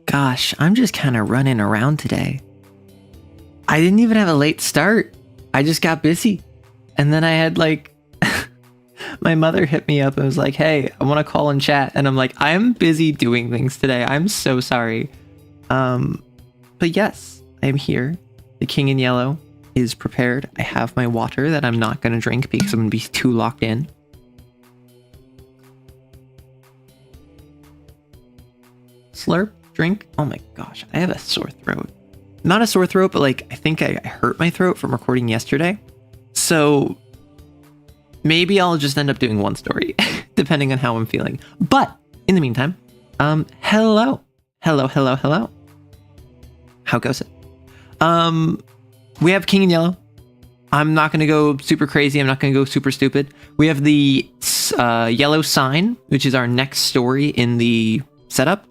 Gosh, I'm just kind of running around today. I didn't even have a late start. I just got busy. And then I had my mother hit me up and was like, hey, I want to call and chat. And I'm like, I'm busy doing things today. I'm so sorry. But yes, I'm here. The King in Yellow is prepared. I have my water that I'm not going to drink because I'm going to be too locked in. Slurp, drink. Oh my gosh, I have a sore throat. Not a sore throat, but I think I hurt my throat from recording yesterday. So maybe I'll just end up doing one story, depending on how I'm feeling. But in the meantime, hello. How goes it? We have King in Yellow. I'm not going to go super crazy. I'm not going to go super stupid. We have the yellow sign, which is our next story in the setup.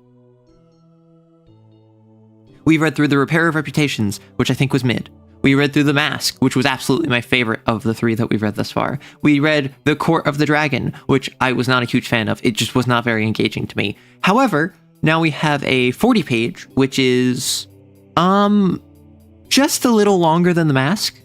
We read through the Repair of Reputations, which I think was mid. We read through The Mask, which was absolutely my favorite of the three that we've read thus far. We read The Court of the Dragon, which I was not a huge fan of. It just was not very engaging to me. However, now we have a 40-page, which is just a little longer than The Mask.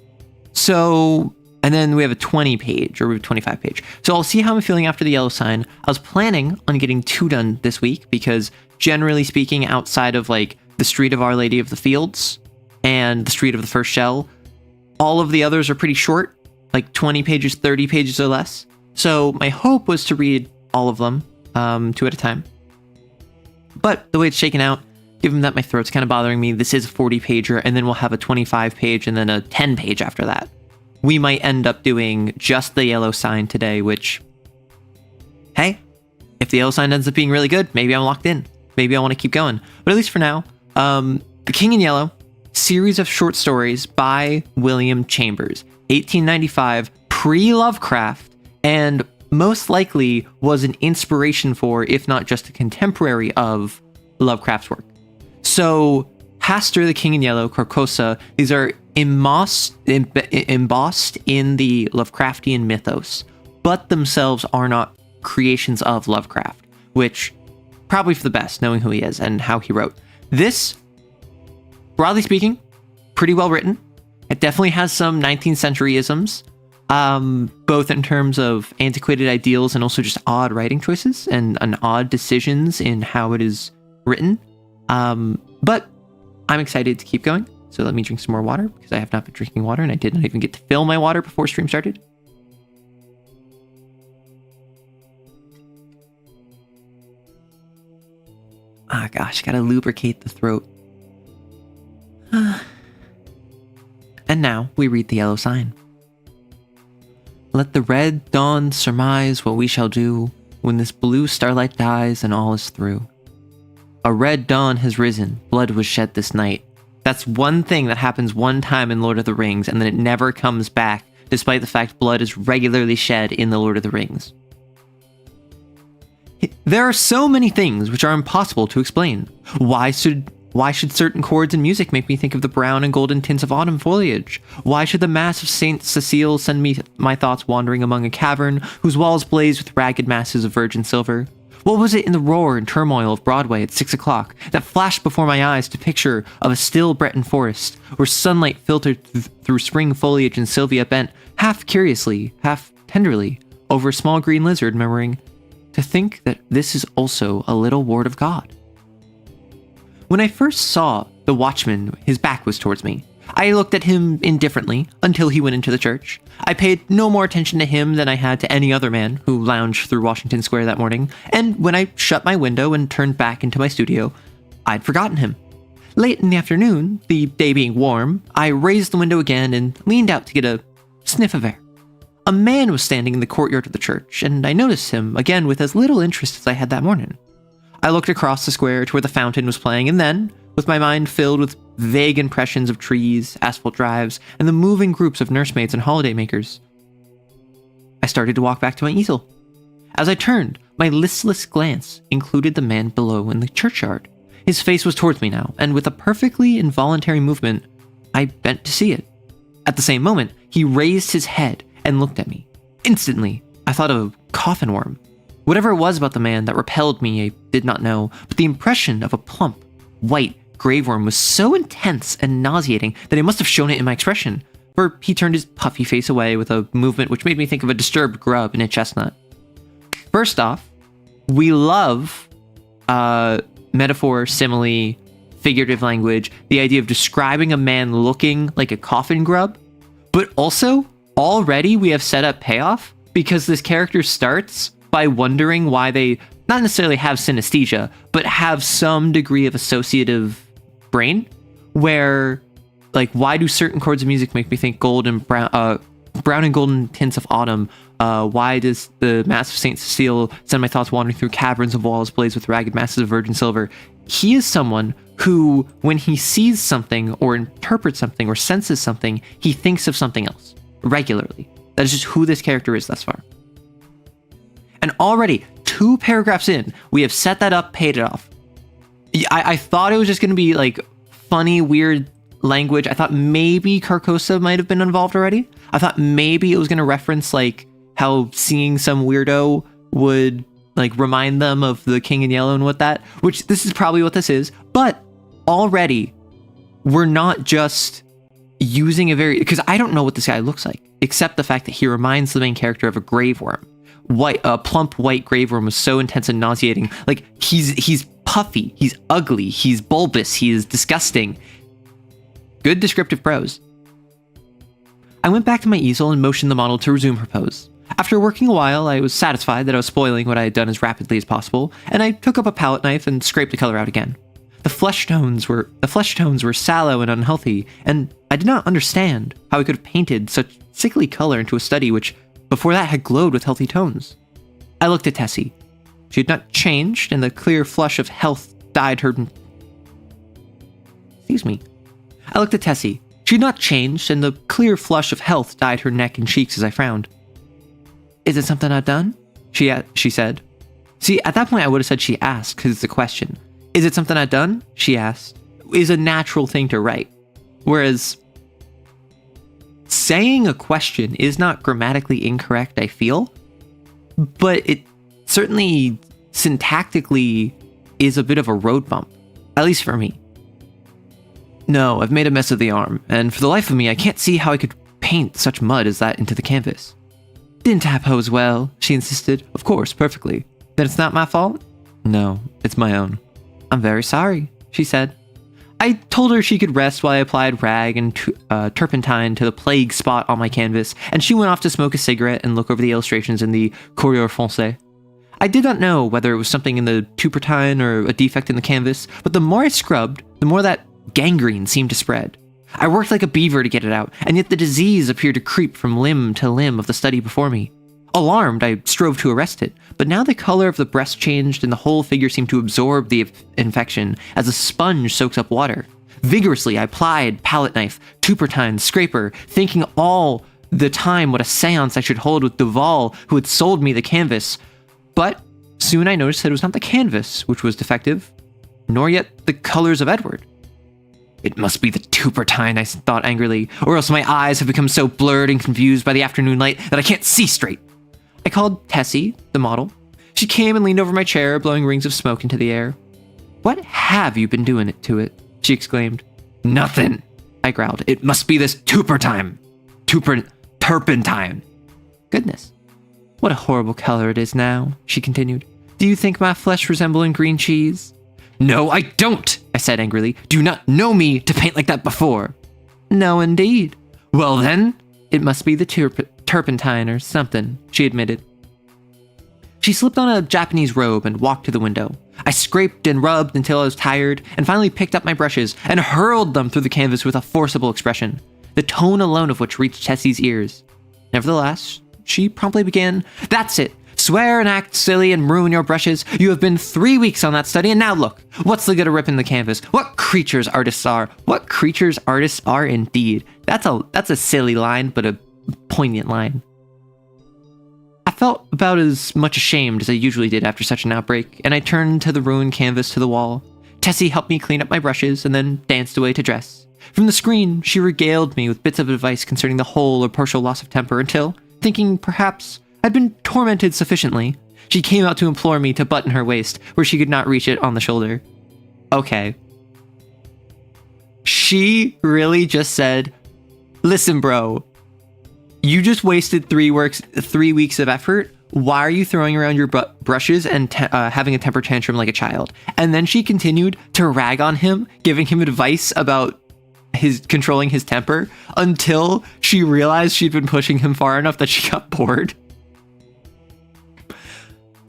So, and then we have a 20-page or 25-page. So I'll see how I'm feeling after the yellow sign. I was planning on getting 2 done this week because generally speaking, outside of the Street of Our Lady of the Fields and the Street of the First Shell, all of the others are pretty short, 20 pages, 30 pages or less. So my hope was to read all of them 2 at a time. But the way it's shaken out, given that my throat's kind of bothering me, this is a 40-pager, and then we'll have a 25-page and then a 10-page after that. We might end up doing just the yellow sign today, which, hey, if the yellow sign ends up being really good, maybe I'm locked in. Maybe I want to keep going. But at least for now, The King in Yellow, series of short stories by William Chambers, 1895, pre-Lovecraft, and most likely was an inspiration for, if not just a contemporary of, Lovecraft's work. So, Hastur, the King in Yellow, Carcosa, these are embossed in the Lovecraftian mythos, but themselves are not creations of Lovecraft, which probably for the best, knowing who he is and how he wrote. This, broadly speaking, pretty well written. It definitely has some 19th century isms, both in terms of antiquated ideals and also just odd writing choices and odd decisions in how it is written. But I'm excited to keep going. So let me drink some more water because I have not been drinking water and I did not even get to fill my water before stream started. Ah, gosh, gotta lubricate the throat. And now we read the yellow sign. Let the red dawn surmise what we shall do when this blue starlight dies and all is through. A red dawn has risen, blood was shed this night. That's one thing that happens one time in Lord of the Rings, and then it never comes back, despite the fact blood is regularly shed in the Lord of the Rings. There are so many things which are impossible to explain. Why should certain chords in music make me think of the brown and golden tints of autumn foliage? Why should the Mass of Saint Cecile send me my thoughts wandering among a cavern whose walls blaze with ragged masses of virgin silver? What was it in the roar and turmoil of Broadway at 6 o'clock that flashed before my eyes to picture of a still Breton forest where sunlight filtered through spring foliage and Sylvia bent, half curiously, half tenderly, over a small green lizard, murmuring, "To think that this is also a little ward of God." When I first saw the watchman, his back was towards me. I looked at him indifferently until he went into the church. I paid no more attention to him than I had to any other man who lounged through Washington Square that morning, and when I shut my window and turned back into my studio, I'd forgotten him. Late in the afternoon, the day being warm, I raised the window again and leaned out to get a sniff of air. A man was standing in the courtyard of the church, and I noticed him again with as little interest as I had that morning. I looked across the square to where the fountain was playing, and then, with my mind filled with vague impressions of trees, asphalt drives, and the moving groups of nursemaids and holidaymakers, I started to walk back to my easel. As I turned, my listless glance included the man below in the churchyard. His face was towards me now, and with a perfectly involuntary movement, I bent to see it. At the same moment, he raised his head and looked at me. Instantly, I thought of a coffin worm. Whatever it was about the man that repelled me, I did not know, but the impression of a plump, white graveworm was so intense and nauseating that I must have shown it in my expression, for he turned his puffy face away with a movement which made me think of a disturbed grub in a chestnut. First off, we love metaphor, simile, figurative language, the idea of describing a man looking like a coffin grub, but also already we have set up payoff because this character starts by wondering why they not necessarily have synesthesia, but have some degree of associative brain, where like, why do certain chords of music make me think gold and brown and golden tints of autumn? Why does the Mass of Saint Cecile send my thoughts wandering through caverns of walls blazed with ragged masses of virgin silver? He is someone who, when he sees something or interprets something or senses something, he thinks of something else regularly. That is just who this character is thus far. And already, 2 paragraphs in, we have set that up, paid it off. I thought it was just going to be like funny, weird language. I thought maybe Carcosa might have been involved already. I thought maybe it was going to reference like how seeing some weirdo would like remind them of the King in Yellow and what that, which this is probably what this is. But already we're not just using a very, because I don't know what this guy looks like, except the fact that he reminds the main character of a graveworm. A plump white graveworm was so intense and nauseating. Like he's puffy, he's ugly, he's bulbous, he is disgusting. Good descriptive prose. I went back to my easel and motioned the model to resume her pose. After working a while, I was satisfied that I was spoiling what I had done as rapidly as possible, and I took up a palette knife and scraped the color out again. The flesh tones were sallow and unhealthy, and I did not understand how I could have painted such sickly color into a study which before that had glowed with healthy tones. I looked at Tessie. She had not changed, and the clear flush of health dyed her... Excuse me. I looked at Tessie. She had not changed, and the clear flush of health dyed her neck and cheeks as I frowned. Is it something I've done? She said. See, at that point I would have said she asked, because it's a question. Is it something I've done? She asked. Is a natural thing to write. Whereas saying a question is not grammatically incorrect, I feel, but it certainly syntactically is a bit of a road bump, at least for me. No, I've made a mess of the arm, and for the life of me, I can't see how I could paint such mud as that into the canvas. Didn't I pose well? She insisted. Of course, perfectly. Then it's not my fault? No, it's my own. I'm very sorry, she said. I told her she could rest while I applied rag and turpentine to the plague spot on my canvas, and she went off to smoke a cigarette and look over the illustrations in the Courrier Français. I did not know whether it was something in the turpentine or a defect in the canvas, but the more I scrubbed, the more that gangrene seemed to spread. I worked like a beaver to get it out, and yet the disease appeared to creep from limb to limb of the study before me. Alarmed, I strove to arrest it, but now the color of the breast changed and the whole figure seemed to absorb the infection as a sponge soaks up water. Vigorously, I plied palette knife, turpentine, scraper, thinking all the time what a seance I should hold with Duval, who had sold me the canvas. But soon I noticed that it was not the canvas which was defective, nor yet the colors of Edward. It must be the turpentine, I thought angrily, or else my eyes have become so blurred and confused by the afternoon light that I can't see straight. I called Tessie, the model. She came and leaned over my chair, blowing rings of smoke into the air. What have you been doing to it? She exclaimed. Nothing, I growled. It must be this turpentine. Turpentine. Goodness. What a horrible color it is now, she continued. Do you think my flesh resembling green cheese? No, I don't, I said angrily. Do you not know me to paint like that before? No, indeed. Well then, it must be the turpentine or something, she admitted. She slipped on a Japanese robe and walked to the window. I scraped and rubbed until I was tired, and finally picked up my brushes and hurled them through the canvas with a forcible expression, the tone alone of which reached Tessie's ears. Nevertheless, she promptly began, That's it! Swear and act silly and ruin your brushes. You have been 3 weeks on that study, and now look. What's the good of ripping the canvas? What creatures artists are. What creatures artists are indeed. That's a silly line, but a poignant line. I felt about as much ashamed as I usually did after such an outbreak, and I turned to the ruined canvas to the wall. Tessie helped me clean up my brushes and then danced away to dress. From the screen, she regaled me with bits of advice concerning the whole or partial loss of temper until, thinking perhaps I'd been tormented sufficiently, she came out to implore me to button her waist where she could not reach it on the shoulder. Okay, She really just said, listen, bro, you just wasted 3 weeks of effort. Why are you throwing around your brushes and having a temper tantrum like a child? And then she continued to rag on him, giving him advice about controlling his temper until she realized she'd been pushing him far enough that she got bored.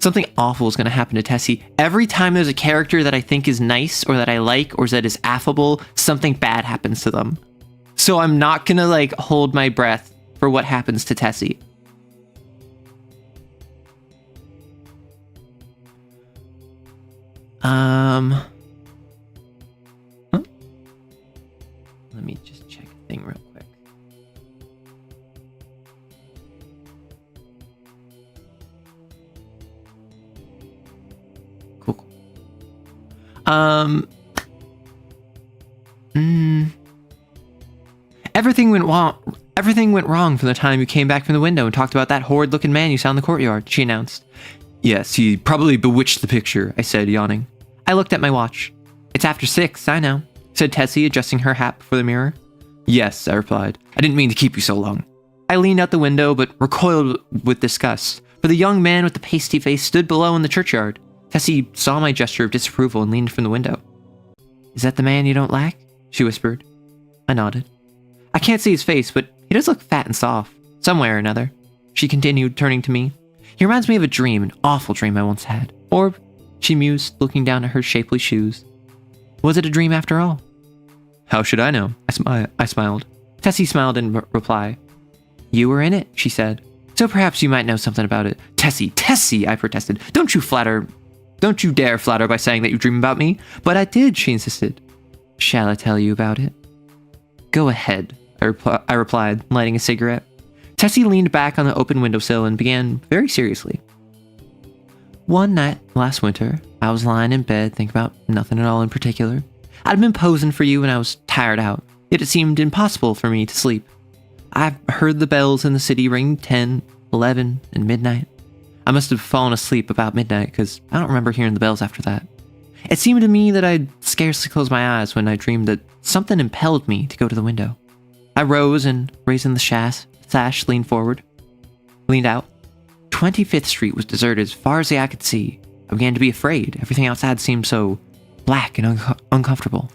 Something awful is going to happen to Tessie. Every time there's a character that I think is nice or that I like or that is affable, something bad happens to them. So I'm not going to hold my breath for what happens to Tessie. Let me just check a thing real quick. Cool. Everything went wrong from the time you came back from the window and talked about that horrid-looking man you saw in the courtyard, she announced. Yes, he probably bewitched the picture, I said, yawning. I looked at my watch. It's after 6, I know, said Tessie, adjusting her hat before the mirror. Yes, I replied. I didn't mean to keep you so long. I leaned out the window, but recoiled with disgust, for the young man with the pasty face stood below in the churchyard. Tessie saw my gesture of disapproval and leaned from the window. Is that the man you don't like? She whispered. I nodded. I can't see his face, but he does look fat and soft, some way or another. She continued, turning to me. He reminds me of a dream, an awful dream I once had. Or, she mused, looking down at her shapely shoes. Was it a dream after all? How should I know? I smiled. Tessie smiled in reply. You were in it, she said. So perhaps you might know something about it. Tessie, I protested. Don't you dare flatter by saying that you dream about me. But I did, she insisted. Shall I tell you about it? Go ahead, I replied, lighting a cigarette. Tessie leaned back on the open windowsill and began very seriously. One night last winter, I was lying in bed thinking about nothing at all in particular. I'd been posing for you and I was tired out, yet it seemed impossible for me to sleep. I heard the bells in the city ring 10, 11, and midnight. I must have fallen asleep about midnight because I don't remember hearing the bells after that. It seemed to me that I'd scarcely closed my eyes when I dreamed that something impelled me to go to the window. I rose and, raising the sash, leaned out. 25th Street was deserted as far as the eye could see. I began to be afraid. Everything outside seemed so black and uncomfortable.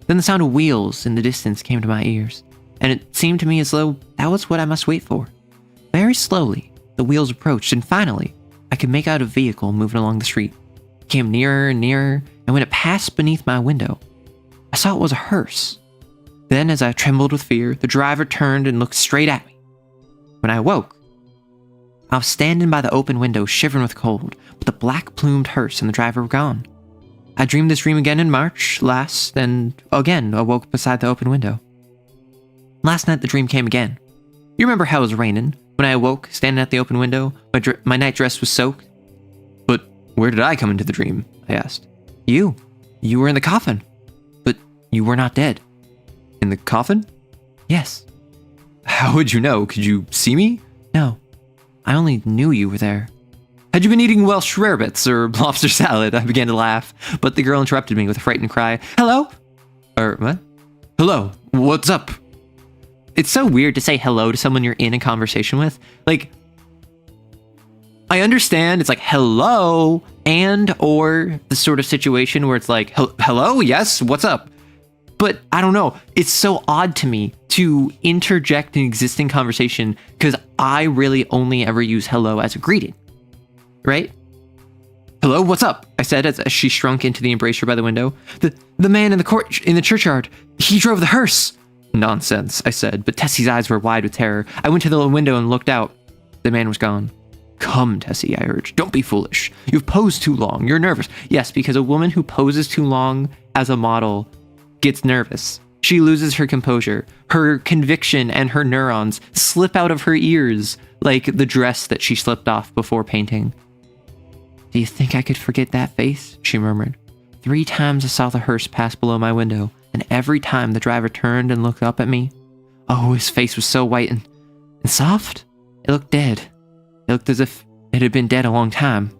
Then the sound of wheels in the distance came to my ears, and it seemed to me as though that was what I must wait for. Very slowly, the wheels approached, and finally, I could make out a vehicle moving along the street. It came nearer and nearer, and when it passed beneath my window, I saw it was a hearse. Then, as I trembled with fear, the driver turned and looked straight at me. When I awoke, I was standing by the open window, shivering with cold, with the black-plumed hearse and the driver were gone. I dreamed this dream again in March last, and again awoke beside the open window. Last night, the dream came again. You remember how it was raining? When I awoke, standing at the open window, my night dress was soaked. But where did I come into the dream? I asked. You were in the coffin. But you were not dead. In the coffin? Yes. How would you know? Could you see me? No. I only knew you were there. Had you been eating Welsh rarebits or lobster salad? I began to laugh, but the girl interrupted me with a frightened cry. Hello? Or what? Hello, what's up? It's so weird to say hello to someone you're in a conversation with. I understand it's hello, and or the sort of situation where it's hello, yes, what's up? But I don't know, it's so odd to me to interject an existing conversation because I really only ever use hello as a greeting, right? Hello, what's up? I said as she shrunk into the embracer by the window. The man in the churchyard, he drove the hearse. Nonsense, I said, but Tessie's eyes were wide with terror. I went to the window and looked out. The man was gone. Come, Tessie, I urged. Don't be foolish. You've posed too long. You're nervous. Yes, because a woman who poses too long as a model gets nervous. She loses her composure. Her conviction and her neurons slip out of her ears like the dress that she slipped off before painting. Do you think I could forget that face? She murmured. 3 times I saw the hearse pass below my window, and every time the driver turned and looked up at me, oh, his face was so white and soft. It looked dead. It looked as if it had been dead a long time.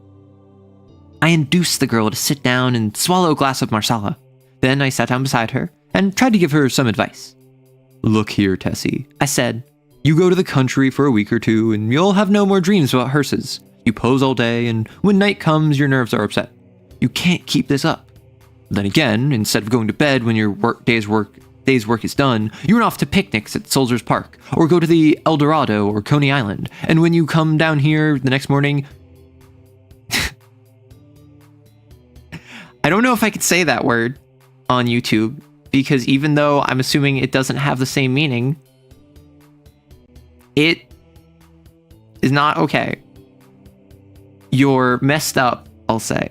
I induced the girl to sit down and swallow a glass of marsala. Then I sat down beside her and tried to give her some advice. "Look here, Tessie," I said. "You go to the country for a week or two, and you'll have no more dreams about hearses. You pose all day, and when night comes, your nerves are upset. You can't keep this up. Then again, instead of going to bed when your day's work is done, you run off to picnics at Soldiers Park, or go to the El Dorado or Coney Island, and when you come down here the next morning..." I don't know if I could say that word on YouTube, because even though I'm assuming it doesn't have the same meaning, it is not okay. You're messed up, I'll say.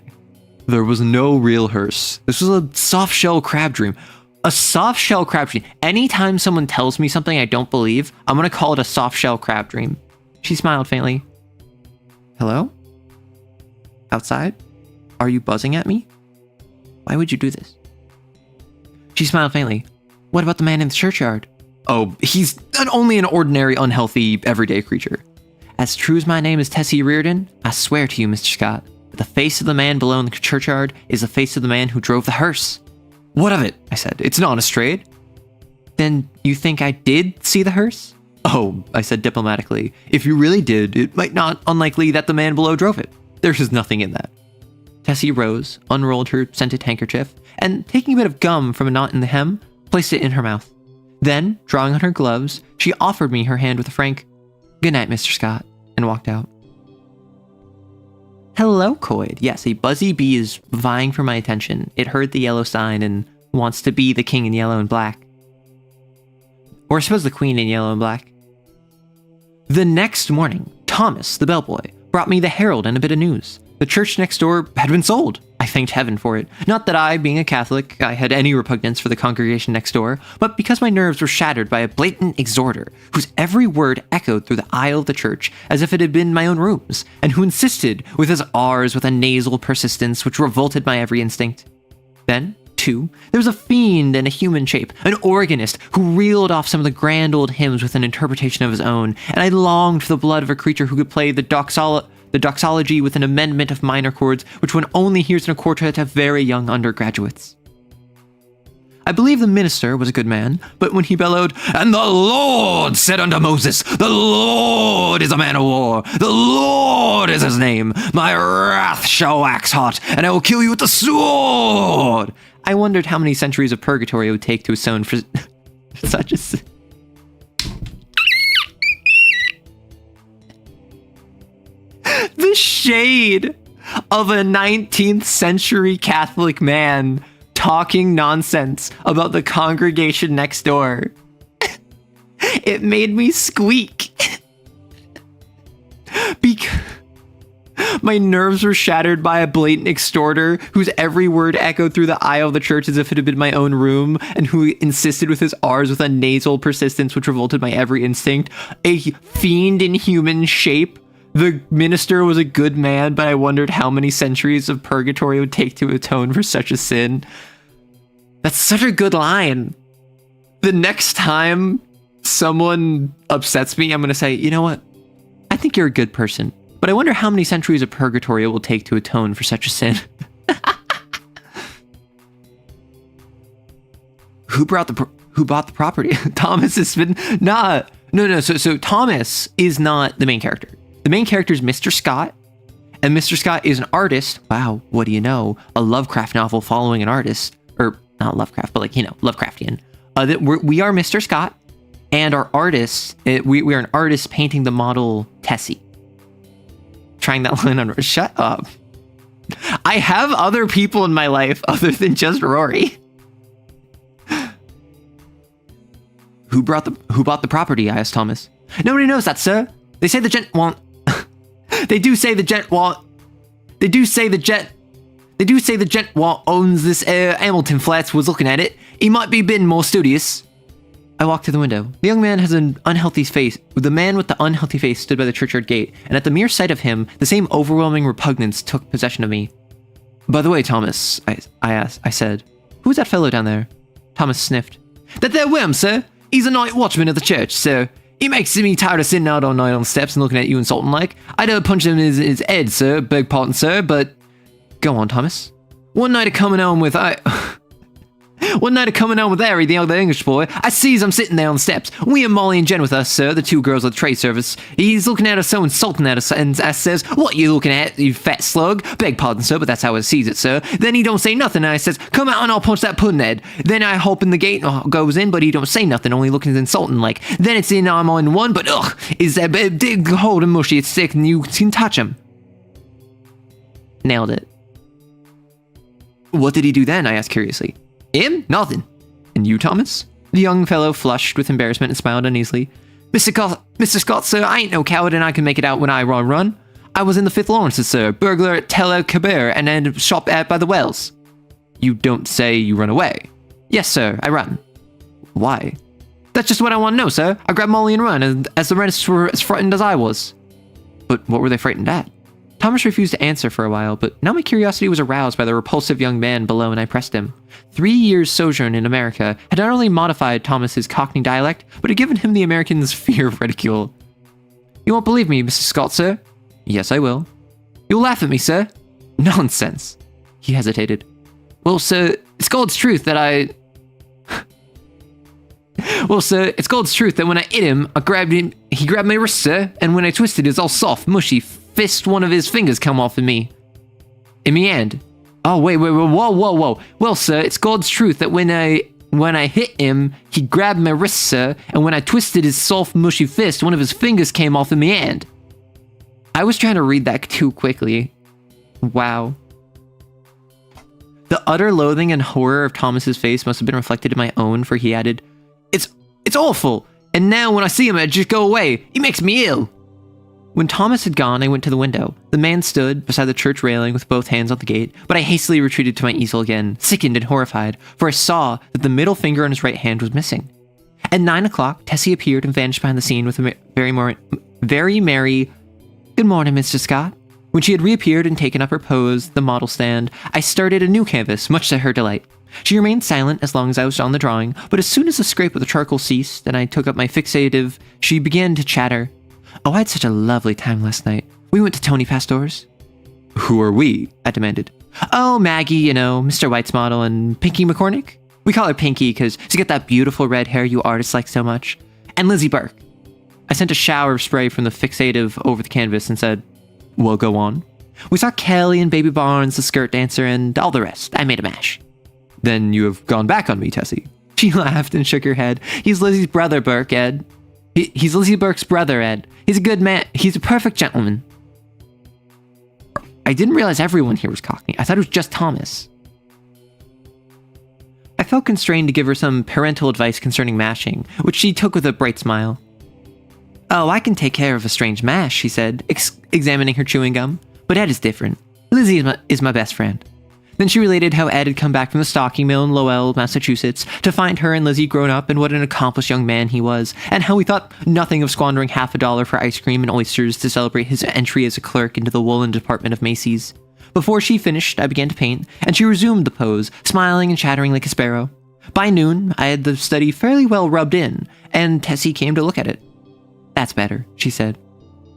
"There was no real hearse. This was a soft-shell crab dream." A soft-shell crab dream. Anytime someone tells me something I don't believe, I'm going to call it a soft-shell crab dream. She smiled faintly. "Hello? Outside? Are you buzzing at me? Why would you do this?" She smiled faintly. "What about the man in the churchyard?" "Oh, he's only an ordinary, unhealthy, everyday creature." "As true as my name is Tessie Reardon, I swear to you, Mr. Scott, that the face of the man below in the churchyard is the face of the man who drove the hearse." "What of it?" I said. "It's an honest trade." "Then you think I did see the hearse?" "Oh," I said diplomatically, "if you really did, it might not unlikely that the man below drove it. There is nothing in that." Tessie rose, unrolled her scented handkerchief, and taking a bit of gum from a knot in the hem, placed it in her mouth. Then, drawing on her gloves, she offered me her hand with a frank, "Good night, Mr. Scott," and walked out. Hello, Coid. Yes, a buzzy bee is vying for my attention. It heard the yellow sign and wants to be the king in yellow and black. Or I suppose the queen in yellow and black. The next morning, Thomas, the bellboy, brought me the Herald and a bit of news. The church next door had been sold. I thanked heaven for it. Not that I, being a Catholic, I had any repugnance for the congregation next door, but because my nerves were shattered by a blatant exhorter, whose every word echoed through the aisle of the church as if it had been my own rooms, and who insisted with his R's with a nasal persistence which revolted my every instinct. Then, too, there was a fiend in a human shape, an organist, who reeled off some of the grand old hymns with an interpretation of his own, and I longed for the blood of a creature who could play the doxology with an amendment of minor chords, which one only hears in a quartet of very young undergraduates. I believe the minister was a good man, but when he bellowed, "And the Lord said unto Moses, the Lord is a man of war, the Lord is his name, my wrath shall wax hot, and I will kill you with the sword," I wondered how many centuries of purgatory it would take to atone for such a sin. The shade of a 19th century Catholic man talking nonsense about the congregation next door. It made me squeak. Because my nerves were shattered by a blatant extorter whose every word echoed through the aisle of the church as if it had been my own room, and who insisted with his R's with a nasal persistence which revolted my every instinct. A fiend in human shape. The minister was a good man, but I wondered how many centuries of purgatory it would take to atone for such a sin. That's such a good line. The next time someone upsets me, I'm going to say, "You know what? I think you're a good person, but I wonder how many centuries of purgatory it will take to atone for such a sin." Who bought the property? Thomas has been... No. So Thomas is not the main character. The main character is Mr. Scott, and Mr. Scott is an artist. Wow, what do you know? A Lovecraft novel following an artist. Or, not Lovecraft, but Lovecraftian. We are Mr. Scott, and our artist, we are an artist painting the model Tessie. Trying that line on... Shut up. I have other people in my life other than just Rory. Who bought the property? I asked Thomas. Nobody knows that, sir. They say the gent want... They do say the gent owns this Hamilton Flats was looking at it. He might be a bit more studious. I walked to the window. The young man has an unhealthy face. The man with the unhealthy face stood by the churchyard gate, and at the mere sight of him, the same overwhelming repugnance took possession of me. "By the way, Thomas," I said, "who's that fellow down there?" Thomas sniffed. "That there worm, sir. He's a night watchman of the church, sir. He makes me tired of sitting out all night on the steps and looking at you insulting like. I'd punch him in his head, sir. Beg pardon, sir, but..." "Go on, Thomas." "One night of coming home with One night of coming on with Harry, the other English boy, I sees him sitting there on the steps. We and Molly and Jen with us, sir, the two girls of the trade service. He's looking at us so insulting at us, and I says, what you looking at, you fat slug? Beg pardon, sir, but that's how I sees it, sir. Then he don't say nothing, and I says, come out and I'll punch that pudding head. Then I open the gate and goes in, but he don't say nothing, only looking insulting like. Then it's in, I'm on one, but ugh, is that big hold and mushy, it's sick, and you can touch him. Nailed it. What did he do then? I asked curiously. Him? Nothing. And you, Thomas? The young fellow flushed with embarrassment and smiled uneasily. Mr. Scott, sir, I ain't no coward and I can make it out when I run. I was in the 5th Lawrences, sir, burglar at Tel El Kabir and then shop at by the wells. You don't say you run away? Yes, sir, I run. Why? That's just what I want to know, sir. I grabbed Molly and run, and as the rest were as frightened as I was. But what were they frightened at? Thomas refused to answer for a while, but now my curiosity was aroused by the repulsive young man below and I pressed him. 3 years' sojourn in America had not only modified Thomas's Cockney dialect, but had given him the American's fear of ridicule. You won't believe me, Mr. Scott, sir? Yes, I will. You'll laugh at me, sir? Nonsense. He hesitated. Well, sir, it's God's truth that Well, sir, it's God's truth that when I hit him, he grabbed my wrist, sir, and when I twisted, it's all soft, mushy, fist one of his fingers come off in me hand. Oh, wait, whoa. Well, sir, it's God's truth that when I hit him, he grabbed my wrist, sir, and when I twisted his soft, mushy fist, one of his fingers came off in me hand. I was trying to read that too quickly. Wow. The utter loathing and horror of Thomas's face must have been reflected in my own, for he added, It's awful, and now when I see him, I just go away. He makes me ill. When Thomas had gone, I went to the window. The man stood beside the church railing with both hands on the gate, but I hastily retreated to my easel again, sickened and horrified, for I saw that the middle finger on his right hand was missing. At 9 o'clock, Tessie appeared and vanished behind the scene with a very merry, "Good morning, Mr. Scott." When she had reappeared and taken up her pose, the model stand, I started a new canvas, much to her delight. She remained silent as long as I was on the drawing, but as soon as the scrape of the charcoal ceased and I took up my fixative, she began to chatter. Oh, I had such a lovely time last night. We went to Tony Pastor's. Who are we? I demanded. Oh, Maggie, you know, Mr. White's model, and Pinky McCormick. We call her Pinky because she's got that beautiful red hair you artists like so much. And Lizzie Burke. I sent a shower of spray from the fixative over the canvas and said, well, go on. We saw Kelly and Baby Barnes, the skirt dancer, and all the rest. I made a mash. Then you have gone back on me, Tessie. She laughed and shook her head. He's Lizzie's brother, Burke, Ed. He's Lizzie Burke's brother, Ed. He's a good man. He's a perfect gentleman. I didn't realize everyone here was Cockney. I thought it was just Thomas. I felt constrained to give her some parental advice concerning mashing, which she took with a bright smile. Oh, I can take care of a strange mash, she said, examining her chewing gum. But Ed is different. Lizzie is my best friend. Then she related how Ed had come back from the stocking mill in Lowell, Massachusetts, to find her and Lizzie grown up and what an accomplished young man he was, and how he thought nothing of squandering $50 for ice cream and oysters to celebrate his entry as a clerk into the woolen department of Macy's. Before she finished, I began to paint, and she resumed the pose, smiling and chattering like a sparrow. By noon, I had the study fairly well rubbed in, and Tessie came to look at it. That's better, she said.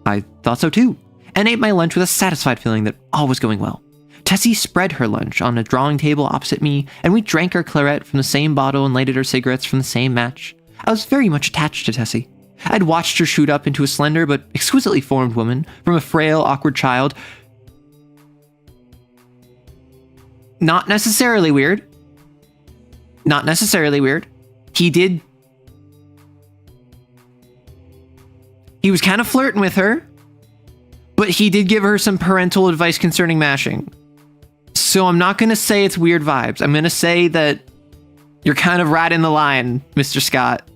I thought so too, and ate my lunch with a satisfied feeling that all was going well. Tessie spread her lunch on a drawing table opposite me, and we drank our claret from the same bottle and lighted our cigarettes from the same match. I was very much attached to Tessie. I'd watched her shoot up into a slender but exquisitely formed woman, from a frail, awkward child. Not necessarily weird. Not necessarily weird. He was kind of flirting with her, but he did give her some parental advice concerning mashing. So I'm not going to say it's weird vibes. I'm going to say that you're kind of right in the line, Mr. Scott.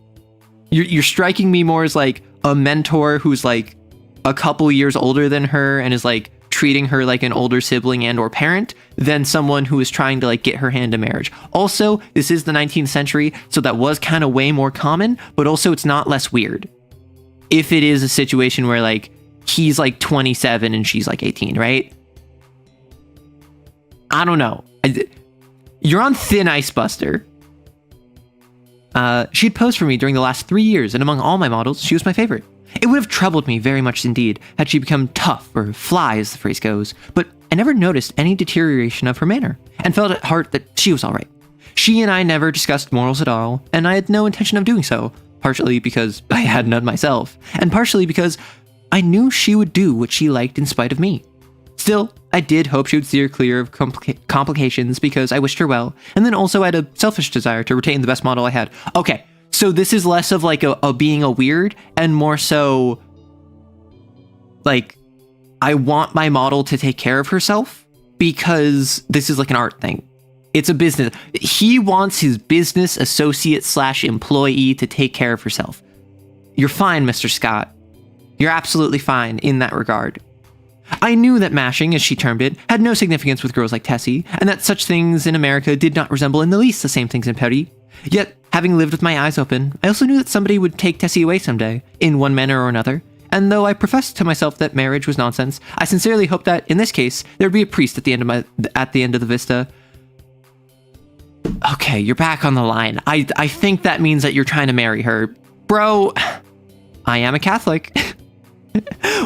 You're striking me more as like a mentor who's like a couple years older than her and is like treating her like an older sibling and or parent than someone who is trying to like get her hand in marriage. Also, this is the 19th century, so that was kind of way more common, but also it's not less weird. If it is a situation where like he's like 27 and she's like 18, right? I don't know. You're on thin ice, Buster. She'd posed for me during the last 3 years, and among all my models, she was my favorite. It would have troubled me very much indeed had she become tough, or fly as the phrase goes, but I never noticed any deterioration of her manner, and felt at heart that she was alright. She and I never discussed morals at all, and I had no intention of doing so, partially because I had none myself, and partially because I knew she would do what she liked in spite of me. Still, I did hope she would steer clear of complications because I wished her well, and then also had a selfish desire to retain the best model I had. Okay, so this is less of like a being a weird, and more so like, I want my model to take care of herself because this is like an art thing. It's a business. He wants his business associate / employee to take care of herself. You're fine, Mr. Scott. You're absolutely fine in that regard. I knew that mashing, as she termed it, had no significance with girls like Tessie, and that such things in America did not resemble in the least the same things in Petty. Yet, having lived with my eyes open, I also knew that somebody would take Tessie away someday, in one manner or another, and though I professed to myself that marriage was nonsense, I sincerely hoped that, in this case, there would be a priest at the end of the vista. Okay, you're back on the line. I think that means that you're trying to marry her. Bro, I am a Catholic.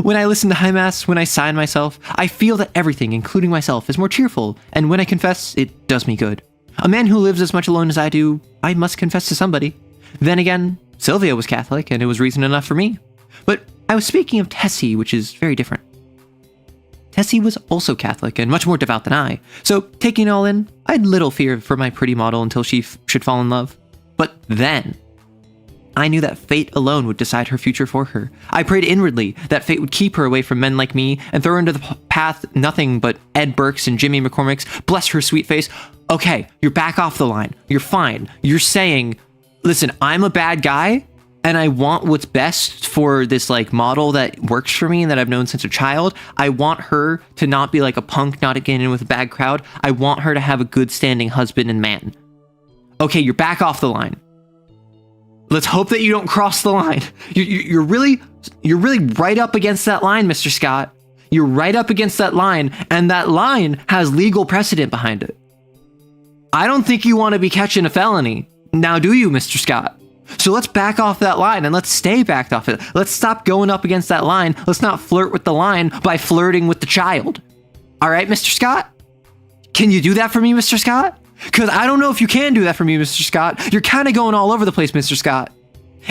When I listen to High Mass, when I sign myself, I feel that everything, including myself, is more cheerful, and when I confess, it does me good. A man who lives as much alone as I do, I must confess to somebody. Then again, Sylvia was Catholic, and it was reason enough for me. But I was speaking of Tessie, which is very different. Tessie was also Catholic, and much more devout than I, so taking it all in, I had little fear for my pretty model until she should fall in love. But then, I knew that fate alone would decide her future for her. I prayed inwardly that fate would keep her away from men like me and throw her into the path nothing but Ed Burke's and Jimmy McCormick's. Bless her sweet face. Okay, you're back off the line. You're fine. You're saying, listen, I'm a bad guy, and I want what's best for this like model that works for me and that I've known since a child. I want her to not be like a punk, not getting in with a bad crowd. I want her to have a good standing husband and man. Okay, you're back off the line. Let's hope that you don't cross the line. You're really right up against that line, Mr. Scott. You're right up against that line, and that line has legal precedent behind it. I don't think you want to be catching a felony. Now, do you, Mr. Scott? So let's back off that line, and let's stay backed off it. Let's stop going up against that line. Let's not flirt with the line by flirting with the child. All right, Mr. Scott? Can you do that for me, Mr. Scott? Because I don't know if you can do that for me, Mr. Scott. You're kind of going all over the place, Mr. Scott.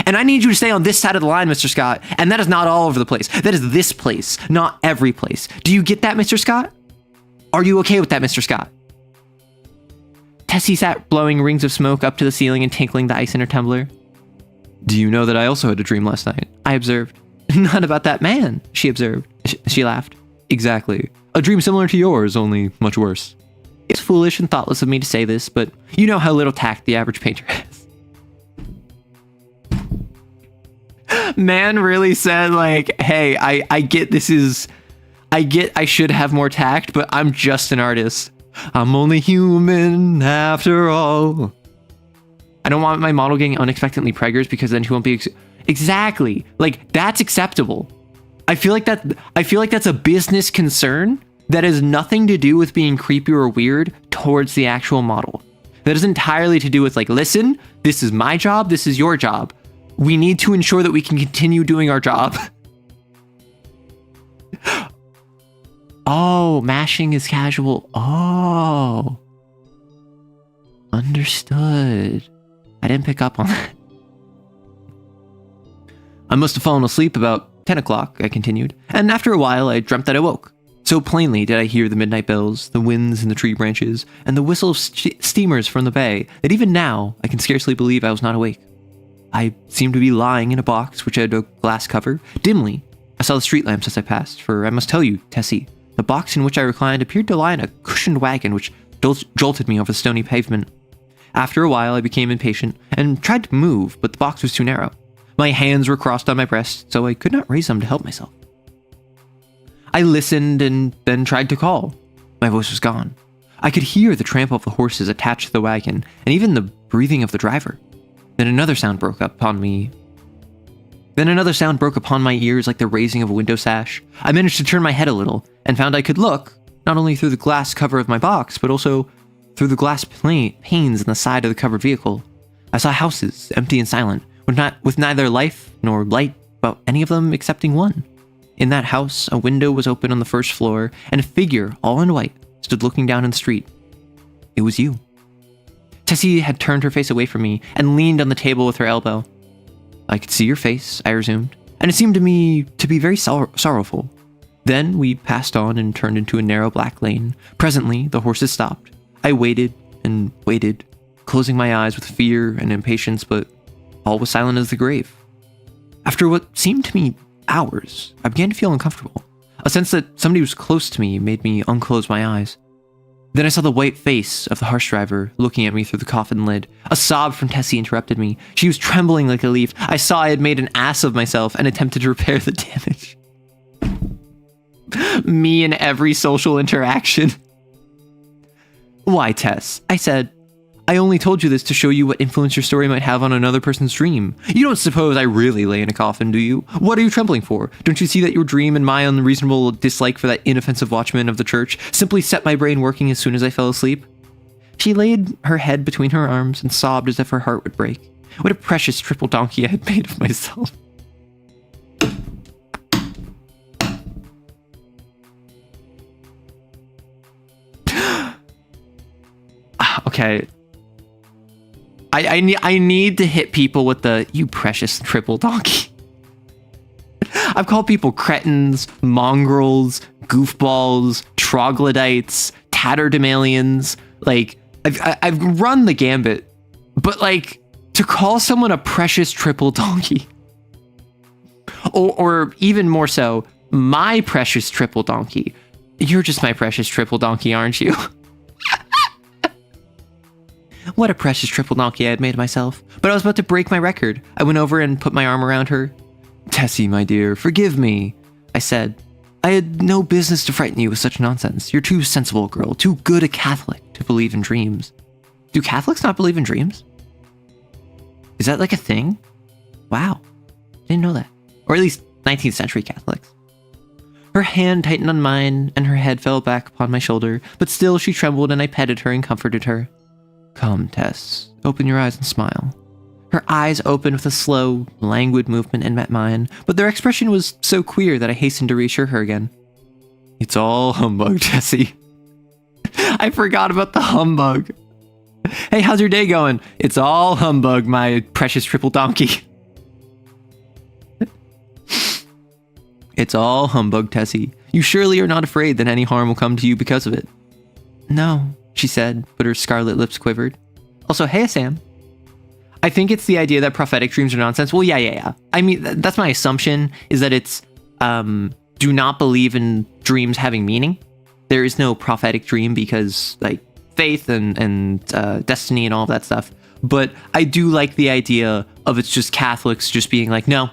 And I need you to stay on this side of the line, Mr. Scott. And that is not all over the place. That is this place, not every place. Do you get that, Mr. Scott? Are you okay with that, Mr. Scott? Tessie sat blowing rings of smoke up to the ceiling and tinkling the ice in her tumbler. Do you know that I also had a dream last night? I observed. Not about that man, she observed. She laughed. Exactly. A dream similar to yours, only much worse. It's foolish and thoughtless of me to say this, but you know how little tact the average painter has. Man really said, like, hey, I get this is... I should have more tact, but I'm just an artist. I'm only human after all. I don't want my model getting unexpectedly preggers because then she won't be... Exactly. Like, that's acceptable. I feel like that's a business concern that has nothing to do with being creepy or weird towards the actual model. That is entirely to do with like, listen, this is my job, this is your job. We need to ensure that we can continue doing our job. Oh, mashing is casual. Oh. Understood. I didn't pick up on that. I must have fallen asleep about 10 o'clock, I continued, and after a while I dreamt that I woke. So plainly did I hear the midnight bells, the winds in the tree branches, and the whistle of steamers from the bay, that even now I can scarcely believe I was not awake. I seemed to be lying in a box which had a glass cover. Dimly, I saw the street lamps as I passed, for I must tell you, Tessie, the box in which I reclined appeared to lie in a cushioned wagon which jolted me over the stony pavement. After a while I became impatient, and tried to move, but the box was too narrow. My hands were crossed on my breast, so I could not raise them to help myself. I listened and then tried to call. My voice was gone. I could hear the tramp of the horses attached to the wagon, and even the breathing of the driver. Then another sound broke upon my ears like the raising of a window sash. I managed to turn my head a little, and found I could look, not only through the glass cover of my box, but also through the glass panes in the side of the covered vehicle. I saw houses, empty and silent, with neither life nor light about any of them excepting one. In that house, a window was open on the first floor, and a figure, all in white, stood looking down in the street. It was you. Tessie had turned her face away from me and leaned on the table with her elbow. I could see your face, I resumed, and it seemed to me to be very sorrowful. Then we passed on and turned into a narrow black lane. Presently, the horses stopped. I waited and waited, closing my eyes with fear and impatience, but all was silent as the grave. After what seemed to me hours, I began to feel uncomfortable. A sense that somebody was close to me made me unclose my eyes. Then I saw the white face of the harsh driver looking at me through the coffin lid. A sob from Tessie interrupted me. She was trembling like a leaf. I saw I had made an ass of myself and attempted to repair the damage. Me in every social interaction. Why, Tess? I said. I only told you this to show you what influence your story might have on another person's dream. You don't suppose I really lay in a coffin, do you? What are you trembling for? Don't you see that your dream and my unreasonable dislike for that inoffensive watchman of the church simply set my brain working as soon as I fell asleep? She laid her head between her arms and sobbed as if her heart would break. What a precious triple donkey I had made of myself. Okay. I need to hit people with the, you precious triple donkey. I've called people cretins, mongrels, goofballs, troglodytes, tatterdemalions. Like, I've run the gambit. But, like, to call someone a precious triple donkey, or even more so, my precious triple donkey. You're just my precious triple donkey, aren't you? What a precious triple donkey I had made of myself. But I was about to break my record. I went over and put my arm around her. Tessie, my dear, forgive me, I said. I had no business to frighten you with such nonsense. You're too sensible a girl, too good a Catholic to believe in dreams. Do Catholics not believe in dreams? Is that like a thing? Wow, didn't know that. Or at least 19th century Catholics. Her hand tightened on mine and her head fell back upon my shoulder, but still she trembled and I petted her and comforted her. Come, Tess, open your eyes and smile. Her eyes opened with a slow, languid movement and met mine, but their expression was so queer that I hastened to reassure her again. It's all humbug, Tessie. I forgot about the humbug. Hey, how's your day going? It's all humbug, my precious triple donkey. It's all humbug, Tessie. You surely are not afraid that any harm will come to you because of it. No, she said, but her scarlet lips quivered. Also, hey, Sam. I think it's the idea that prophetic dreams are nonsense. Well, yeah. I mean, that's my assumption, is that it's, do not believe in dreams having meaning. There is no prophetic dream because, like, faith and destiny and all of that stuff. But I do like the idea of it's just Catholics just being like, no,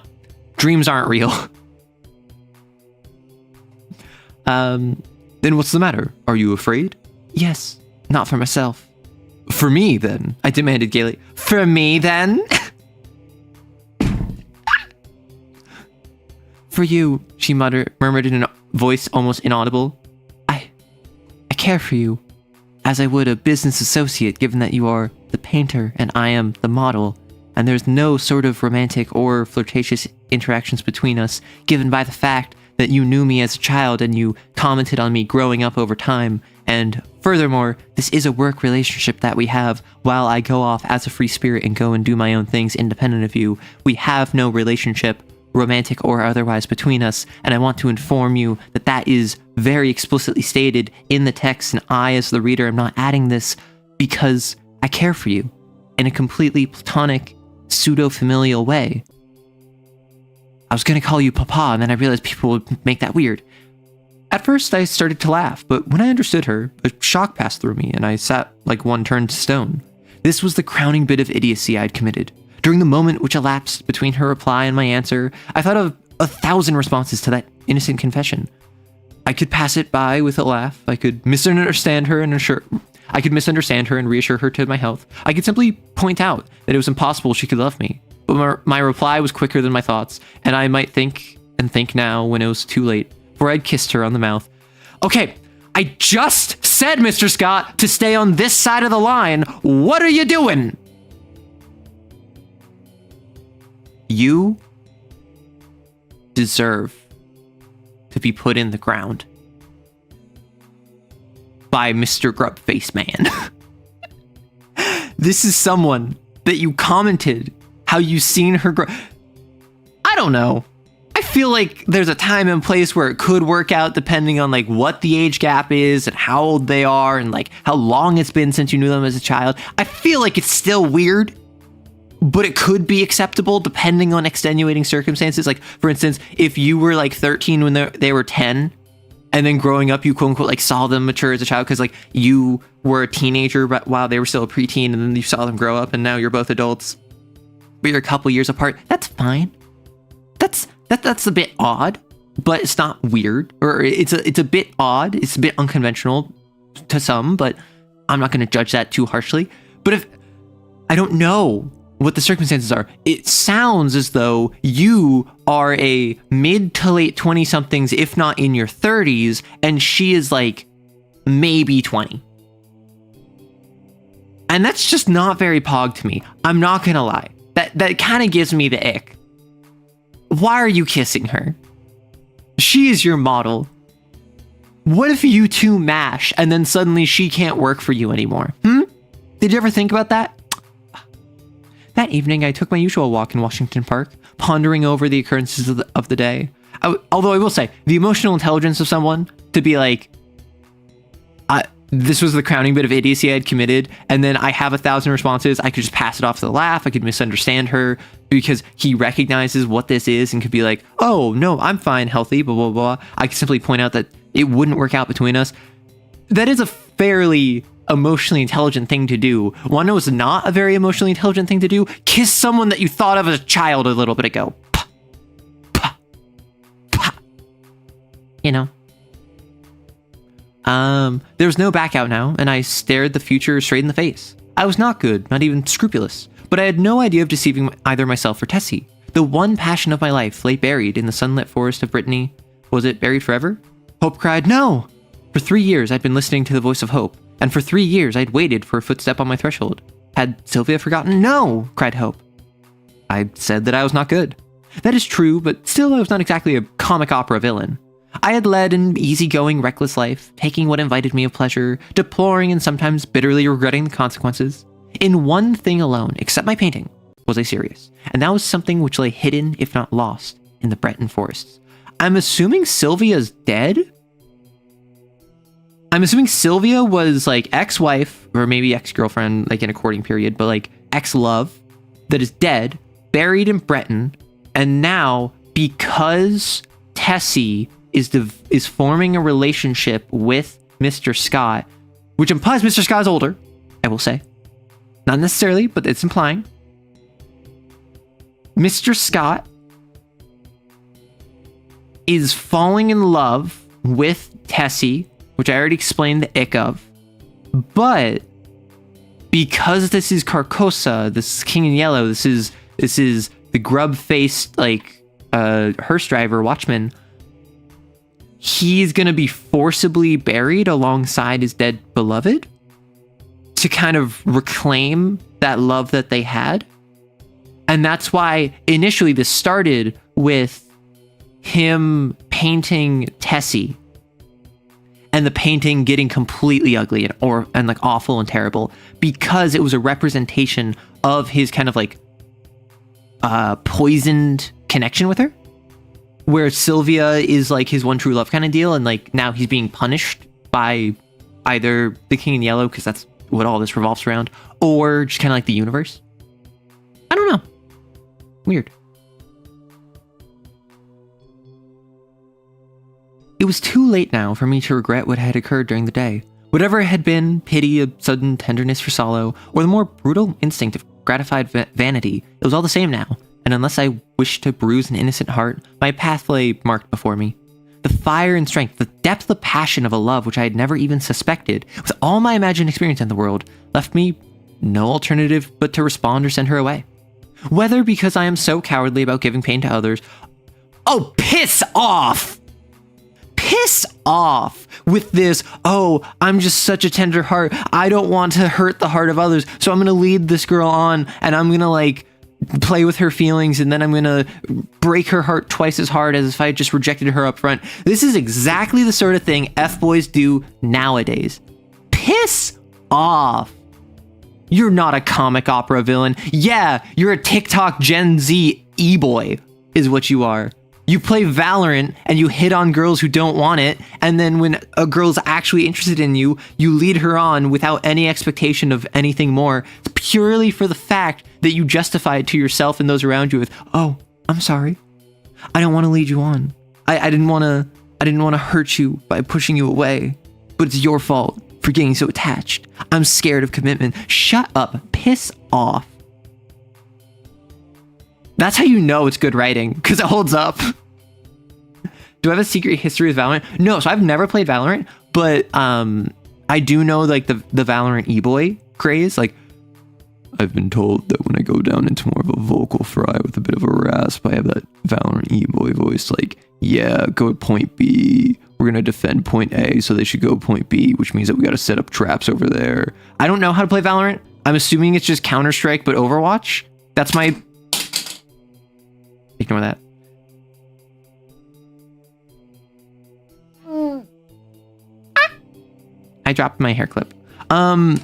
dreams aren't real. Then what's the matter? Are you afraid? Yes. Not for myself. For me, then, I demanded gaily. For me, then? For you, she murmured in a voice almost inaudible. I care for you, as I would a business associate, given that you are the painter and I am the model, and there's no sort of romantic or flirtatious interactions between us, given by the fact that you knew me as a child and you commented on me growing up over time. And furthermore, this is a work relationship that we have while I go off as a free spirit and go and do my own things independent of you. We have no relationship, romantic or otherwise, between us, and I want to inform you that that is very explicitly stated in the text, and I, as the reader, am not adding this because I care for you in a completely platonic, pseudo-familial way. I was going to call you Papa, and then I realized people would make that weird. At first, I started to laugh, but when I understood her, a shock passed through me, and I sat like one turned to stone. This was the crowning bit of idiocy I'd committed. During the moment which elapsed between her reply and my answer, I thought of 1,000 responses to that innocent confession. I could pass it by with a laugh. I could misunderstand her and reassure her to my health. I could simply point out that it was impossible she could love me. But my reply was quicker than my thoughts, and I might think now when it was too late, for I'd kissed her on the mouth. Okay, I just said, Mr. Scott, to stay on this side of the line. What are you doing? You deserve to be put in the ground by Mr. Grubface Man. this is someone that you commented how you seen her grow. I don't know. I feel like there's a time and place where it could work out depending on like what the age gap is and how old they are and like how long it's been since you knew them as a child. I feel like it's still weird, but it could be acceptable depending on extenuating circumstances. Like, for instance, if you were like 13 when they were 10, and then growing up, you quote unquote like saw them mature as a child because like you were a teenager but while they were still a preteen, and then you saw them grow up and now you're both adults, but you're a couple years apart. That's fine. That's a bit odd, but it's not weird, or it's a bit odd. It's a bit unconventional to some, but I'm not going to judge that too harshly. But if I don't know what the circumstances are, it sounds as though you are a mid to late 20-somethings, if not in your 30s, and she is like maybe 20. And that's just not very pog to me. I'm not gonna lie. That kind of gives me the ick. Why are you kissing her? She is your model. What if you two mash and then suddenly she can't work for you anymore? Did you ever think about that? That evening, I took my usual walk in Washington Park, pondering over the occurrences of the day. Although I will say, the emotional intelligence of someone to be like, this was the crowning bit of idiocy I'd committed, and then I have 1,000 responses. I could just pass it off to the laugh. I could misunderstand her because he recognizes what this is and could be like, oh, no, I'm fine, healthy, blah, blah, blah. I could simply point out that it wouldn't work out between us. That is a fairly emotionally intelligent thing to do. One was not a very emotionally intelligent thing to do. Kiss someone that you thought of as a child a little bit ago. Pah, pah, pah. You know? There was no back out now, and I stared the future straight in the face. I was not good, not even scrupulous, but I had no idea of deceiving either myself or Tessie. The one passion of my life lay buried in the sunlit forest of Brittany. Was it buried forever? Hope cried, no! For 3 years, I'd been listening to the voice of hope, and for 3 years, I'd waited for a footstep on my threshold. Had Sylvia forgotten? No! Cried Hope. I said that I was not good. That is true, but still I was not exactly a comic opera villain. I had led an easygoing, reckless life, taking what invited me of pleasure, deploring and sometimes bitterly regretting the consequences. In one thing alone, except my painting, was I serious, and that was something which lay hidden, if not lost, in the Breton forests. I'm assuming Sylvia's dead? I'm assuming Sylvia was like ex-wife, or maybe ex-girlfriend, like in a courting period, but like ex-love, that is dead, buried in Breton, and now, because Tessie is forming a relationship with Mr. Scott, which implies Mr. Scott is older, I will say. Not necessarily, but it's implying. Mr. Scott is falling in love with Tessie, which I already explained the ick of. But because this is Carcosa, this is King in Yellow, this is the grub-faced like hearse driver, watchman, he's going to be forcibly buried alongside his dead beloved to kind of reclaim that love that they had. And that's why initially this started with him painting Tessie and the painting getting completely ugly and like awful and terrible because it was a representation of his kind of like poisoned connection with her. Where Sylvia is like his one true love kind of deal, and like now he's being punished by either the King in Yellow, because that's what all this revolves around, or just kind of like the universe. I don't know. Weird. It was too late now for me to regret what had occurred during the day. Whatever it had been, pity, a sudden tenderness for Solo, or the more brutal instinct of gratified vanity, it was all the same now. And unless I wished to bruise an innocent heart, my path lay marked before me. The fire and strength, the depth of passion of a love which I had never even suspected, with all my imagined experience in the world, left me no alternative but to respond or send her away. Whether because I am so cowardly about giving pain to others... Oh, piss off! Piss off with this, oh, I'm just such a tender heart, I don't want to hurt the heart of others, so I'm gonna lead this girl on, and I'm gonna like... play with her feelings, and then I'm gonna break her heart twice as hard as if I had just rejected her up front. This is exactly the sort of thing F-boys do nowadays. Piss off. You're not a comic opera villain. Yeah, you're a TikTok Gen Z e-boy is what you are. You play Valorant and you hit on girls who don't want it, and then when a girl's actually interested in you, you lead her on without any expectation of anything more, purely for the fact that you justify it to yourself and those around you with, oh, I'm sorry. I don't want to lead you on. I didn't want to hurt you by pushing you away, but it's your fault for getting so attached. I'm scared of commitment. Shut up. Piss off. That's how you know it's good writing, because it holds up. Do I have a secret history with Valorant? No, so I've never played Valorant, but I do know like the Valorant e-boy craze. Like, I've been told that when I go down into more of a vocal fry with a bit of a rasp, I have that Valorant e-boy voice like, yeah, go to point B. We're going to defend point A, so they should go point B, which means that we got to set up traps over there. I don't know how to play Valorant. I'm assuming it's just Counter-Strike, but Overwatch. That's my... Ignore that. I dropped my hair clip. I'm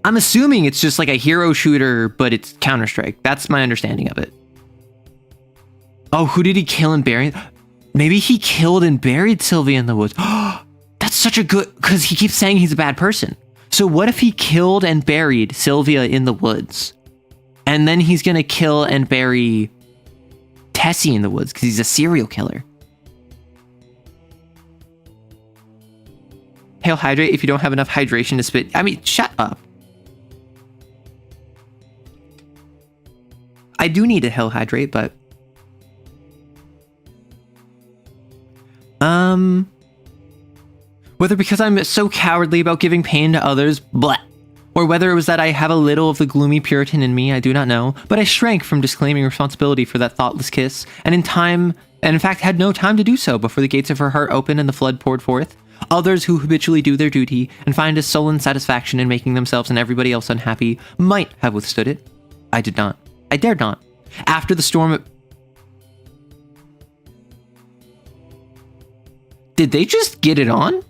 assuming it's just like a hero shooter, but it's Counter-Strike. That's my understanding of it. Oh, who did he kill and bury? Maybe he killed and buried Sylvia in the woods. That's such a good... Because he keeps saying he's a bad person. So what if he killed and buried Sylvia in the woods? And then he's going to kill and bury Tessie in the woods because he's a serial killer. Hail hydrate if you don't have enough hydration to spit. I mean, shut up. I do need to hail hydrate, but... Whether because I'm so cowardly about giving pain to others, blah. Or whether it was that I have a little of the gloomy Puritan in me, I do not know, but I shrank from disclaiming responsibility for that thoughtless kiss, and in fact had no time to do so before the gates of her heart opened and the flood poured forth. Others who habitually do their duty and find a sullen satisfaction in making themselves and everybody else unhappy might have withstood it. I did not. I dared not. After the storm... Did they just get it on?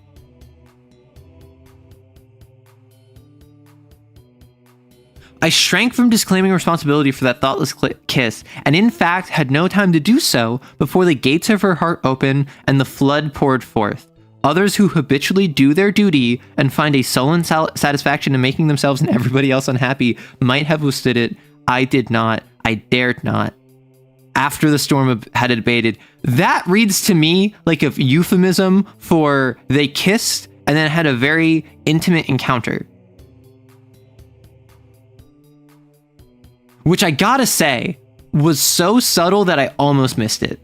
I shrank from disclaiming responsibility for that thoughtless kiss, and in fact had no time to do so before the gates of her heart opened and the flood poured forth. Others who habitually do their duty and find a sullen satisfaction in making themselves and everybody else unhappy might have withstood it. I did not. I dared not. After the storm had abated, that reads to me like a euphemism for they kissed and then had a very intimate encounter. Which I gotta say was so subtle that I almost missed it.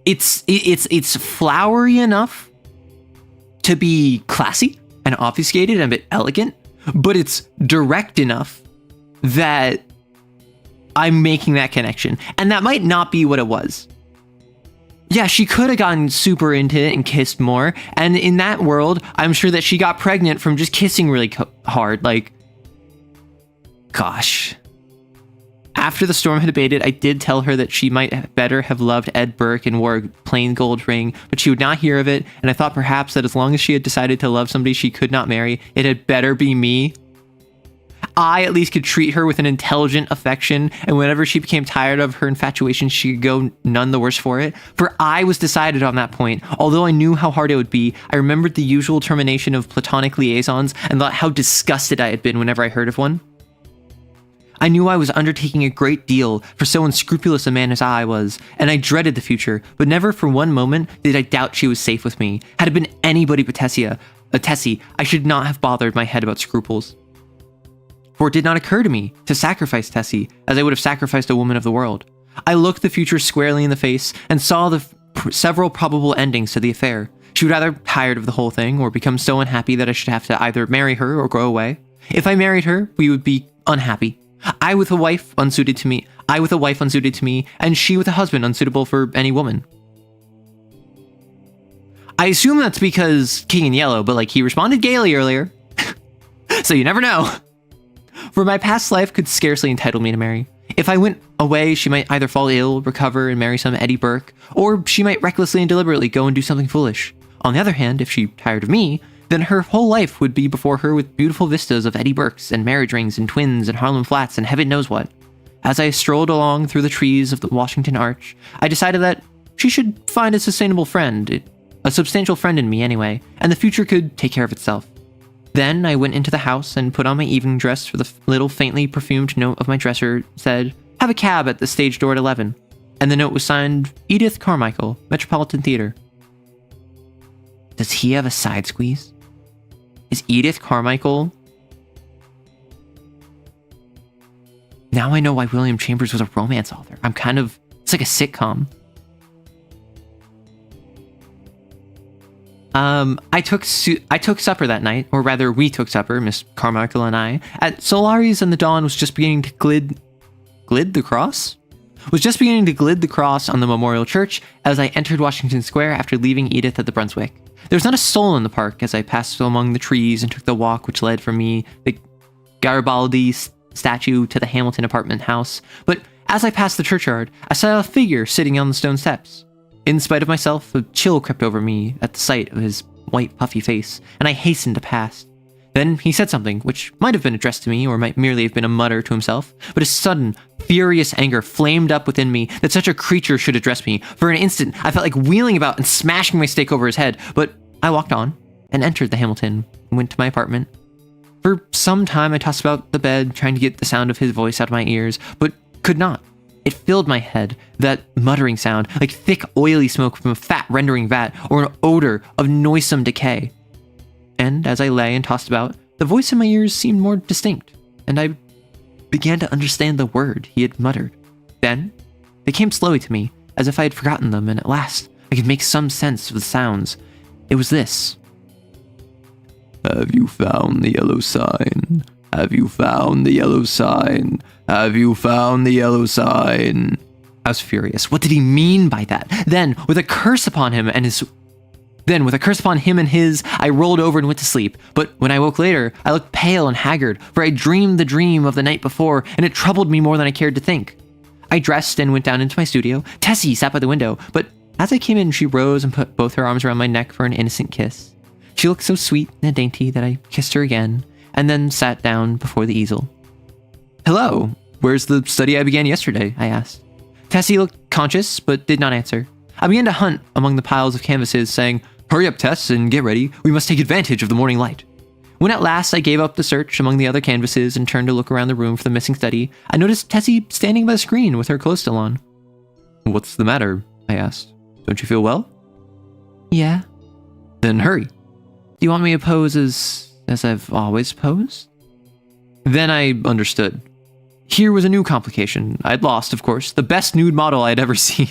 It's flowery enough to be classy and obfuscated and a bit elegant, but it's direct enough that I'm making that connection. And that might not be what it was. Yeah, she could have gotten super into it and kissed more. And in that world, I'm sure that she got pregnant from just kissing really hard. Like, gosh. After the storm had abated, I did tell her that she might better have loved Ed Burke and wore a plain gold ring, but she would not hear of it, and I thought perhaps that as long as she had decided to love somebody she could not marry, it had better be me. I at least could treat her with an intelligent affection, and whenever she became tired of her infatuation, she could go none the worse for it. For I was decided on that point. Although I knew how hard it would be, I remembered the usual termination of platonic liaisons and thought how disgusted I had been whenever I heard of one. I knew I was undertaking a great deal for so unscrupulous a man as I was, and I dreaded the future, but never for one moment did I doubt she was safe with me. Had it been anybody but Tessie, I should not have bothered my head about scruples. For it did not occur to me to sacrifice Tessie as I would have sacrificed a woman of the world. I looked the future squarely in the face and saw the several probable endings to the affair. She would either tired of the whole thing or become so unhappy that I should have to either marry her or go away. If I married her, we would be unhappy. I with a wife unsuited to me, and she with a husband unsuitable for any woman. I assume that's because King in Yellow, but like he responded gaily earlier. So you never know. For my past life could scarcely entitle me to marry. If I went away, she might either fall ill, recover, and marry some Eddie Burke, or she might recklessly and deliberately go and do something foolish. On the other hand, if she tired of me, then her whole life would be before her with beautiful vistas of Eddie Burks and marriage rings and twins and Harlem Flats and heaven knows what. As I strolled along through the trees of the Washington Arch, I decided that she should find a sustainable friend, a substantial friend in me anyway, and the future could take care of itself. Then I went into the house and put on my evening dress, where the little faintly perfumed note of my dresser said, "Have a cab at the stage door at 11." And the note was signed, Edith Carmichael, Metropolitan Theater. Does he have a side squeeze? Is Edith Carmichael? Now I know why William Chambers was a romance author. It's like a sitcom. I took supper that night, or rather we took supper, Miss Carmichael and I, at Solari's, and the dawn was just beginning to glid the cross? Was just beginning to glid the cross on the Memorial Church as I entered Washington Square after leaving Edith at the Brunswick. There was not a soul in the park as I passed among the trees and took the walk which led from me, the Garibaldi statue, to the Hamilton apartment house. But as I passed the churchyard, I saw a figure sitting on the stone steps. In spite of myself, a chill crept over me at the sight of his white puffy face, and I hastened to pass. Then he said something, which might have been addressed to me, or might merely have been a mutter to himself, but a sudden, furious anger flamed up within me that such a creature should address me. For an instant, I felt like wheeling about and smashing my steak over his head, but I walked on, and entered the Hamilton, and went to my apartment. For some time I tossed about the bed, trying to get the sound of his voice out of my ears, but could not. It filled my head, that muttering sound, like thick, oily smoke from a fat rendering vat, or an odor of noisome decay. And as I lay and tossed about, the voice in my ears seemed more distinct, and I began to understand the word he had muttered. Then, they came slowly to me, as if I had forgotten them, and at last, I could make some sense of the sounds. It was this. "Have you found the yellow sign? Have you found the yellow sign? Have you found the yellow sign?" I was furious. What did he mean by that? Then, with a curse upon him and his, I rolled over and went to sleep. But when I woke later, I looked pale and haggard, for I dreamed the dream of the night before, and it troubled me more than I cared to think. I dressed and went down into my studio. Tessie sat by the window, but as I came in, she rose and put both her arms around my neck for an innocent kiss. She looked so sweet and dainty that I kissed her again, and then sat down before the easel. "Hello, where's the study I began yesterday?" I asked. Tessie looked conscious, but did not answer. I began to hunt among the piles of canvases, saying, "Hurry up, Tess, and get ready. We must take advantage of the morning light." When at last I gave up the search among the other canvases and turned to look around the room for the missing study, I noticed Tessie standing by the screen with her clothes still on. "What's the matter?" I asked. "Don't you feel well?" "Yeah." "Then hurry." "Do you want me to pose as I've always posed?" Then I understood. Here was a new complication. I'd lost, of course, the best nude model I had ever seen.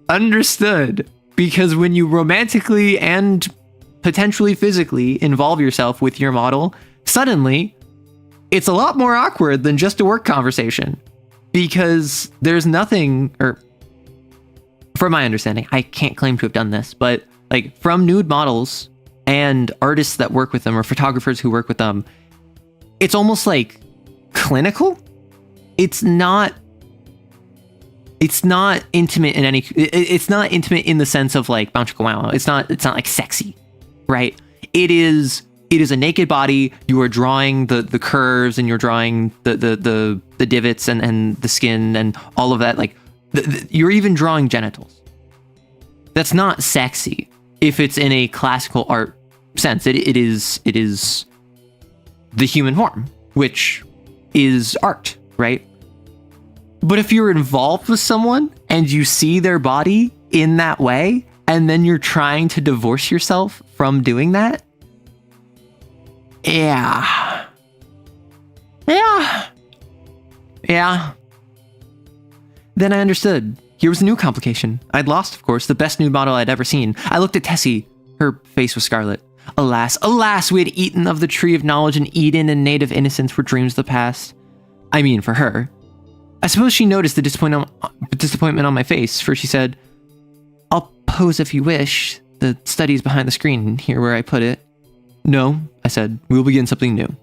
Understood. Because when you romantically and potentially physically involve yourself with your model, suddenly it's a lot more awkward than just a work conversation. Because there's nothing, or from my understanding, I can't claim to have done this, but like from nude models and artists that work with them or photographers who work with them, it's almost like clinical. It's not intimate in any, it's not intimate in the sense of like bounce chicka wow. It's not like sexy, right? It is a naked body. You are drawing the curves, and you're drawing the divots and the skin and all of that. Like you're even drawing genitals. That's not sexy if it's in a classical art sense. It is the human form, which is art, right? But if you're involved with someone and you see their body in that way, and then you're trying to divorce yourself from doing that, yeah. Then I understood. Here was a new complication. I'd lost, of course, the best nude model I'd ever seen. I looked at Tessie. Her face was scarlet. Alas, we had eaten of the tree of knowledge, and Eden and native innocence were dreams of the past. I mean, for her. I suppose she noticed the disappointment on my face, for she said, "I'll pose if you wish. The study's behind the screen, here where I put it." "No," I said, "we'll begin something new."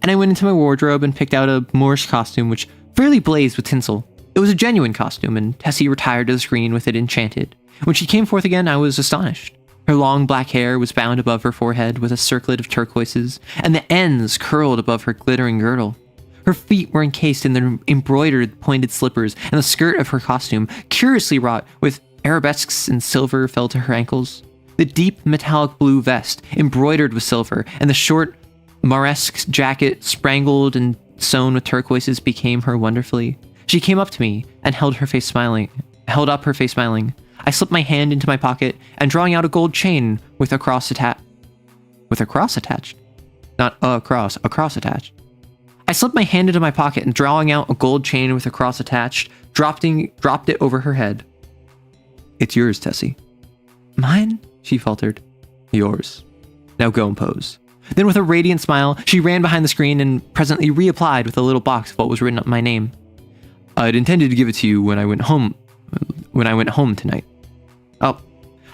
And I went into my wardrobe and picked out a Moorish costume which fairly blazed with tinsel. It was a genuine costume, and Tessie retired to the screen with it enchanted. When she came forth again, I was astonished. Her long black hair was bound above her forehead with a circlet of turquoises, and the ends curled above her glittering girdle. Her feet were encased in the embroidered pointed slippers, and the skirt of her costume, curiously wrought with arabesques in silver, fell to her ankles. The deep metallic blue vest, embroidered with silver, and the short Mauresque jacket, spangled and sewn with turquoises, became her wonderfully. She came up to me and held up her face smiling. I slipped my hand into my pocket and drawing out a gold chain with a cross attached. Not a cross attached. I slipped my hand into my pocket and drawing out a gold chain with a cross attached, dropped it over her head. "It's yours, Tessie." "Mine?" she faltered. "Yours. Now go and pose." Then with a radiant smile, she ran behind the screen and presently reapplied with a little box of what was written on my name. "I'd intended to give it to you when I went home tonight." "Oh,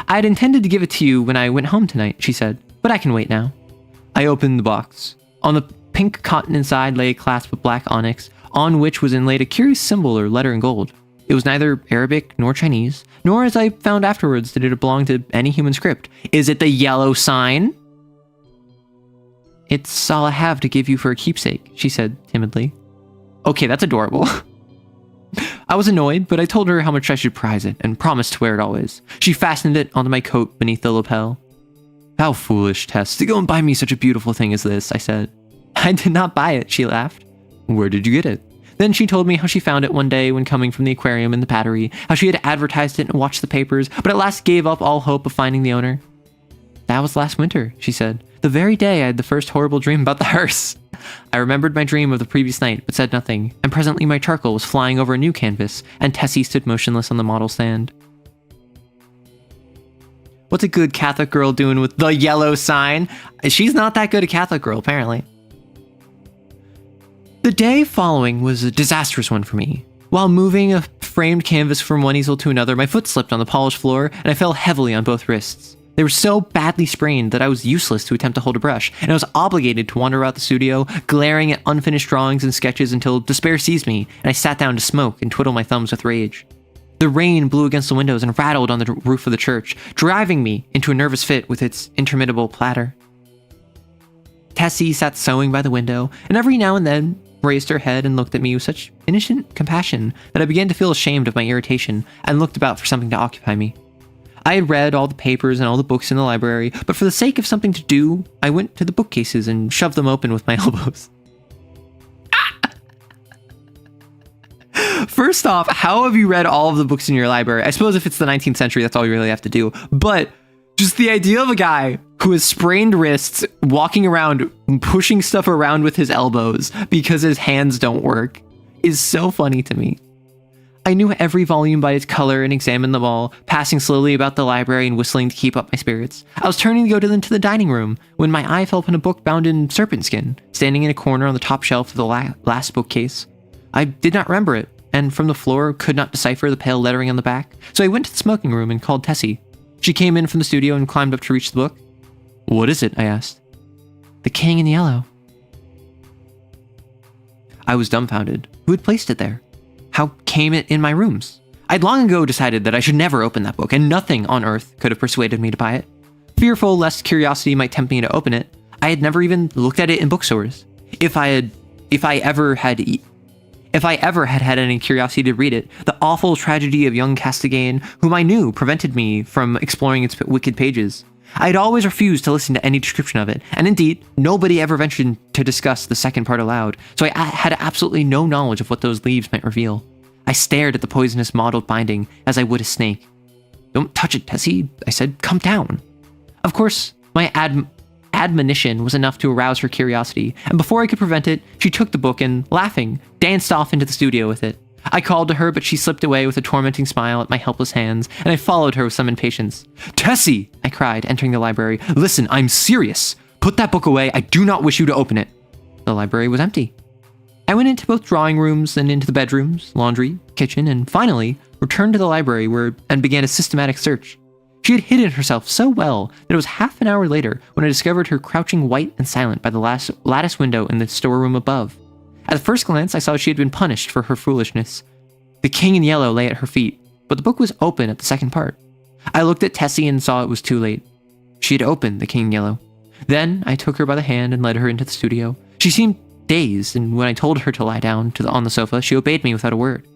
I'd intended to give it to you when I went home tonight," she said, "but I can wait now." I opened the box. On the pink cotton inside lay a clasp of black onyx, on which was inlaid a curious symbol or letter in gold. It was neither Arabic nor Chinese, nor, as I found afterwards, did it belong to any human script. "Is it the yellow sign?" "It's all I have to give you for a keepsake," she said timidly. "Okay, that's adorable." I was annoyed, but I told her how much I should prize it and promised to wear it always. She fastened it onto my coat beneath the lapel. "How foolish, Tess, to go and buy me such a beautiful thing as this," I said. "I did not buy it," she laughed. "Where did you get it?" Then she told me how she found it one day when coming from the aquarium in the Battery, how she had advertised it and watched the papers, but at last gave up all hope of finding the owner. "That was last winter," she said, "the very day I had the first horrible dream about the hearse." I remembered my dream of the previous night, but said nothing, and presently my charcoal was flying over a new canvas, and Tessie stood motionless on the model stand. What's a good Catholic girl doing with the yellow sign? She's not that good a Catholic girl, apparently. The day following was a disastrous one for me. While moving a framed canvas from one easel to another, my foot slipped on the polished floor, and I fell heavily on both wrists. They were so badly sprained that I was useless to attempt to hold a brush, and I was obligated to wander about the studio, glaring at unfinished drawings and sketches until despair seized me, and I sat down to smoke and twiddle my thumbs with rage. The rain blew against the windows and rattled on the roof of the church, driving me into a nervous fit with its interminable platter. Tessie sat sewing by the window, and every now and then raised her head and looked at me with such innocent compassion that I began to feel ashamed of my irritation and looked about for something to occupy me. I had read all the papers and all the books in the library, but for the sake of something to do, I went to the bookcases and shoved them open with my elbows. First off, how have you read all of the books in your library? I suppose if it's the 19th century, that's all you really have to do. But just the idea of a guy who has sprained wrists, walking around, pushing stuff around with his elbows because his hands don't work is so funny to me. I knew every volume by its color and examined them all, passing slowly about the library and whistling to keep up my spirits. I was turning to go into the dining room when my eye fell upon a book bound in serpent skin, standing in a corner on the top shelf of the last bookcase. I did not remember it, and from the floor could not decipher the pale lettering on the back, so I went to the smoking room and called Tessie. She came in from the studio and climbed up to reach the book. "What is it?" I asked. "The King in Yellow." I was dumbfounded. Who had placed it there? How came it in my rooms? I'd long ago decided that I should never open that book, and nothing on earth could have persuaded me to buy it. Fearful lest curiosity might tempt me to open it, I had never even looked at it in bookstores. If I ever had had any curiosity to read it, the awful tragedy of young Castigain, whom I knew, prevented me from exploring its wicked pages. I had always refused to listen to any description of it, and indeed, nobody ever ventured to discuss the second part aloud, so I had absolutely no knowledge of what those leaves might reveal. I stared at the poisonous mottled binding as I would a snake. "Don't touch it, Tessie," I said. "Come down." Of course, my admonition was enough to arouse her curiosity, and before I could prevent it, she took the book and, laughing, danced off into the studio with it. I called to her, but she slipped away with a tormenting smile at my helpless hands, and I followed her with some impatience. "Tessie!" I cried, entering the library. "Listen, I'm serious. Put that book away. I do not wish you to open it." The library was empty. I went into both drawing rooms and into the bedrooms, laundry, kitchen, and finally returned to the library and began a systematic search. She had hidden herself so well that it was half an hour later when I discovered her crouching white and silent by the lattice window in the storeroom above. At the first glance, I saw she had been punished for her foolishness. The King in Yellow lay at her feet, but the book was open at the second part. I looked at Tessie and saw it was too late. She had opened The King in Yellow. Then I took her by the hand and led her into the studio. She seemed dazed, and when I told her to lie down on the sofa, she obeyed me without a word.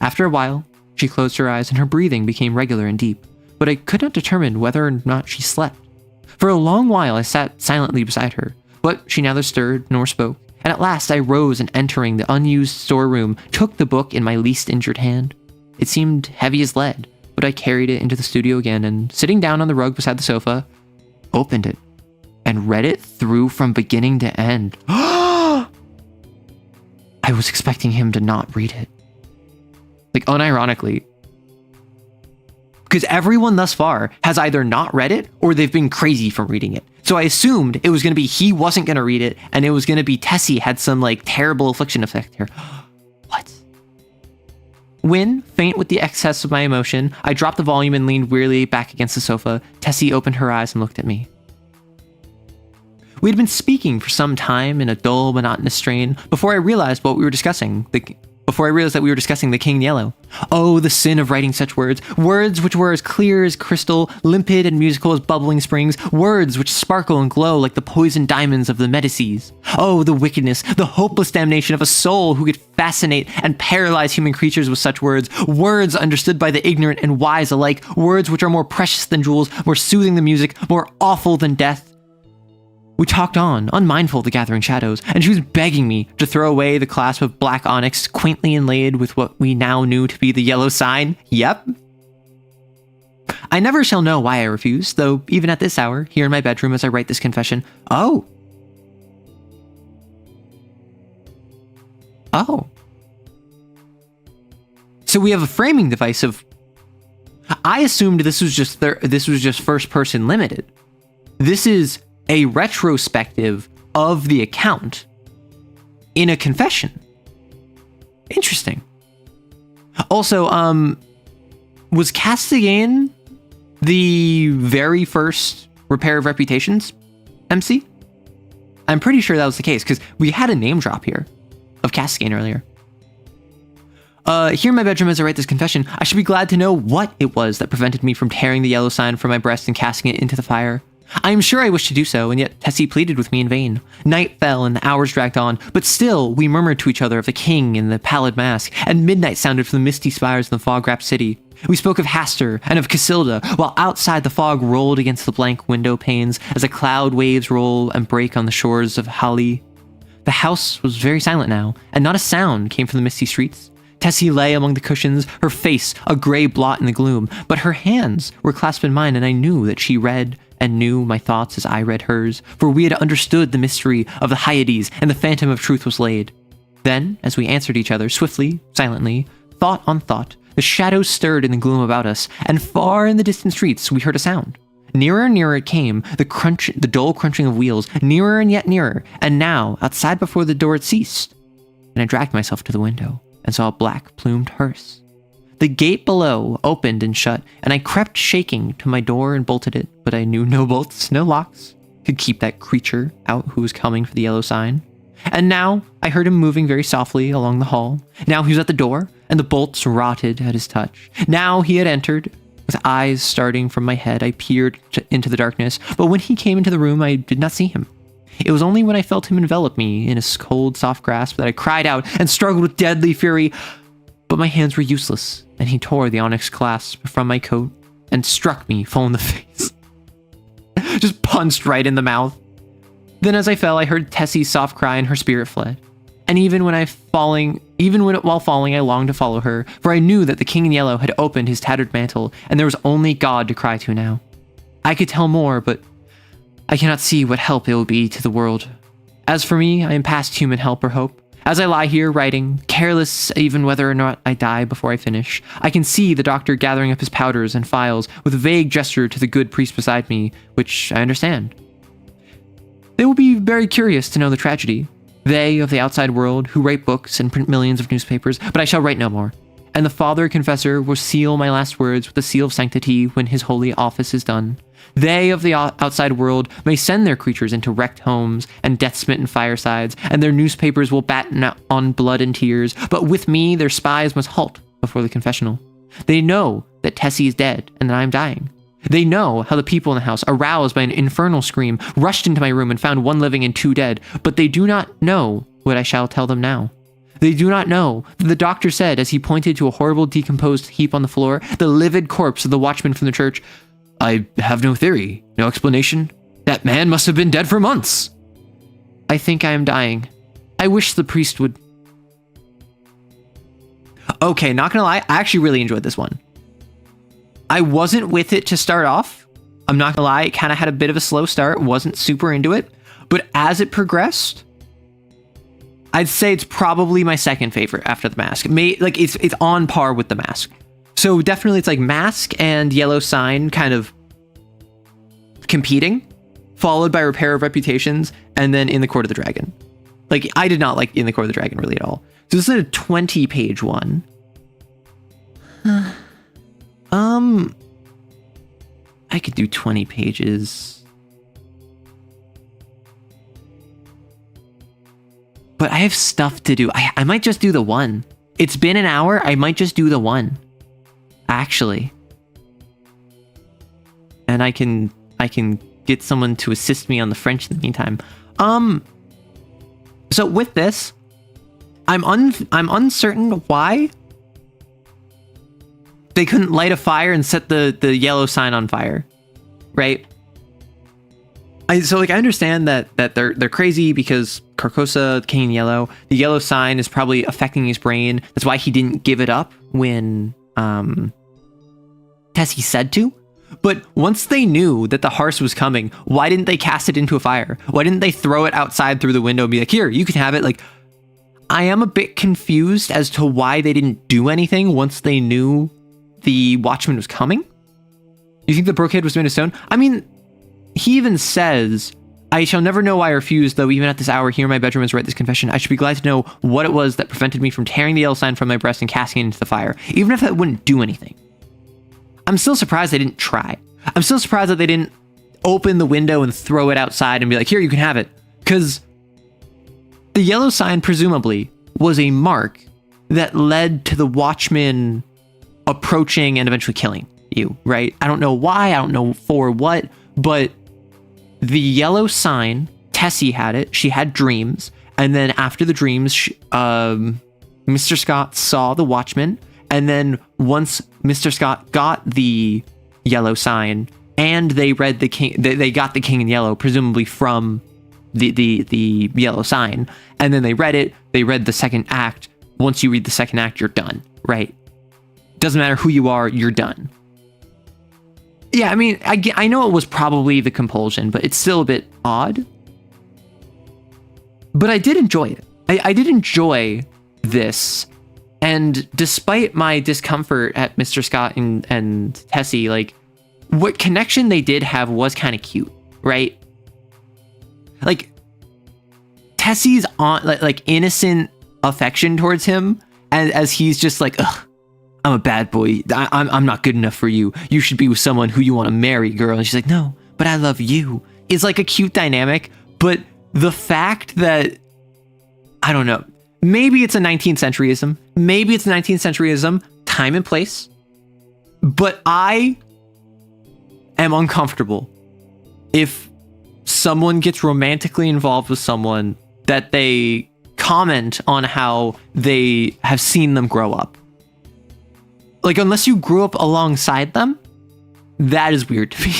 After a while, she closed her eyes and her breathing became regular and deep, but I could not determine whether or not she slept. For a long while I sat silently beside her, but she neither stirred nor spoke, and at last I rose and entering the unused storeroom, took the book in my least injured hand. It seemed heavy as lead, but I carried it into the studio again and, sitting down on the rug beside the sofa, opened it and read it through from beginning to end. I was expecting him to not read it. Like, unironically. Because everyone thus far has either not read it or they've been crazy from reading it. So I assumed it was going to be he wasn't going to read it and it was going to be Tessie had some like terrible affliction effect here. What? When, faint with the excess of my emotion, I dropped the volume and leaned wearily back against the sofa, Tessie opened her eyes and looked at me. We had been speaking for some time in a dull, monotonous strain before I realized what we were discussing. Before I realized that we were discussing The King in Yellow. Oh, the sin of writing such words. Words which were as clear as crystal, limpid and musical as bubbling springs. Words which sparkle and glow like the poisoned diamonds of the Medicis. Oh, the wickedness, the hopeless damnation of a soul who could fascinate and paralyze human creatures with such words. Words understood by the ignorant and wise alike. Words which are more precious than jewels, more soothing than music, more awful than death. We talked on, unmindful of the gathering shadows, and she was begging me to throw away the clasp of black onyx quaintly inlaid with what we now knew to be the yellow sign. Yep. I never shall know why I refused, though even at this hour, here in my bedroom as I write this confession, Oh. So we have a framing device of... I assumed this was just first person limited. This is a retrospective of the account in a confession. Interesting. Also, was Castigain the very first Repair of Reputations MC? I'm pretty sure that was the case, because we had a name drop here of Castigain earlier. Here in my bedroom as I write this confession, I should be glad to know what it was that prevented me from tearing the yellow sign from my breast and casting it into the fire. I am sure I wished to do so, and yet Tessie pleaded with me in vain. Night fell and the hours dragged on, but still we murmured to each other of the king in the pallid mask, and midnight sounded from the misty spires in the fog-wrapped city. We spoke of Hastur and of Casilda, while outside the fog rolled against the blank window panes as the cloud waves roll and break on the shores of Hali. The house was very silent now, and not a sound came from the misty streets. Tessie lay among the cushions, her face a gray blot in the gloom, but her hands were clasped in mine, and I knew that she read and knew my thoughts as I read hers, for we had understood the mystery of the Hyades, and the phantom of truth was laid. Then, as we answered each other, swiftly, silently, thought on thought, the shadows stirred in the gloom about us, and far in the distant streets we heard a sound. Nearer and nearer it came, the dull crunching of wheels, nearer and yet nearer, and now, outside before the door it ceased, and I dragged myself to the window, and saw a black-plumed hearse. The gate below opened and shut, and I crept shaking to my door and bolted it, but I knew no bolts, no locks could keep that creature out who was coming for the yellow sign. And now I heard him moving very softly along the hall. Now he was at the door, and the bolts rotted at his touch. Now he had entered. With eyes starting from my head, I peered into the darkness, but when he came into the room, I did not see him. It was only when I felt him envelop me in his cold, soft grasp that I cried out and struggled with deadly fury. But my hands were useless, and he tore the onyx clasp from my coat and struck me full in the face. Just punched right in the mouth. Then as I fell, I heard Tessie's soft cry and her spirit fled. And while falling, I longed to follow her, for I knew that the King in Yellow had opened his tattered mantle, and there was only God to cry to now. I could tell more, but I cannot see what help it will be to the world. As for me, I am past human help or hope. As I lie here writing, careless even whether or not I die before I finish, I can see the doctor gathering up his powders and phials with a vague gesture to the good priest beside me, which I understand. They will be very curious to know the tragedy. They of the outside world who write books and print millions of newspapers, but I shall write no more. And the Father Confessor will seal my last words with the seal of sanctity when his holy office is done. They of the outside world may send their creatures into wrecked homes and death-smitten firesides, and their newspapers will batten on blood and tears, but with me their spies must halt, before the confessional. They know that Tessie is dead and that I'm dying. They know how the people in the house, aroused by an infernal scream, rushed into my room and found 1 living and 2 dead, but they do not know what I shall tell them now. They do not know that the doctor said, as he pointed to a horrible decomposed heap on the floor, the livid corpse of the watchman from the church, "I have no theory, no explanation. That man must have been dead for months. I think I am dying. I wish the priest would..." Okay, not gonna lie, I actually really enjoyed this one. I wasn't with it to start off. I'm not gonna lie, it kind of had a bit of a slow start, wasn't super into it, but as it progressed, I'd say it's probably my second favorite after The Mask. It's on par with The Mask. So definitely it's like Mask and Yellow Sign kind of competing, followed by Repair of Reputations, and then In the Court of the Dragon. Like, I did not like In the Court of the Dragon really at all. So this is a 20-page one. I could do 20 pages. But I have stuff to do. I might just do the one. It's been an hour. I might just do the one. Actually. And I can get someone to assist me on the French in the meantime. So with this, I'm uncertain why they couldn't light a fire and set the Yellow Sign on fire, right? I understand that they're crazy because Carcosa, King in Yellow, the Yellow Sign is probably affecting his brain. That's why he didn't give it up when Tessie said to. But once they knew that the hearse was coming, why didn't they cast it into a fire? Why didn't they throw it outside through the window and be like, "Here, you can have it"? Like, I am a bit confused as to why they didn't do anything once they knew the watchman was coming. You think the brocade was made of stone? I mean, he even says, "I shall never know why I refused, though even at this hour here in my bedroom is write this confession. I should be glad to know what it was that prevented me from tearing the Yellow Sign from my breast and casting it into the fire, even if that wouldn't do anything." I'm still surprised they didn't try. I'm still surprised that they didn't open the window and throw it outside and be like, "Here, you can have it." Because the Yellow Sign presumably was a mark that led to the watchman approaching and eventually killing you, right? I don't know why, I don't know for what, but the Yellow Sign, Tessie had it, she had dreams, and then after the dreams, Mr. Scott saw the watchman, and then once Mr. Scott got the Yellow Sign, and they read the king, they got the King in Yellow, presumably from the Yellow Sign, and then they read it, they read the second act. Once you read the second act, you're done, right? Doesn't matter who you are, you're done. Yeah, I mean, I know it was probably the compulsion, but it's still a bit odd. But I did enjoy it. I did enjoy this. And despite my discomfort at Mr. Scott and Tessie, like, what connection they did have was kind of cute, right? Like, Tessie's like innocent affection towards him, and as he's just like, "Ugh, I'm a bad boy. I'm not good enough for you. You should be with someone who you want to marry, girl." And she's like, "No, but I love you." It's like a cute dynamic. But the fact that, I don't know, maybe it's a 19th centuryism. Maybe it's a 19th centuryism, time and place. But I am uncomfortable if someone gets romantically involved with someone that they comment on how they have seen them grow up. Like, unless you grew up alongside them, that is weird to me.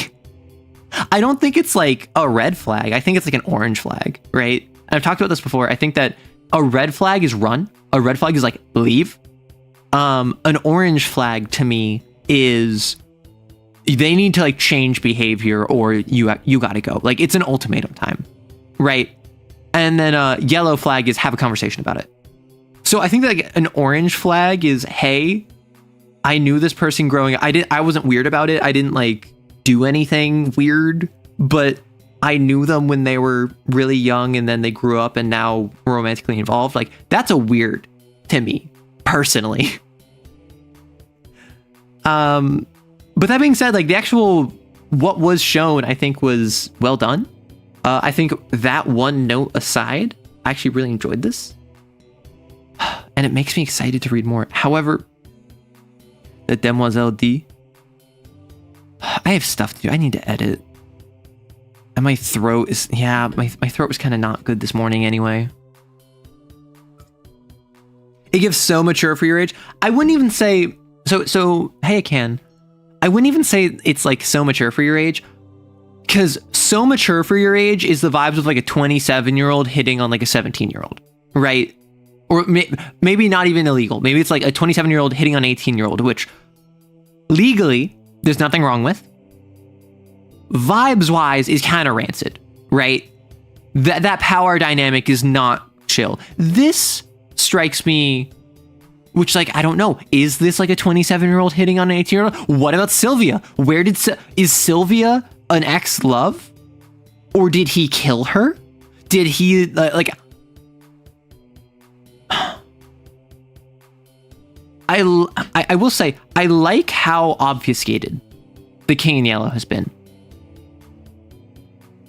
I don't think it's like a red flag. I think it's like an orange flag, right? And I've talked about this before. I think that a red flag is run. A red flag is like leave. An orange flag to me is they need to like change behavior or you got to go. Like, it's an ultimatum time, right? And then a yellow flag is have a conversation about it. So I think that like an orange flag is, hey, I knew this person growing up. I wasn't weird about it. I didn't like do anything weird, but I knew them when they were really young and then they grew up and now we're romantically involved. Like, that's a weird to me personally. But that being said, like the actual, what was shown, I think was well done. I think that one note aside, I actually really enjoyed this and it makes me excited to read more. However, the Demoiselle D. I have stuff to do. I need to edit. And my throat is, yeah, my throat was kind of not good this morning anyway. It gives so mature for your age. I wouldn't even say, so hey, I can. I wouldn't even say it's like so mature for your age, because so mature for your age is the vibes of like a 27-year-old hitting on like a 17-year-old, right? Or maybe not even illegal. Maybe it's like a 27-year-old hitting on an 18-year-old, which legally there's nothing wrong with. Vibes-wise is kind of rancid, right? That power dynamic is not chill. This strikes me, which, like, I don't know, is this like a 27-year-old hitting on an 18-year-old? What about Sylvia? Is Sylvia an ex-love? Or did he kill her? Did he, like... I will say, I like how obfuscated The King in Yellow has been.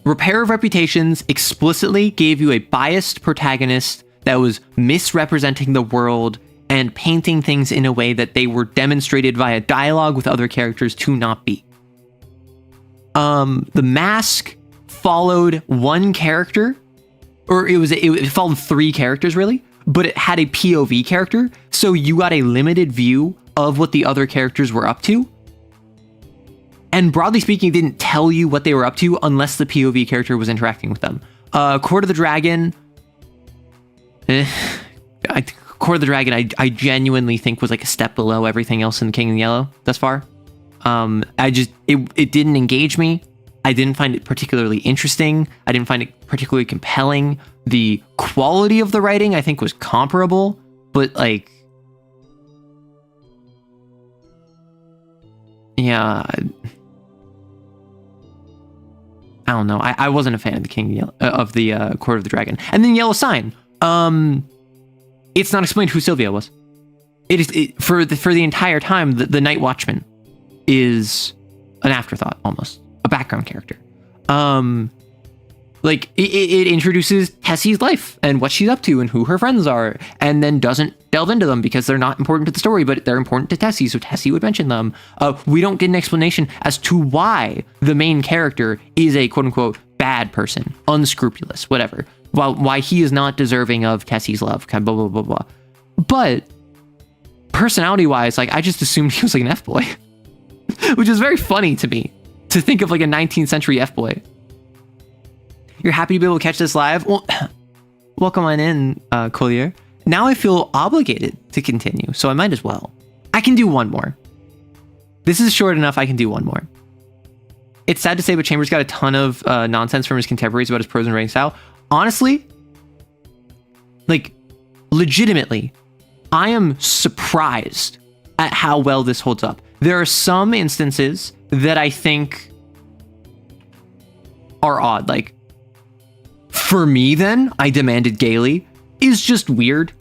Repair of Reputations explicitly gave you a biased protagonist that was misrepresenting the world and painting things in a way that they were demonstrated via dialogue with other characters to not be. The Mask followed one character, or it followed three characters really, but it had a POV character, so you got a limited view of what the other characters were up to. And broadly speaking, didn't tell you what they were up to unless the POV character was interacting with them. Court of the Dragon, Court of the Dragon, I genuinely think was like a step below everything else in The King in Yellow thus far. It didn't engage me. I didn't find it particularly interesting. I didn't find it particularly compelling. The quality of the writing, I think, was comparable, but like, yeah, I don't know. I wasn't a fan of the King of the Court of the Dragon. And then Yellow Sign. It's not explained who Sylvia was. For the entire time. The Night Watchman is an afterthought, almost a background character. Like it introduces Tessie's life and what she's up to and who her friends are, and then doesn't delve into them because they're not important to the story, but they're important to Tessie, so Tessie would mention them. We don't get an explanation as to why the main character is a quote-unquote bad person, unscrupulous, whatever. Why he is not deserving of Tessie's love, kind of blah, blah, blah, blah. But personality-wise, like, I just assumed he was like an F-boy, which is very funny to me, to think of like a 19th century F-boy. You're happy to be able to catch this live? Well, welcome on in, Collier. Now I feel obligated to continue, so I might as well. I can do one more. This is short enough, I can do one more. It's sad to say, but Chambers got a ton of nonsense from his contemporaries about his prose and writing style. Honestly, like, legitimately, I am surprised at how well this holds up. There are some instances that I think are odd, like, for me, then, I demanded gaily is just weird.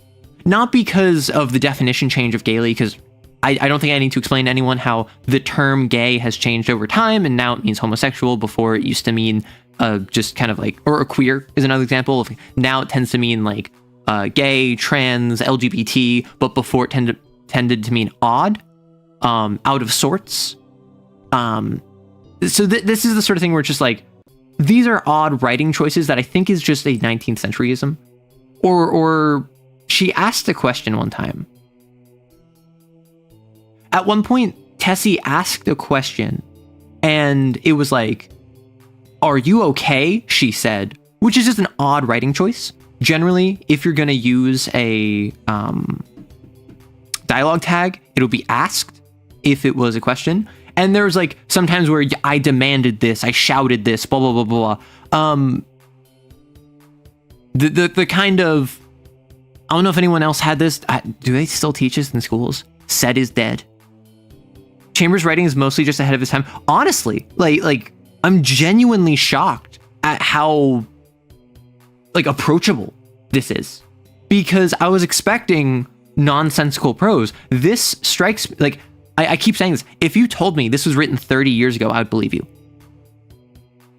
Not because of the definition change of gaily, because I don't think I need to explain to anyone how the term gay has changed over time, and now it means homosexual. Before it used to mean just kind of like, or queer is another example of, now it tends to mean like gay, trans, LGBT, but before it tended to mean odd, out of sorts. So this is the sort of thing where it's just like, these are odd writing choices that I think is just a 19th centuryism. Or she asked a question one time. At one point, Tessie asked a question, and it was like, "Are you okay?" she said, which is just an odd writing choice. Generally, if you're going to use a dialogue tag, it'll be asked if it was a question. And there's like sometimes where I demanded this, I shouted this, blah, blah, blah, blah. The kind of, I don't know if anyone else had this. Do they still teach this in schools? Said is dead. Chambers' writing is mostly just ahead of his time. Honestly, like I'm genuinely shocked at how like approachable this is, because I was expecting nonsensical prose. This strikes like, I keep saying this. If you told me this was written 30 years ago, I would believe you.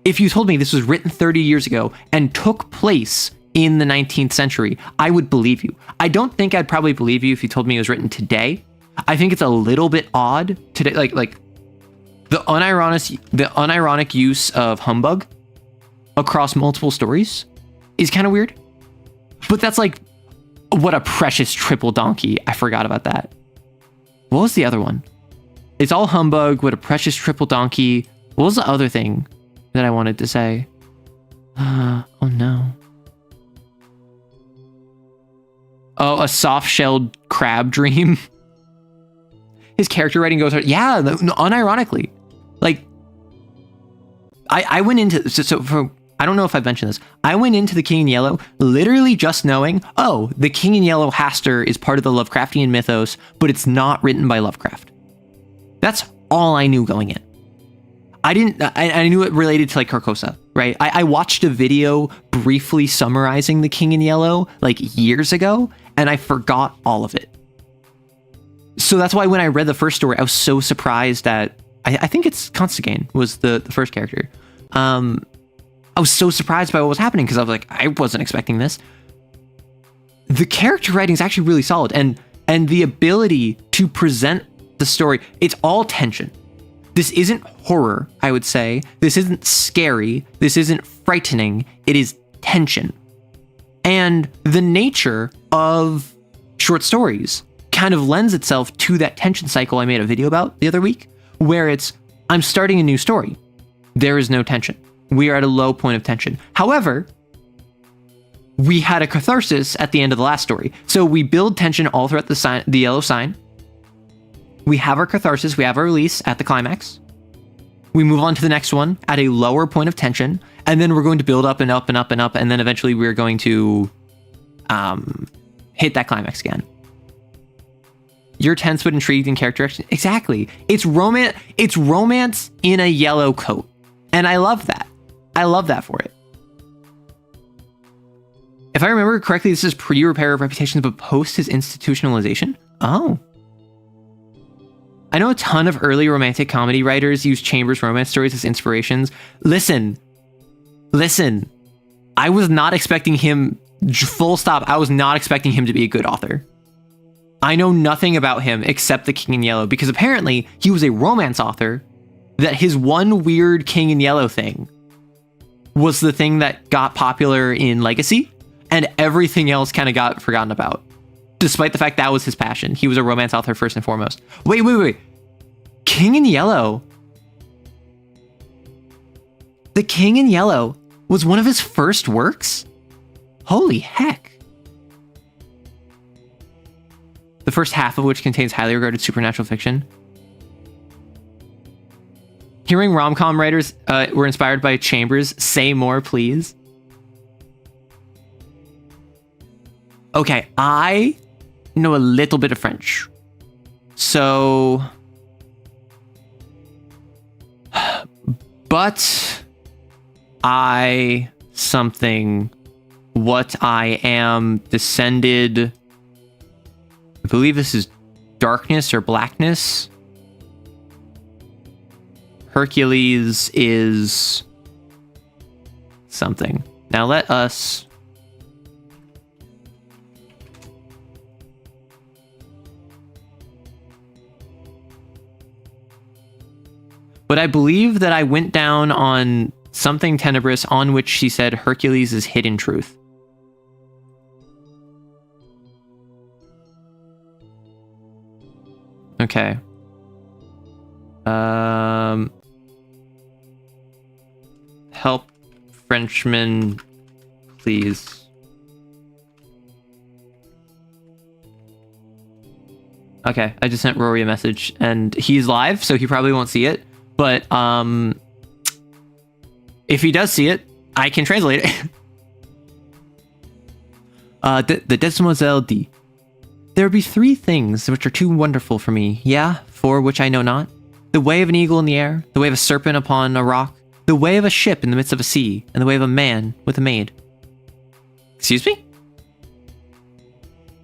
If you told me this was written 30 years ago and took place in the 19th century, I would believe you. I don't think I'd probably believe you if you told me it was written today, I think it's a little bit odd today, like the unironic use of humbug across multiple stories is kind of weird. But that's like, what a precious triple donkey. I forgot about that. What was the other one? It's all humbug, what a precious triple donkey. What was the other thing that I wanted to say? Oh no. Oh, a soft-shelled crab dream. His character writing goes hard. Yeah, unironically. Like, I went into, I don't know if I've mentioned this. I went into The King in Yellow literally just knowing, oh, The King in Yellow Hastur is part of the Lovecraftian mythos, but it's not written by Lovecraft. That's all I knew going in. I knew it related to like Carcosa, right? I watched a video briefly summarizing The King in Yellow like years ago, and I forgot all of it. So that's why when I read the first story, I was so surprised that I think it's Constantine was the first character. I was so surprised by what was happening because I was like, I wasn't expecting this. The character writing is actually really solid, and the ability to present the story, it's all tension. This isn't horror, I would say. This isn't scary. This isn't frightening. It is tension. And the nature of short stories kind of lends itself to that tension cycle I made a video about the other week, where it's, I'm starting a new story. There is no tension. We are at a low point of tension. However, we had a catharsis at the end of the last story. So we build tension all throughout the yellow sign. We have our catharsis, we have our release at the climax. We move on to the next one at a lower point of tension, and then we're going to build up and up and up and up, and then eventually we're going to hit that climax again. You're tense but intrigued in character action. Exactly. It's romance in a yellow coat. And I love that. I love that for it. If I remember correctly, this is pre-repair of reputations, but post his institutionalization? Oh. I know a ton of early romantic comedy writers use Chambers' romance stories as inspirations. Listen. I was not expecting him, full stop, I was not expecting him to be a good author. I know nothing about him except The King in Yellow, because apparently he was a romance author that his one weird King in Yellow thing was the thing that got popular in Legacy, and everything else kind of got forgotten about. Despite the fact that was his passion. He was a romance author first and foremost. Wait. King in Yellow. The King in Yellow was one of his first works? Holy heck. The first half of which contains highly regarded supernatural fiction. Hearing rom-com writers were inspired by Chambers. Say more, please. Okay, I know a little bit of French. So... But... What I am descended... I believe this is darkness or blackness. Hercules is... something. Now let us... But I believe that I went down on something tenebrous on which she said Hercules is hidden truth. Okay. Help Frenchman, please. Okay, I just sent Rory a message, and he's live, so he probably won't see it. But if he does see it, I can translate it. The Demoiselle D. There be three things which are too wonderful for me, yeah, for which I know not. The way of an eagle in the air, the way of a serpent upon a rock, the way of a ship in the midst of a sea, and the way of a man with a maid. Excuse me?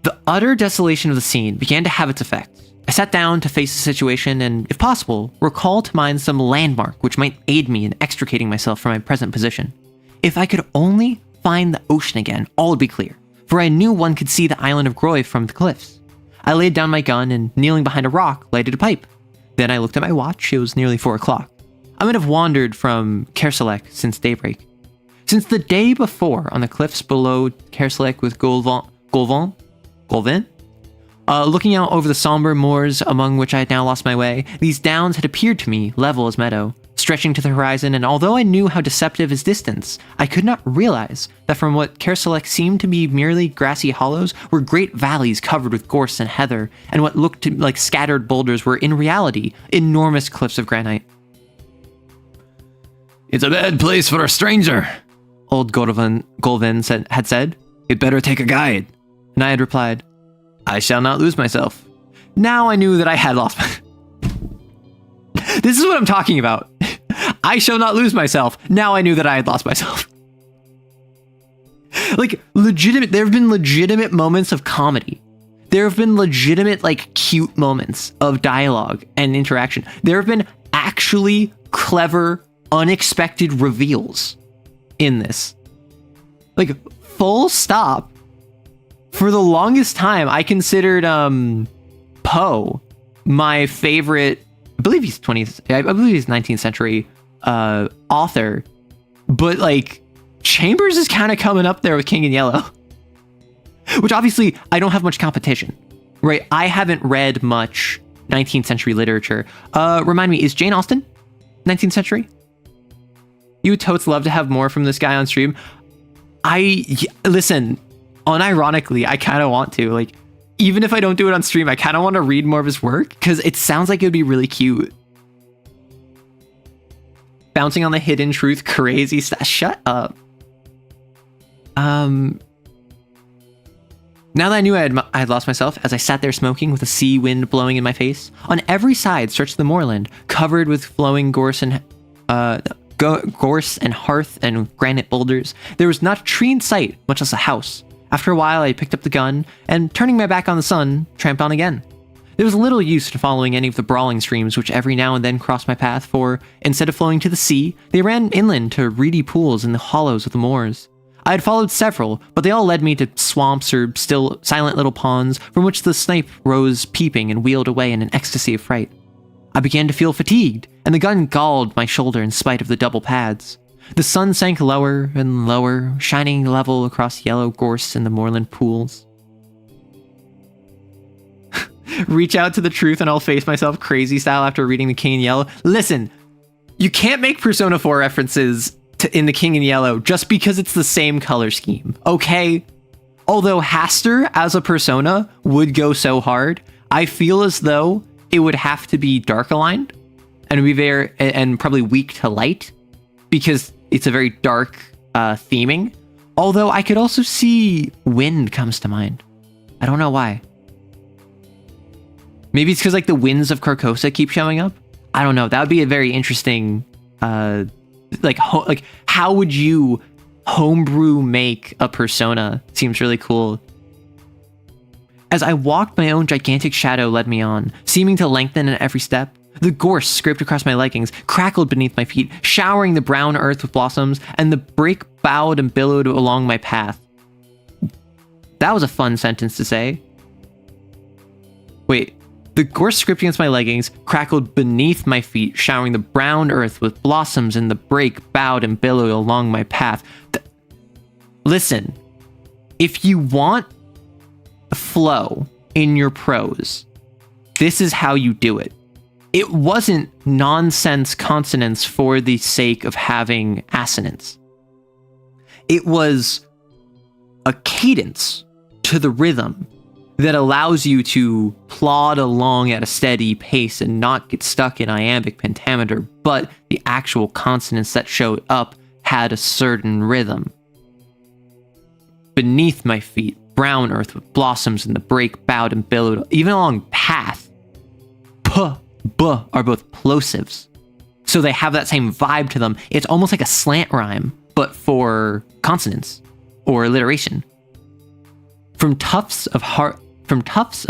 The utter desolation of the scene began to have its effect. I sat down to face the situation and, if possible, recall to mind some landmark which might aid me in extricating myself from my present position. If I could only find the ocean again, all would be clear, for I knew one could see the island of Groy from the cliffs. I laid down my gun and, kneeling behind a rock, lighted a pipe. Then I looked at my watch. It was nearly 4 o'clock. I might have wandered from Kerselec since daybreak. Since the day before, on the cliffs below Kerselec with Golvin, looking out over the somber moors among which I had now lost my way, these downs had appeared to me level as meadow, stretching to the horizon, and although I knew how deceptive is distance, I could not realize that from what Kerselec seemed to be merely grassy hollows were great valleys covered with gorse and heather, and what looked like scattered boulders were in reality enormous cliffs of granite. "It's a bad place for a stranger," old Golvin had said. "You'd better take a guide." And I had replied, "I shall not lose myself." Now I knew that I had lost This is what I'm talking about. I shall not lose myself. Now I knew that I had lost myself. Like, there have been legitimate moments of comedy. There have been legitimate, like, cute moments of dialogue and interaction. There have been actually clever, unexpected reveals in this. Like, full stop. For the longest time, I considered Poe my favorite. I believe he's 19th century author, but like Chambers is kind of coming up there with King in Yellow, which obviously I don't have much competition, right? I haven't read much 19th century literature. Remind me, is Jane Austen 19th century? You would totes love to have more from this guy on stream. Listen, unironically, I kind of want to, like, even if I don't do it on stream, I kind of want to read more of his work because it sounds like it would be really cute. Bouncing on the hidden truth, crazy stuff. Shut up. Now that I knew I had lost myself, as I sat there smoking with a sea wind blowing in my face, on every side stretched the moorland, covered with flowing gorse and hearth and granite boulders. There was not a tree in sight, much less a house. After a while, I picked up the gun, and turning my back on the sun, tramped on again. There was little use in following any of the brawling streams which every now and then crossed my path, for, instead of flowing to the sea, they ran inland to reedy pools in the hollows of the moors. I had followed several, but they all led me to swamps or still silent little ponds from which the snipe rose peeping and wheeled away in an ecstasy of fright. I began to feel fatigued, and the gun galled my shoulder in spite of the double pads. The sun sank lower and lower, shining level across yellow gorse in the moorland pools. Reach out to the truth and I'll face myself crazy style after reading The King in Yellow. Listen, you can't make Persona 4 references in The King in Yellow just because it's the same color scheme, okay? Although Haster as a persona would go so hard, I feel as though it would have to be dark aligned and be very and probably weak to light because it's a very dark theming. Although I could also see wind comes to mind. I don't know why. Maybe it's because like the winds of Carcosa keep showing up. I don't know. That would be a very interesting, like how would you homebrew make a persona? Seems really cool. As I walked, my own gigantic shadow led me on, seeming to lengthen at every step. The gorse scraped across my leggings, crackled beneath my feet, showering the brown earth with blossoms, and the brake bowed and billowed along my path. That was a fun sentence to say. Wait. The gorse scraped against my leggings, crackled beneath my feet, showering the brown earth with blossoms, and the brake bowed and billowed along my path. Listen, if you want flow in your prose, this is how you do it. It wasn't nonsense consonants for the sake of having assonance. It was a cadence to the rhythm that allows you to plod along at a steady pace and not get stuck in iambic pentameter, but the actual consonants that showed up had a certain rhythm. Beneath my feet, brown earth with blossoms and the brake bowed and billowed, even along path. P, B are both plosives. So they have that same vibe to them. It's almost like a slant rhyme, but for consonants or alliteration. From tufts of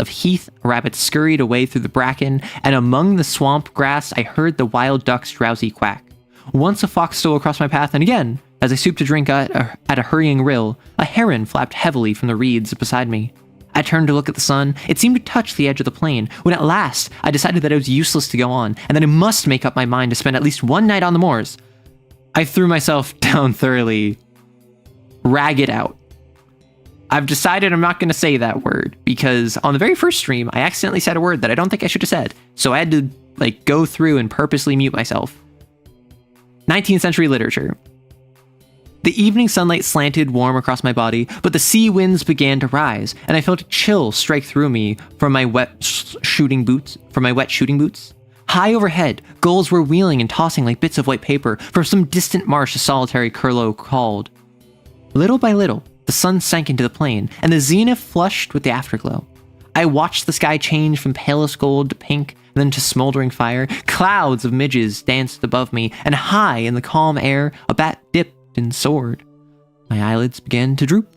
heath, rabbits scurried away through the bracken, and among the swamp grass I heard the wild duck's drowsy quack. Once a fox stole across my path, and again, as I stooped to drink at a hurrying rill, a heron flapped heavily from the reeds beside me. I turned to look at the sun. It seemed to touch the edge of the plain, when at last I decided that it was useless to go on, and that I must make up my mind to spend at least one night on the moors. I threw myself down thoroughly, ragged out. I've decided I'm not going to say that word, because on the very first stream, I accidentally said a word that I don't think I should have said, so I had to go through and purposely mute myself. 19th century literature. The evening sunlight slanted warm across my body, but the sea winds began to rise, and I felt a chill strike through me from my wet shooting boots. High overhead, gulls were wheeling and tossing like bits of white paper from some distant marsh a solitary curlew called. Little by little, the sun sank into the plain, and the zenith flushed with the afterglow. I watched the sky change from palest gold to pink, and then to smoldering fire. Clouds of midges danced above me, and high in the calm air, a bat dipped and soared. My eyelids began to droop.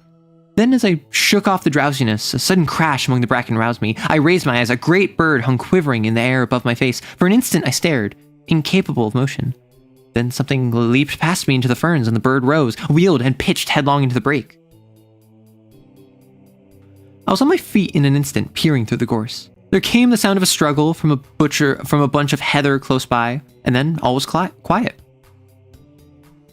Then, as I shook off the drowsiness, a sudden crash among the bracken roused me. I raised my eyes. A great bird hung quivering in the air above my face. For an instant I stared, incapable of motion. Then something leaped past me into the ferns, and the bird rose, wheeled, and pitched headlong into the brake. I was on my feet in an instant, peering through the gorse. There came the sound of a struggle from a bunch of heather close by, and then all was quiet.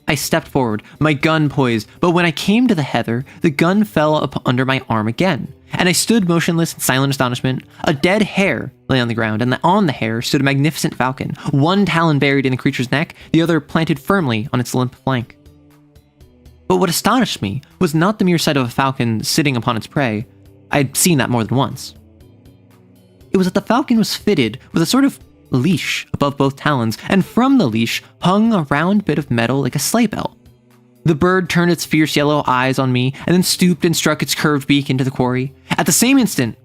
I stepped forward, my gun poised, but when I came to the heather, the gun fell up under my arm again, and I stood motionless in silent astonishment. A dead hare lay on the ground, and on the hare stood a magnificent falcon, one talon buried in the creature's neck, the other planted firmly on its limp flank. But what astonished me was not the mere sight of a falcon sitting upon its prey. I'd seen that more than once. It was that the falcon was fitted with a sort of leash above both talons, and from the leash hung a round bit of metal like a sleigh bell. The bird turned its fierce yellow eyes on me, and then stooped and struck its curved beak into the quarry. At the same instant,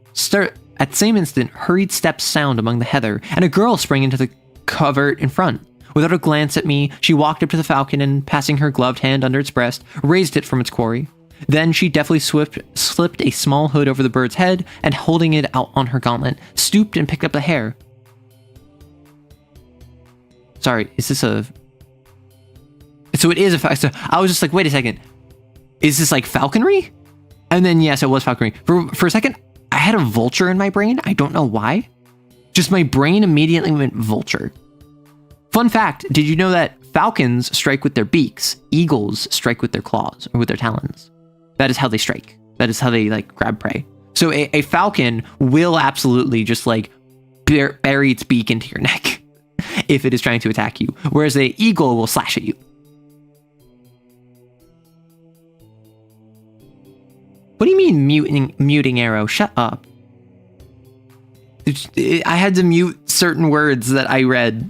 hurried steps sound among the heather, and a girl sprang into the covert in front. Without a glance at me, she walked up to the falcon and, passing her gloved hand under its breast, raised it from its quarry. Then she deftly slipped a small hood over the bird's head, and holding it out on her gauntlet, stooped and picked up the hare. Sorry, is this a... So it is a... So I was just like, wait a second. Is this like falconry? And then yes, it was falconry. For a second, I had a vulture in my brain. I don't know why. Just my brain immediately went vulture. Fun fact, did you know that falcons strike with their beaks? Eagles strike with their claws or with their talons. That is how they strike. That is how they grab prey. So a falcon will absolutely just bury its beak into your neck if it is trying to attack you, whereas the eagle will slash at you. What do you mean muting arrow? Shut up. I had to mute certain words that I read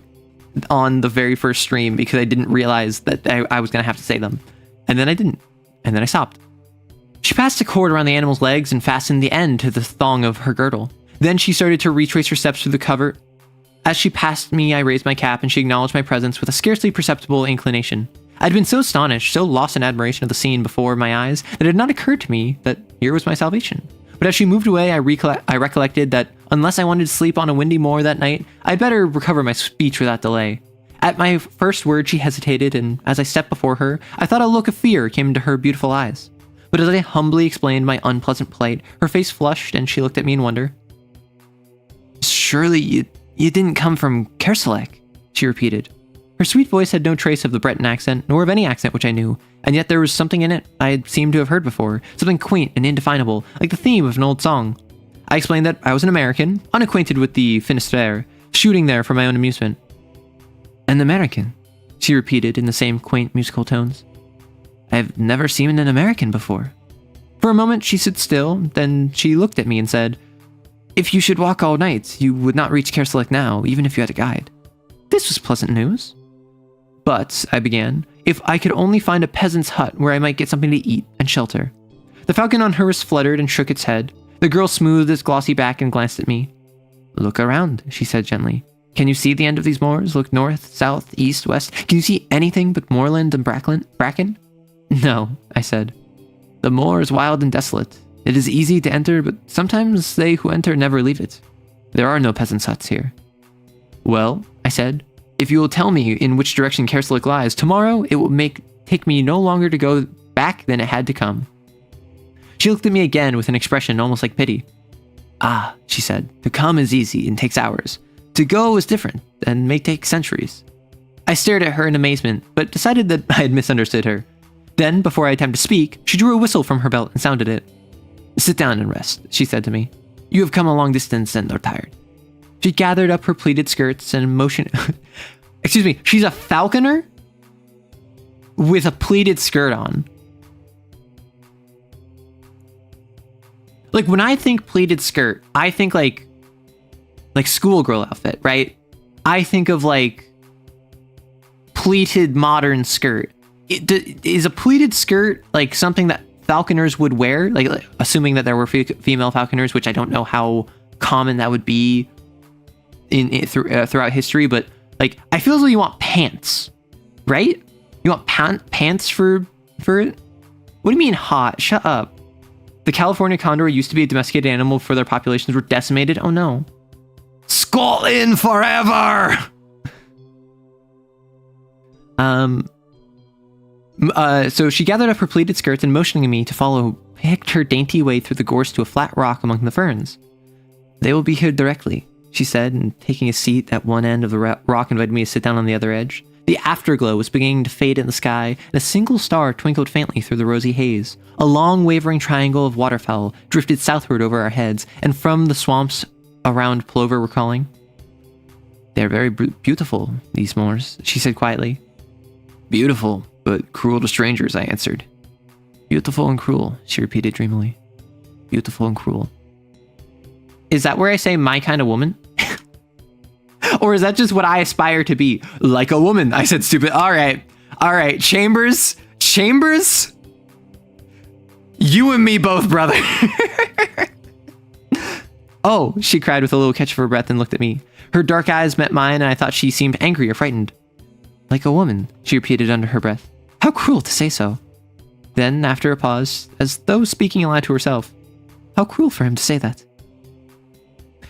on the very first stream because I didn't realize that I was going to have to say them. And then I didn't. And then I stopped. She passed a cord around the animal's legs and fastened the end to the thong of her girdle. Then she started to retrace her steps through the covert. As she passed me, I raised my cap and she acknowledged my presence with a scarcely perceptible inclination. I'd been so astonished, so lost in admiration of the scene before my eyes, that it had not occurred to me that here was my salvation. But as she moved away, I recollected that unless I wanted to sleep on a windy moor that night, I'd better recover my speech without delay. At my first word, she hesitated, and as I stepped before her, I thought a look of fear came into her beautiful eyes. But as I humbly explained my unpleasant plight, her face flushed and she looked at me in wonder. Surely you didn't come from Kerselec, she repeated. Her sweet voice had no trace of the Breton accent, nor of any accent which I knew, and yet there was something in it I had seemed to have heard before, something quaint and indefinable, like the theme of an old song. I explained that I was an American, unacquainted with the Finisterre, shooting there for my own amusement. An American, she repeated in the same quaint musical tones. I've never seen an American before. For a moment she stood still, then she looked at me and said, If you should walk all night, you would not reach Kerselec now, even if you had a guide. This was pleasant news. But, I began, if I could only find a peasant's hut where I might get something to eat and shelter. The falcon on her wrist fluttered and shook its head. The girl smoothed its glossy back and glanced at me. Look around, she said gently. Can you see the end of these moors? Look north, south, east, west. Can you see anything but moorland and bracken? No, I said. The moor is wild and desolate. It is easy to enter, but sometimes they who enter never leave it. There are no peasants' huts here. Well, I said, if you will tell me in which direction Kerselec lies, tomorrow it will take me no longer to go back than it had to come. She She looked at me again with an expression almost like pity. Ah, she said, to come is easy and takes hours. To go is different and may take centuries. I stared at her in amazement, but decided that I had misunderstood her. Then, before I had time to speak, she drew a whistle from her belt and sounded it. Sit down and rest, she said to me. You have come a long distance and are tired. She gathered up her pleated skirts and motioned... Excuse me, she's a falconer? With a pleated skirt on. Like, when I think pleated skirt, I think like schoolgirl outfit, right? I think of like pleated modern skirt. Is a pleated skirt like something that falconers would wear? Like assuming that there were female falconers, which I don't know how common that would be throughout history, but like I feel as though you want pants, right? You want pants for it? What do you mean hot? Shut up. The California condor used to be a domesticated animal before their populations were decimated. Oh no. Scotland forever! So she gathered up her pleated skirts and motioning me to follow, picked her dainty way through the gorse to a flat rock among the ferns. They will be here directly, she said, and taking a seat at one end of the rock invited me to sit down on the other edge. The afterglow was beginning to fade in the sky, and a single star twinkled faintly through the rosy haze. A long wavering triangle of waterfowl drifted southward over our heads, and from the swamps around Plover were calling. They're very beautiful, these moors, she said quietly. Beautiful, but cruel to strangers, I answered. Beautiful and cruel, she repeated dreamily. Beautiful and cruel. Is that where I say my kind of woman? Or is that just what I aspire to be? Like a woman, I said stupid. All right. Chambers? You and me both, brother. Oh, she cried with a little catch of her breath and looked at me. Her dark eyes met mine, and I thought she seemed angry or frightened. Like a woman, she repeated under her breath. How cruel to say so. Then, after a pause, as though speaking aloud to herself, how cruel for him to say that.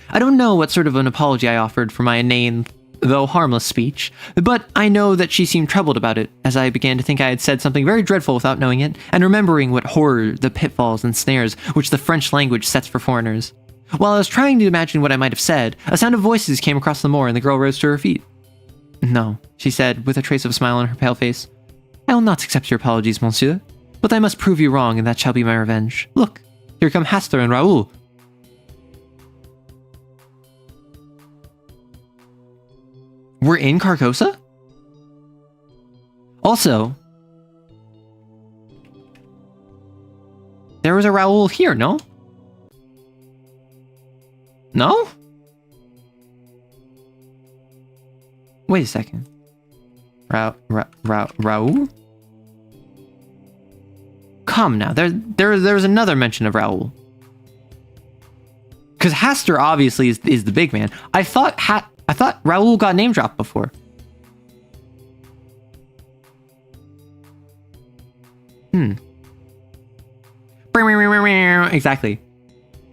I don't know what sort of an apology I offered for my inane, though harmless speech, but I know that she seemed troubled about it, as I began to think I had said something very dreadful without knowing it, and remembering what horror the pitfalls and snares which the French language sets for foreigners. While I was trying to imagine what I might have said, a sound of voices came across the moor and the girl rose to her feet. No, she said, with a trace of a smile on her pale face. I will not accept your apologies, monsieur, but I must prove you wrong, and that shall be my revenge. Look, here come Hastur and Raoul. We're in Carcosa? Also, there was a Raoul here, no? No? Wait a second. Raoul? Come now, there's another mention of Raoul. Because Hastur obviously is the big man. I thought Raoul got name dropped before. Exactly.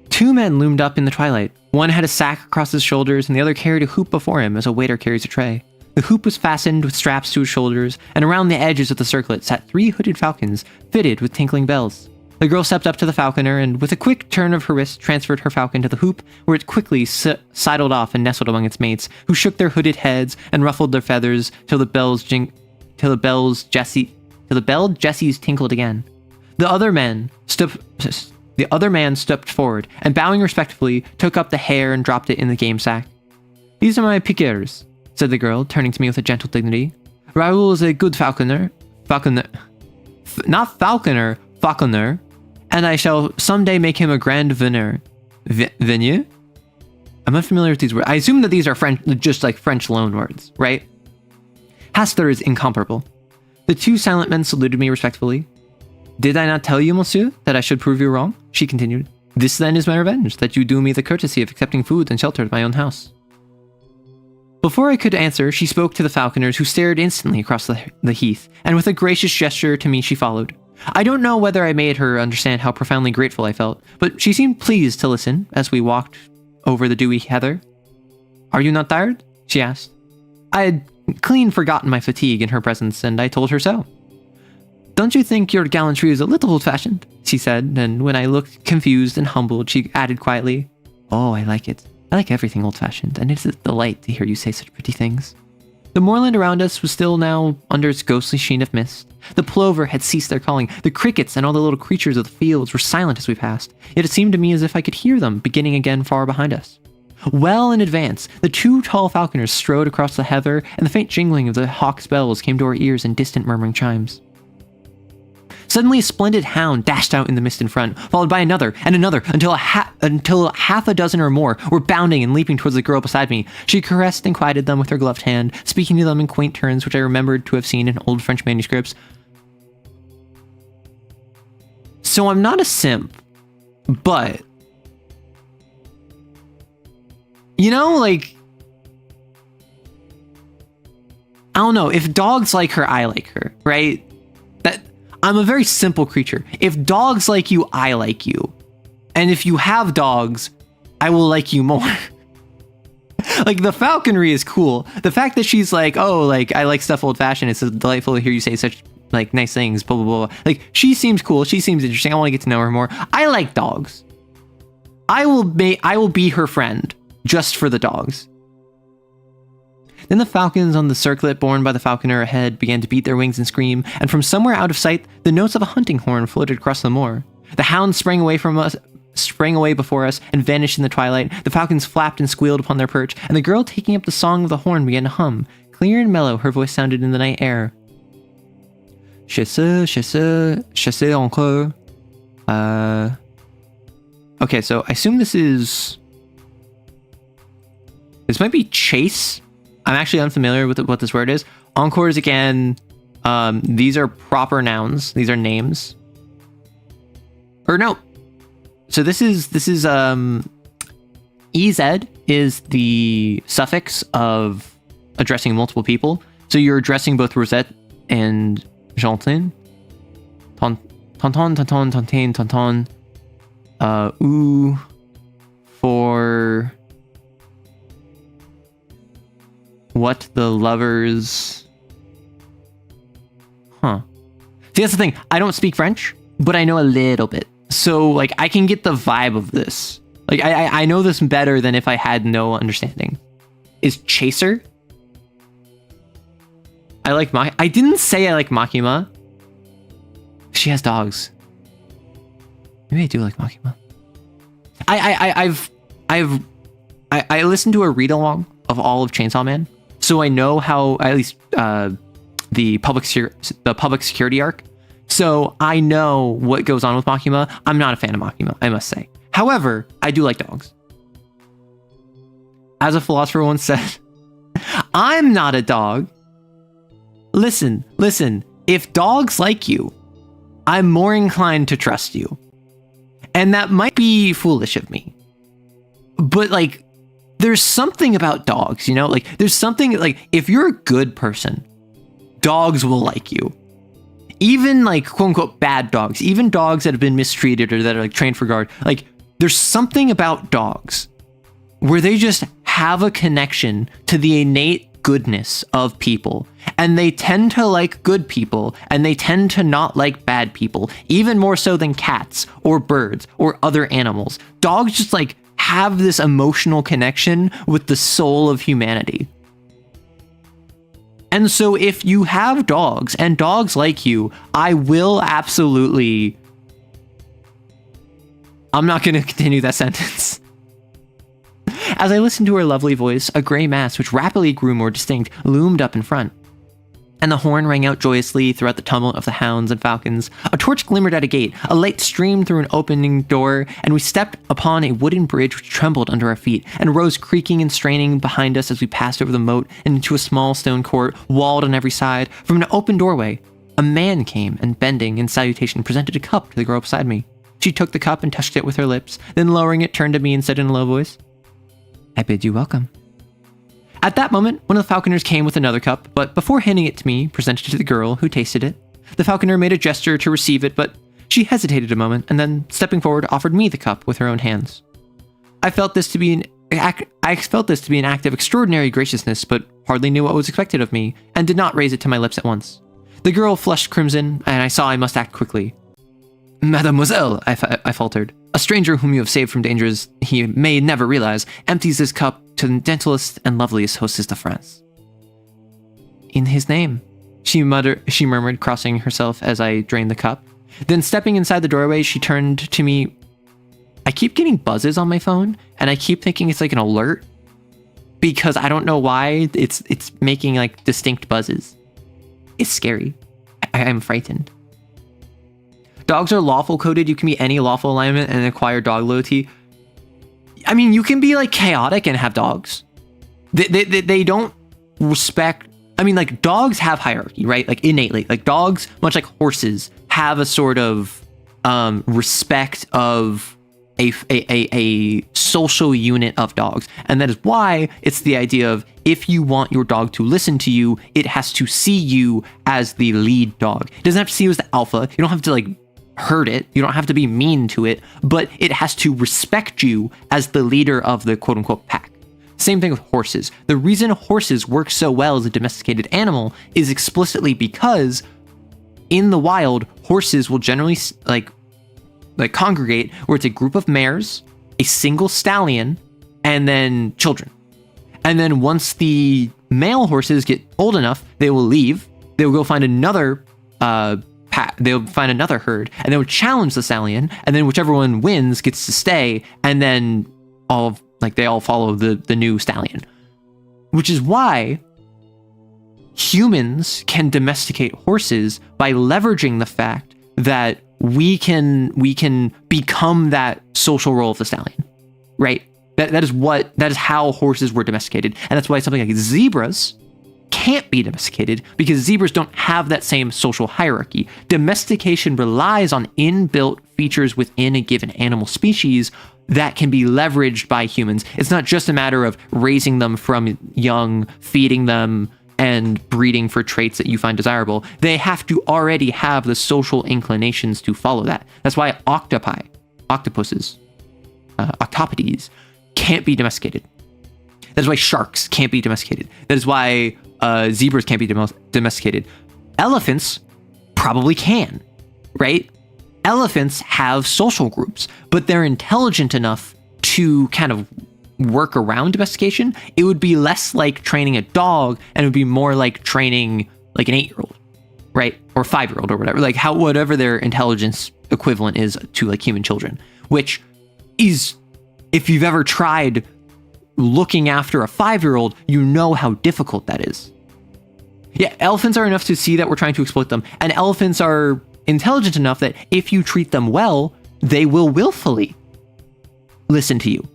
Two men loomed up in the twilight. One had a sack across his shoulders, and the other carried a hoop before him as a waiter carries a tray. The hoop was fastened with straps to his shoulders, and around the edges of the circlet sat 3 hooded falcons, fitted with tinkling bells. The girl stepped up to the falconer and, with a quick turn of her wrist, transferred her falcon to the hoop, where it quickly sidled off and nestled among its mates, who shook their hooded heads and ruffled their feathers till the bell Jessie's tinkled again. The other man stepped forward and, bowing respectfully, took up the hare and dropped it in the game sack. These are my piqueurs, said the girl, turning to me with a gentle dignity. Raoul is a good falconer, and I shall someday make him a grand veneur. Venue? I'm unfamiliar with these words. I assume that these are French, just like French loan words, right? Hastur is incomparable. The 2 silent men saluted me respectfully. Did I not tell you, monsieur, that I should prove you wrong? She continued. This then is my revenge, that you do me the courtesy of accepting food and shelter at my own house. Before I could answer, she spoke to the falconers, who stared instantly across the heath, and with a gracious gesture to me she followed. I don't know whether I made her understand how profoundly grateful I felt, but she seemed pleased to listen as we walked over the dewy heather. Are you not tired? She asked. I had clean forgotten my fatigue in her presence, and I told her so. Don't you think your gallantry is a little old-fashioned? She said, and when I looked confused and humbled, she added quietly, Oh, I like it. I like everything old-fashioned, and it's a delight to hear you say such pretty things. The moorland around us was still now under its ghostly sheen of mist. The plover had ceased their calling. The crickets and all the little creatures of the fields were silent as we passed, yet it seemed to me as if I could hear them beginning again far behind us. Well in advance, the two tall falconers strode across the heather, and the faint jingling of the hawk's bells came to our ears in distant murmuring chimes. Suddenly, a splendid hound dashed out in the mist in front, followed by another and another, until half a dozen or more were bounding and leaping towards the girl beside me. She caressed and quieted them with her gloved hand, speaking to them in quaint turns which I remembered to have seen in old French manuscripts. So I'm not a simp, but... You know, like... I don't know, if dogs like her, I like her, right? I'm a very simple creature. If dogs like you, I like you. And if you have dogs, I will like you more. Like, the falconry is cool. The fact that she's like, oh, like, I like stuff old-fashioned. It's so delightful to hear you say such, like, nice things, blah, blah, blah. Like, she seems cool. She seems interesting. I want to get to know her more. I like dogs. I will be her friend just for the dogs. Then the falcons on the circlet borne by the falconer ahead began to beat their wings and scream, and from somewhere out of sight, the notes of a hunting horn floated across the moor. The hounds sprang away before us, and vanished in the twilight. The falcons flapped and squealed upon their perch, and the girl taking up the song of the horn began to hum. Clear and mellow, her voice sounded in the night air. Chassez, chassez, chassez encore. Okay, so I assume this might be chase. I'm actually unfamiliar with what this word is. Encores, again, these are proper nouns. These are names. Or no. So this is EZ is the suffix of addressing multiple people. So you're addressing both Rosette and Jantin. Tonton, tonton, tontain, tonton. Ou for... what the lovers... Huh. See, that's the thing. I don't speak French, but I know a little bit. So, like, I can get the vibe of this. Like, I know this better than if I had no understanding. Is Chaser? I didn't say I like Makima. She has dogs. Maybe I do like Makima. I listened to a read-along of all of Chainsaw Man. So I know how, at least the public security arc. So I know what goes on with Makima. I'm not a fan of Makima, I must say. However, I do like dogs. As a philosopher once said, I'm not a dog. Listen. If dogs like you, I'm more inclined to trust you. And that might be foolish of me. But, like, there's something about dogs, you know? Like, there's something, like, if you're a good person, dogs will like you. Even, like, quote-unquote bad dogs, even dogs that have been mistreated or that are, like, trained for guard, like, there's something about dogs where they just have a connection to the innate goodness of people. And they tend to like good people, and they tend to not like bad people, even more so than cats or birds or other animals. Dogs just, like, have this emotional connection with the soul of humanity. And so if you have dogs and dogs like you, I will absolutely... I'm not going to continue that sentence. As I listened to her lovely voice, a gray mass, which rapidly grew more distinct, loomed up in front. And the horn rang out joyously throughout the tumult of the hounds and falcons. A torch glimmered at a gate, a light streamed through an opening door, and we stepped upon a wooden bridge which trembled under our feet, and rose creaking and straining behind us as we passed over the moat and into a small stone court, walled on every side. From an open doorway, a man came, and bending in salutation, presented a cup to the girl beside me. She took the cup and touched it with her lips, then lowering it, turned to me and said in a low voice, I bid you welcome. At that moment, one of the falconers came with another cup, but before handing it to me, presented it to the girl, who tasted it. The falconer made a gesture to receive it, but she hesitated a moment, and then, stepping forward, offered me the cup with her own hands. I felt this to be an act of extraordinary graciousness, but hardly knew what was expected of me, and did not raise it to my lips at once. The girl flushed crimson, and I saw I must act quickly. Mademoiselle, I faltered. A stranger whom you have saved from dangers he may never realize empties his cup to the gentlest and loveliest hostess de France. In his name, she murmured, crossing herself as I drained the cup. Then stepping inside the doorway, she turned to me. I keep getting buzzes on my phone, and I keep thinking it's like an alert, because I don't know why it's making like distinct buzzes. It's scary. I'm frightened. Dogs are lawful coded. You can be any lawful alignment and acquire dog loyalty. I mean, you can be like chaotic and have dogs. They don't respect. I mean, like dogs have hierarchy, right? Like innately, like dogs, much like horses, have a sort of respect of a social unit of dogs. And that is why it's the idea of, if you want your dog to listen to you, it has to see you as the lead dog. It doesn't have to see you as the alpha. You don't have to like hurt it. You don't have to be mean to it, but it has to respect you as the leader of the quote unquote pack. Same thing with horses. The reason horses work so well as a domesticated animal is explicitly because in the wild, horses will generally like congregate where it's a group of mares, a single stallion, and then children. And then once the male horses get old enough, they will leave. They will go find another they'll find another herd, and they will challenge the stallion, and then whichever one wins gets to stay, and then they all follow the new stallion. Which is why humans can domesticate horses by leveraging the fact that we can become that social role of the stallion, right? That is how horses were domesticated, and that's why something like zebras can't be domesticated, because zebras don't have that same social hierarchy. Domestication relies on inbuilt features within a given animal species that can be leveraged by humans. It's not just a matter of raising them from young, feeding them, and breeding for traits that you find desirable. They have to already have the social inclinations to follow that. That's why octopuses, octopodes can't be domesticated. That is why sharks can't be domesticated. That is why zebras can't be domesticated. Elephants probably can, right? Elephants have social groups, but they're intelligent enough to kind of work around domestication. It would be less like training a dog, and it would be more like training like an 8-year-old, right? Or 5-year-old or whatever, like whatever their intelligence equivalent is to like human children, which is, if you've ever tried looking after a 5-year-old, you know how difficult that is. Yeah, elephants are enough to see that we're trying to exploit them, and elephants are intelligent enough that if you treat them well, they will willfully listen to you.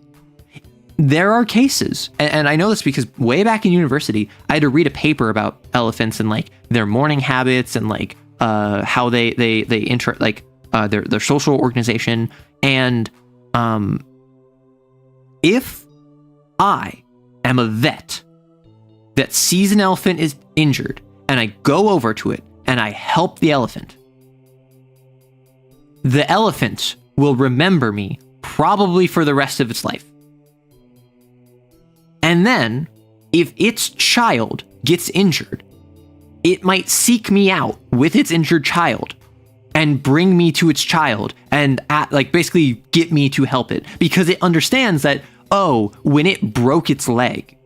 There are cases, and I know this because way back in university, I had to read a paper about elephants and like their mourning habits and like how they their social organization. And if I am a vet that sees an elephant is injured and I go over to it and I help the elephant will remember me probably for the rest of its life. And then, if its child gets injured, it might seek me out with its injured child and bring me to its child and basically get me to help it, because it understands that, oh, when it broke its leg,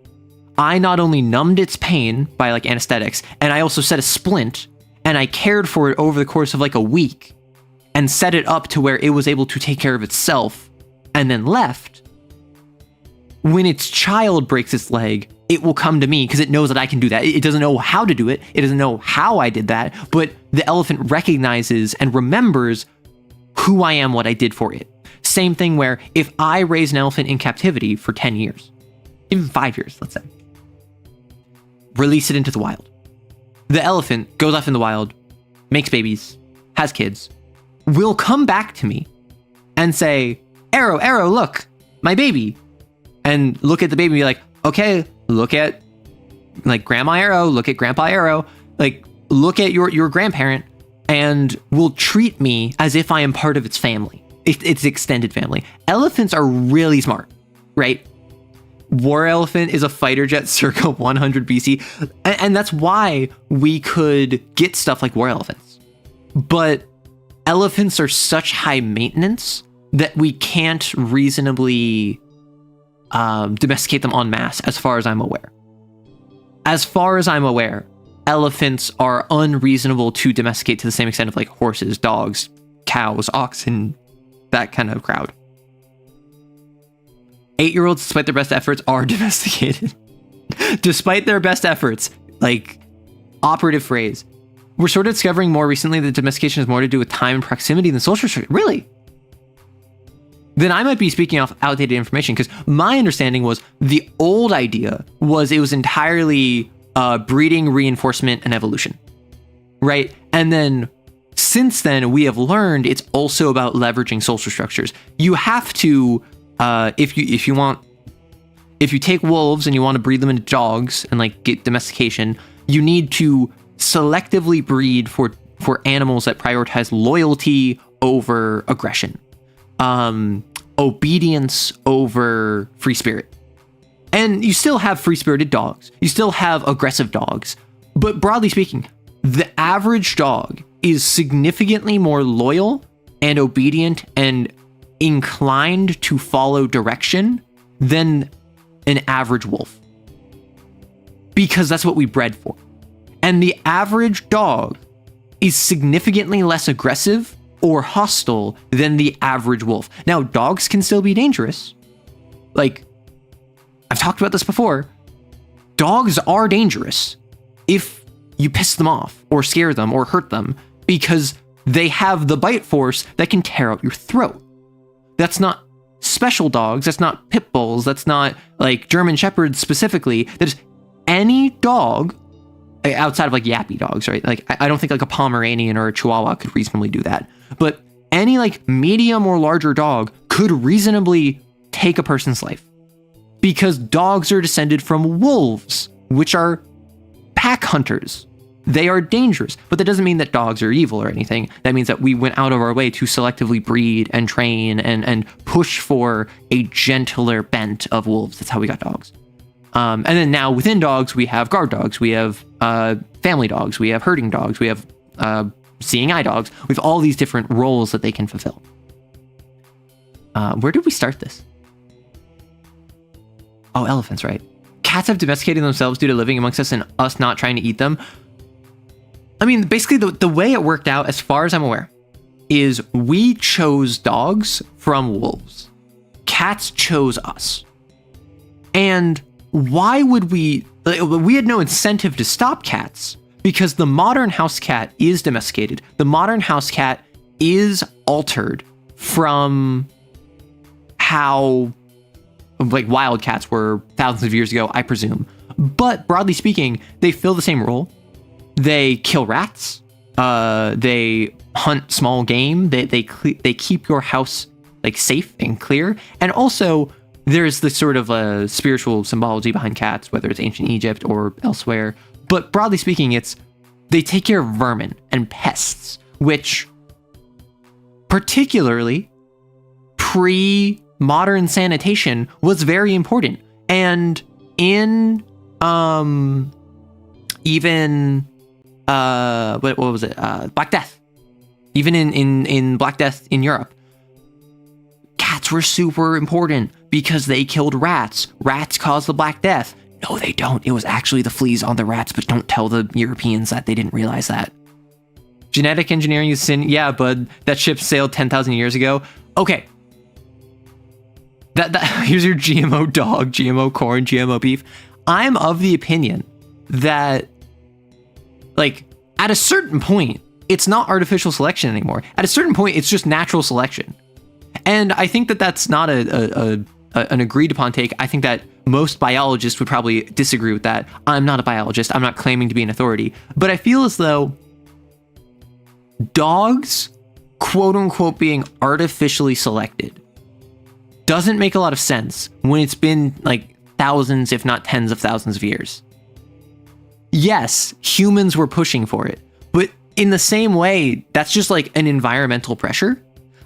I not only numbed its pain by like anesthetics, and I also set a splint, and I cared for it over the course of like a week and set it up to where it was able to take care of itself and then left. When its child breaks its leg, it will come to me because it knows that I can do that. It doesn't know how to do it. It doesn't know how I did that, but the elephant recognizes and remembers who I am, what I did for it. Same thing where if I raise an elephant in captivity for 10 years, even 5 years, let's say, release it into the wild. The elephant goes off in the wild, makes babies, has kids, will come back to me and say, Arrow, look, my baby. And look at the baby and be like, okay, look at like Grandma Arrow, look at Grandpa Arrow, like look at your grandparent, and will treat me as if I am part of its family, its extended family. Elephants are really smart, right? war elephant is a fighter jet circa 100 BC. And that's why we could get stuff like war elephants. But elephants are such high maintenance that we can't reasonably domesticate them en masse, as far as I'm aware. As far as I'm aware, elephants are unreasonable to domesticate to the same extent of like horses, dogs, cows, oxen, that kind of crowd. 8-year-olds, despite their best efforts, are domesticated. Despite their best efforts, like, operative phrase. We're sort of discovering more recently that domestication has more to do with time and proximity than social structure. Really? Then I might be speaking off outdated information, because my understanding was the old idea was it was entirely breeding, reinforcement, and evolution, right? And then since then, we have learned it's also about leveraging social structures. You have to, if you take wolves and you want to breed them into dogs and like get domestication, you need to selectively breed for animals that prioritize loyalty over aggression, obedience over free spirit. And you still have free-spirited dogs. You still have aggressive dogs. But broadly speaking, the average dog is significantly more loyal and obedient and inclined to follow direction than an average wolf. Because that's what we bred for. And the average dog is significantly less aggressive or hostile than the average wolf. Now, dogs can still be dangerous. Like, I've talked about this before. Dogs are dangerous if you piss them off or scare them or hurt them, because they have the bite force that can tear out your throat. That's not special dogs. That's not pit bulls. That's not like German Shepherds specifically. That is any dog outside of like yappy dogs, right? Like I don't think like a Pomeranian or a Chihuahua could reasonably do that. But any like medium or larger dog could reasonably take a person's life. Because dogs are descended from wolves, which are pack hunters. They are dangerous, but that doesn't mean that dogs are evil or anything. That means that we went out of our way to selectively breed and train and push for a gentler bent of wolves. That's how we got dogs. And then now within dogs, we have guard dogs, we have family dogs, we have herding dogs, we have seeing eye dogs. We have all these different roles that they can fulfill. Where did we start this? Oh, elephants, right? Cats have domesticated themselves due to living amongst us and us not trying to eat them. I mean, basically the way it worked out, as far as I'm aware, is we chose dogs from wolves. Cats chose us. And why would we had no incentive to stop cats, because the modern house cat is domesticated. The modern house cat is altered from how like wild cats were thousands of years ago, I presume. But broadly speaking, they fill the same role. They kill rats. They hunt small game. They keep your house like safe and clear. And also, there's this sort of spiritual symbology behind cats, whether it's ancient Egypt or elsewhere. But broadly speaking, they take care of vermin and pests, which particularly pre-modern sanitation was very important. And in even what was it? Black Death. Even in Black Death in Europe, cats were super important because they killed rats. Rats caused the Black Death. No, they don't. It was actually the fleas on the rats, but don't tell the Europeans that. They didn't realize that. Genetic engineering is sin. Yeah, bud, that ship sailed 10,000 years ago. Okay. That here's your GMO dog, GMO corn, GMO beef. I'm of the opinion that, like, at a certain point, it's not artificial selection anymore. At a certain point, it's just natural selection. And I think that that's not an agreed upon take. I think that most biologists would probably disagree with that. I'm not a biologist. I'm not claiming to be an authority. But I feel as though dogs, quote unquote, being artificially selected doesn't make a lot of sense when it's been like thousands, if not tens of thousands of years. Yes, humans were pushing for it, but in the same way, that's just like an environmental pressure.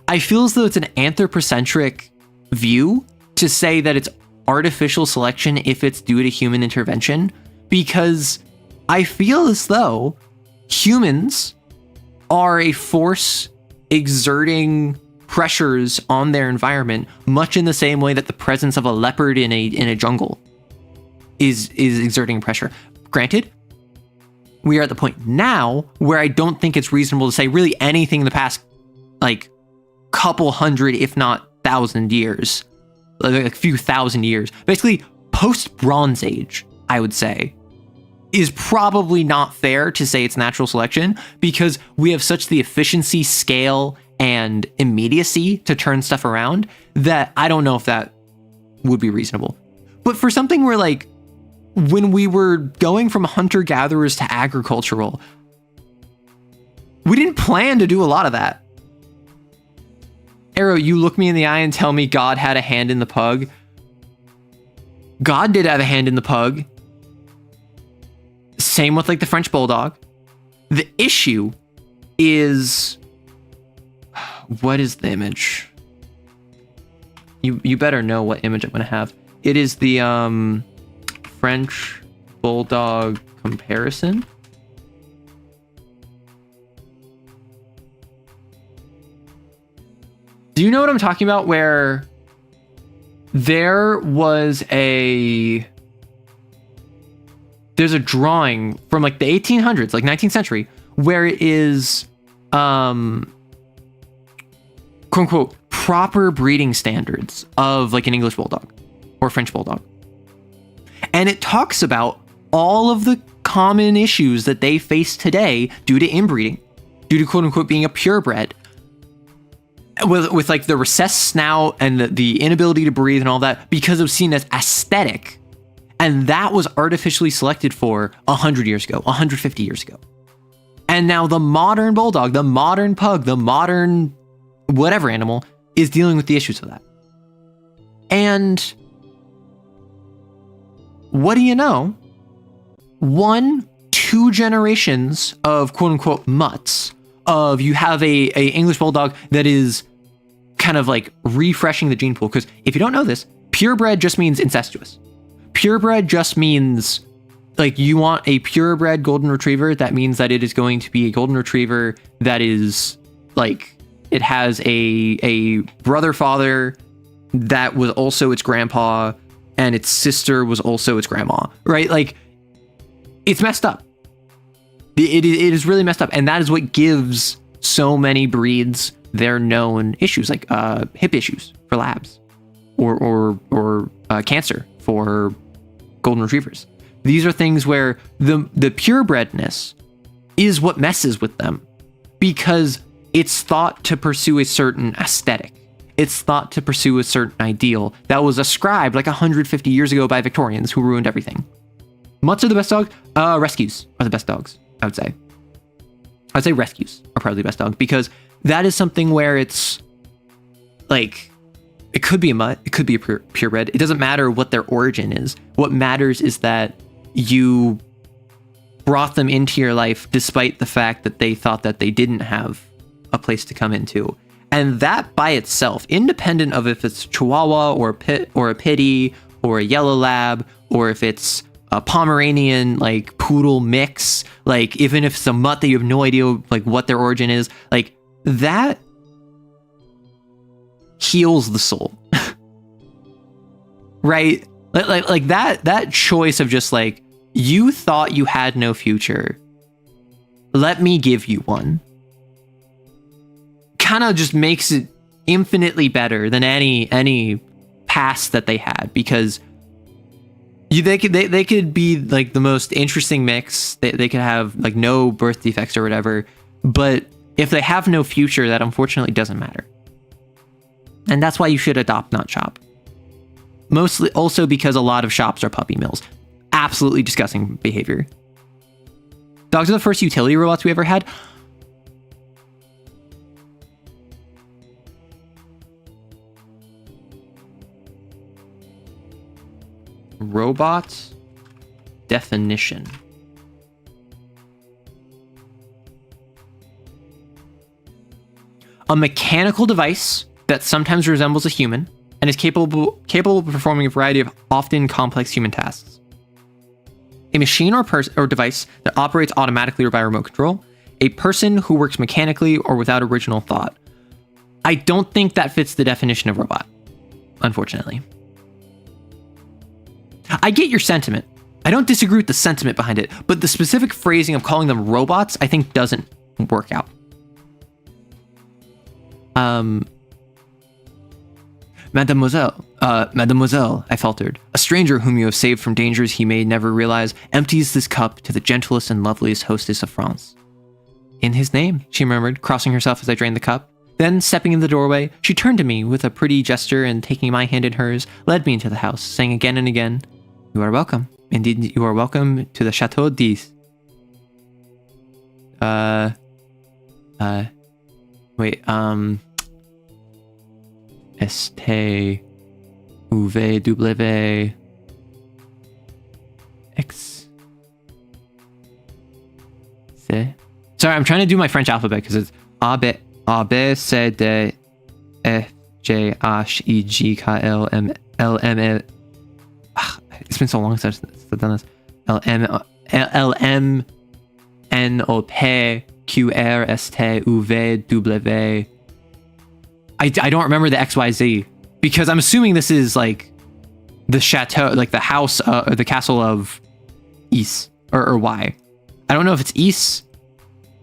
I feel as though it's an anthropocentric view to say that it's artificial selection if it's due to human intervention, because I feel as though humans are a force exerting pressures on their environment, much in the same way that the presence of a leopard in a jungle is exerting pressure. Granted, we are at the point now where I don't think it's reasonable to say really anything in the past like couple hundred, if not thousand years, like a few thousand years, basically post Bronze Age, I would say, is probably not fair to say it's natural selection, because we have such the efficiency, scale, and immediacy to turn stuff around that I don't know if that would be reasonable. But for something where like when we were going from hunter-gatherers to agricultural, we didn't plan to do a lot of that. Arrow, you look me in the eye and tell me God had a hand in the pug. God did have a hand in the pug. Same with like the French bulldog. The issue is, what is the image? You better know what image I'm gonna have. It is the French bulldog comparison. Do you know what I'm talking about? Where there's a drawing from like the 1800s, like 19th century, where it is, quote unquote, proper breeding standards of like an English bulldog or French bulldog. And it talks about all of the common issues that they face today due to inbreeding, due to quote unquote being a purebred, with like the recessed snout and the inability to breathe and all that, because it was seen as aesthetic. And that was artificially selected for 100 years ago, 150 years ago. And now the modern bulldog, the modern pug, the modern whatever animal is dealing with the issues of that. And what do you know? 1-2 generations of quote unquote mutts, of you have a English bulldog that is kind of like refreshing the gene pool. Because if you don't know this, purebred just means incestuous. Purebred just means like you want a purebred golden retriever. That means that it is going to be a golden retriever that is like, it has a brother father that was also its grandpa, and its sister was also its grandma, right? Like, it's messed up. It is really messed up. And that is what gives so many breeds their known issues, like hip issues for labs, or cancer for golden retrievers. These are things where the purebredness is what messes with them, because it's thought to pursue a certain aesthetic. It's thought to pursue a certain ideal that was ascribed like 150 years ago by Victorians who ruined everything. Mutts are the best dogs. Rescues are the best dogs, I would say. I'd say rescues are probably the best dogs, because that is something where it's like, it could be a mutt, it could be a purebred. It doesn't matter what their origin is. What matters is that you brought them into your life despite the fact that they thought that they didn't have a place to come into. And that by itself, independent of if it's Chihuahua or a Pitty or a Yellow Lab, or if it's a Pomeranian like poodle mix, like even if it's a mutt that you have no idea like what their origin is, like that heals the soul. Right? Like that choice of just like, you thought you had no future, let me give you one, kind of just makes it infinitely better than any past that they had, because they could be like the most interesting mix. They could have like no birth defects or whatever, but if they have no future, that unfortunately doesn't matter. And that's why you should adopt, not shop. Mostly also because a lot of shops are puppy mills. Absolutely disgusting behavior. Dogs are the first utility robots we ever had. Robots definition. A mechanical device that sometimes resembles a human, and is capable of performing a variety of often complex human tasks. A machine or device that operates automatically or by remote control. A person who works mechanically or without original thought. I don't think that fits the definition of robot, unfortunately. I get your sentiment. I don't disagree with the sentiment behind it, but the specific phrasing of calling them robots, I think doesn't work out. Mademoiselle, I faltered. A stranger whom you have saved from dangers he may never realize empties this cup to the gentlest and loveliest hostess of France. In his name, she murmured, crossing herself as I drained the cup. Then, stepping in the doorway, she turned to me with a pretty gesture and, taking my hand in hers, led me into the house, saying again and again, "You are welcome. Indeed, you are welcome to the Chateau d'Is." STUVW X. Sorry, I'm trying to do my French alphabet because it's A B C D F J H I J K L M L M L. It's been so long since I've done this. L M N O P Q R S T U V W. I don't remember the XYZ because I'm assuming this is like the chateau, like the house or the castle of Is or Y. I don't know if it's Is.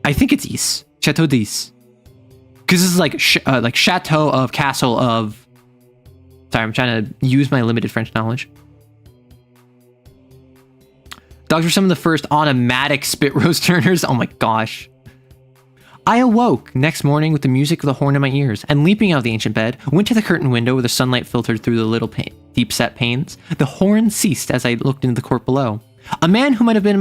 I think it's Is. Chateau d'Is. Because this is like chateau of castle of. Sorry, I'm trying to use my limited French knowledge. Dogs were some of the first automatic spit roast turners. Oh my gosh. I awoke next morning with the music of the horn in my ears, and leaping out of the ancient bed, went to the curtained window where the sunlight filtered through the little deep-set panes. The horn ceased as I looked into the court below. A man who might have been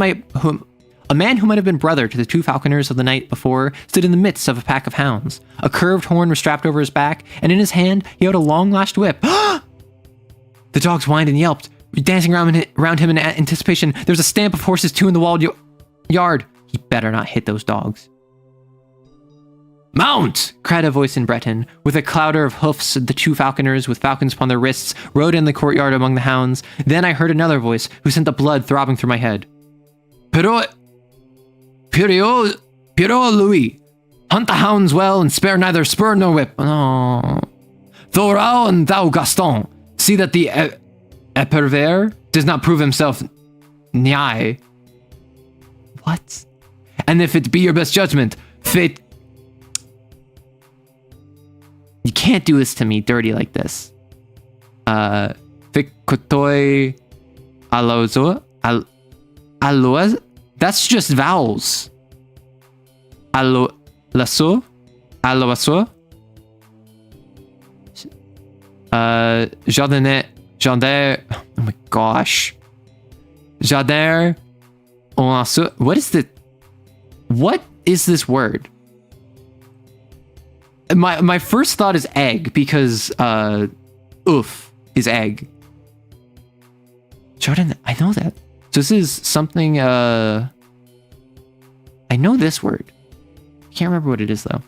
brother to the two falconers of the night before stood in the midst of a pack of hounds. A curved horn was strapped over his back, and in his hand he held a long-lashed whip. The dogs whined and yelped, dancing around him in anticipation. There was a stamp of horses too in the walled yard. He better not hit those dogs. "Mount!" cried a voice in Breton. With a clatter of hoofs, the two falconers, with falcons upon their wrists, rode in the courtyard among the hounds. Then I heard another voice, who sent the blood throbbing through my head. Pierrot, Louis, hunt the hounds well and spare neither spur nor whip. Oh. Thorau and thou, Gaston, see that the Epervier does not prove himself nigh. What? And if it be your best judgment, fate. You can't do this to me dirty like this. Vicotoi alozo. Aloaz? That's just vowels. Lasso? Aloaso? Jardinet. Oh my gosh. Jardin. What is this word? My first thought is egg because oof is egg. Jordan, I know that. So this is something I know this word. I can't remember what it is though.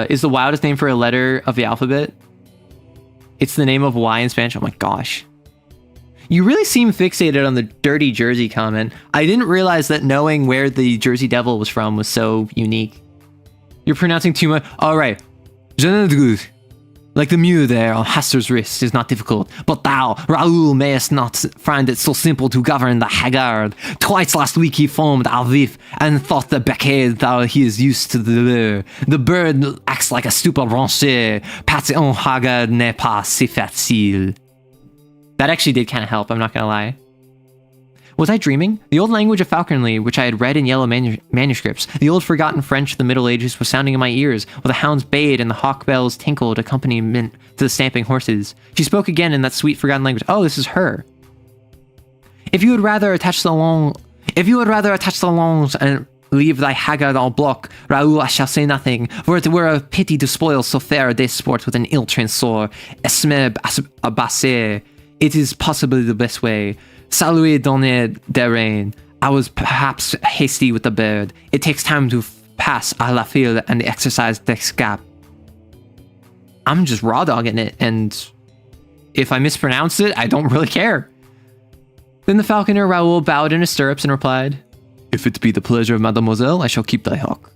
Is the wildest name for a letter of the alphabet? It's the name of Y in Spanish. Oh my gosh. You really seem fixated on the dirty Jersey comment. I didn't realize that knowing where the Jersey Devil was from was so unique. You're pronouncing too much. All right. Like the mew there on Haster's wrist is not difficult, but thou, Raoul, mayest not find it so simple to govern the haggard. Twice last week he foamed al vif and thought the beckade thou he is used to the bird acts like a stupid branché. Patron haggard n'est pas si facile. That actually did kind of help, I'm not gonna lie. Was I dreaming? The old language of falconry, which I had read in yellow manuscripts, the old forgotten French of the Middle Ages was sounding in my ears, while the hounds bayed and the hawk bells tinkled accompaniment to the stamping horses. She spoke again in that sweet forgotten language. Oh, this is her. If you would rather attach the longs and leave thy haggard all block, Raoul, I shall say nothing, for it were a pity to spoil so fair a day's sport with an ill-trained sore. Esme abasse. It is possibly the best way. Saluer donner derailing. I was perhaps hasty with the bird. It takes time to pass à la file and exercise d'escape. I'm just raw dogging it, and if I mispronounce it, I don't really care. Then the falconer Raoul bowed in his stirrups and replied, "If it be the pleasure of mademoiselle, I shall keep thy hawk."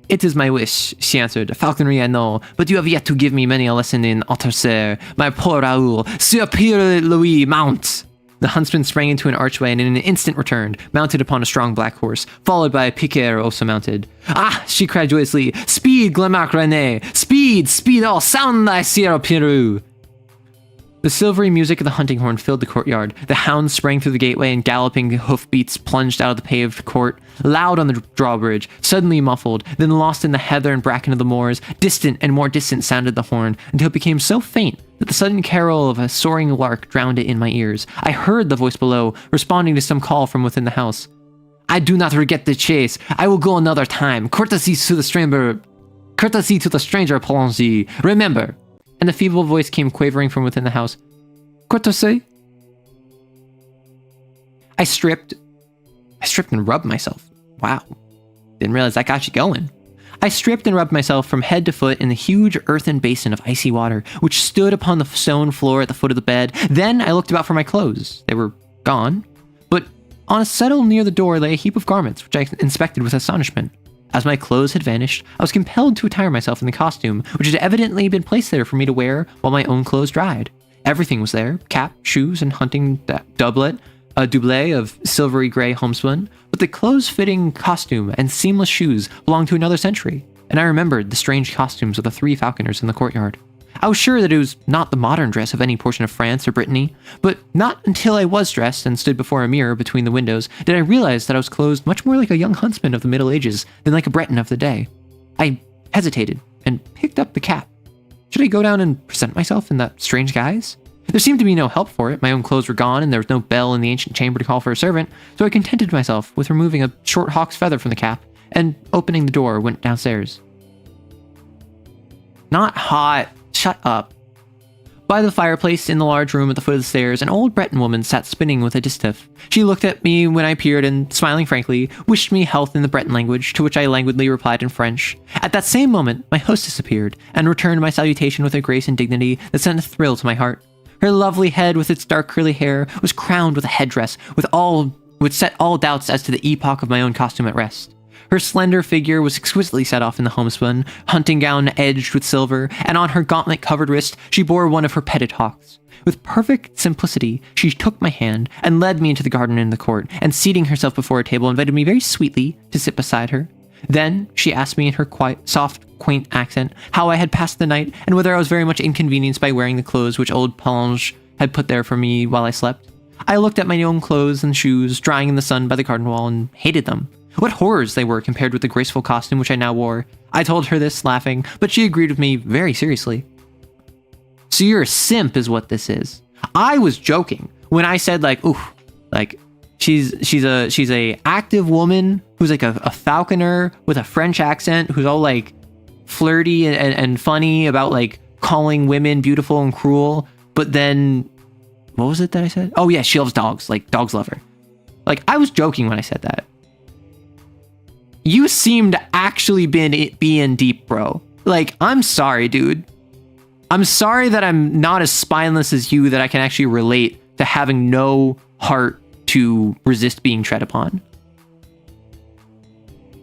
"It is my wish," she answered. "Falconry I know, but you have yet to give me many a lesson in autorcer. My poor Raoul, Sir Pierre Louis, mount!" The huntsman sprang into an archway and in an instant returned, mounted upon a strong black horse, followed by a piqueur also mounted. "Ah!" she cried joyously. "Speed, Glamac René! Speed! Speed! Oh, sound thy Sir Pierre!" The silvery music of the hunting horn filled the courtyard. The hounds sprang through the gateway and galloping hoofbeats plunged out of the paved court, loud on the drawbridge, suddenly muffled, then lost in the heather and bracken of the moors. Distant and more distant sounded the horn, until it became so faint that the sudden carol of a soaring lark drowned it in my ears. I heard the voice below, responding to some call from within the house. "I do not regret the chase. I will go another time. Courtesy to the stranger, Polanyi. Remember." And the feeble voice came quavering from within the house. "Courtesy?" I stripped and rubbed myself. Wow. Didn't realize that got you going. I stripped and rubbed myself from head to foot in the huge earthen basin of icy water, which stood upon the stone floor at the foot of the bed. Then I looked about for my clothes. They were gone. But on a settle near the door lay a heap of garments, which I inspected with astonishment. As my clothes had vanished, I was compelled to attire myself in the costume, which had evidently been placed there for me to wear while my own clothes dried. Everything was there: cap, shoes, and hunting doublet, a doublet of silvery gray homespun, but the close-fitting costume and seamless shoes belonged to another century, and I remembered the strange costumes of the 3 falconers in the courtyard. I was sure that it was not the modern dress of any portion of France or Brittany, but not until I was dressed and stood before a mirror between the windows did I realize that I was clothed much more like a young huntsman of the Middle Ages than like a Breton of the day. I hesitated and picked up the cap. Should I go down and present myself in that strange guise? There seemed to be no help for it. My own clothes were gone, and there was no bell in the ancient chamber to call for a servant, so I contented myself with removing a short hawk's feather from the cap and, opening the door, went downstairs. Not hot. Shut up. By the fireplace in the large room at the foot of the stairs, an old Breton woman sat spinning with a distaff. She looked at me when I appeared and, smiling frankly, wished me health in the Breton language, to which I languidly replied in French. At that same moment, my hostess appeared, and returned my salutation with a grace and dignity that sent a thrill to my heart. Her lovely head with its dark curly hair was crowned with a headdress which set all doubts as to the epoch of my own costume at rest. Her slender figure was exquisitely set off in the homespun, hunting gown edged with silver, and on her gauntlet-covered wrist she bore one of her petted hawks. With perfect simplicity, she took my hand and led me into the garden in the court, and seating herself before a table, invited me very sweetly to sit beside her. Then she asked me in her quiet, soft, quaint accent how I had passed the night, and whether I was very much inconvenienced by wearing the clothes which old Polanyi had put there for me while I slept. I looked at my own clothes and shoes, drying in the sun by the garden wall, and hated them. What horrors they were compared with the graceful costume which I now wore. I told her this, laughing, but she agreed with me very seriously. "So you're a simp is what this is." I was joking when I said she's a active woman who's like a falconer with a French accent who's all like flirty and funny about like calling women beautiful and cruel. But then, what was it that I said? Oh yeah, she loves dogs, like dogs love her. Like, I was joking when I said that. You seem to actually be in deep, bro. Like, I'm sorry, dude. I'm sorry that I'm not as spineless as you, that I can actually relate to having no heart to resist being tread upon.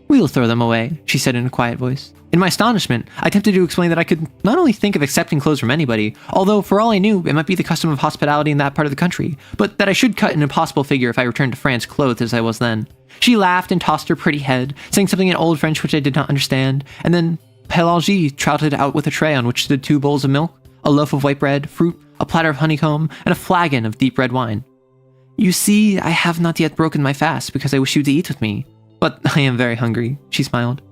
"We'll throw them away," she said in a quiet voice. In my astonishment, I attempted to explain that I could not only think of accepting clothes from anybody, although for all I knew, it might be the custom of hospitality in that part of the country, but that I should cut an impossible figure if I returned to France clothed as I was then. She laughed and tossed her pretty head, saying something in old French which I did not understand, and then Pélagie trotted out with a tray on which stood 2 bowls of milk, a loaf of white bread, fruit, a platter of honeycomb, and a flagon of deep red wine. "You see, I have not yet broken my fast because I wish you to eat with me, but I am very hungry," she smiled.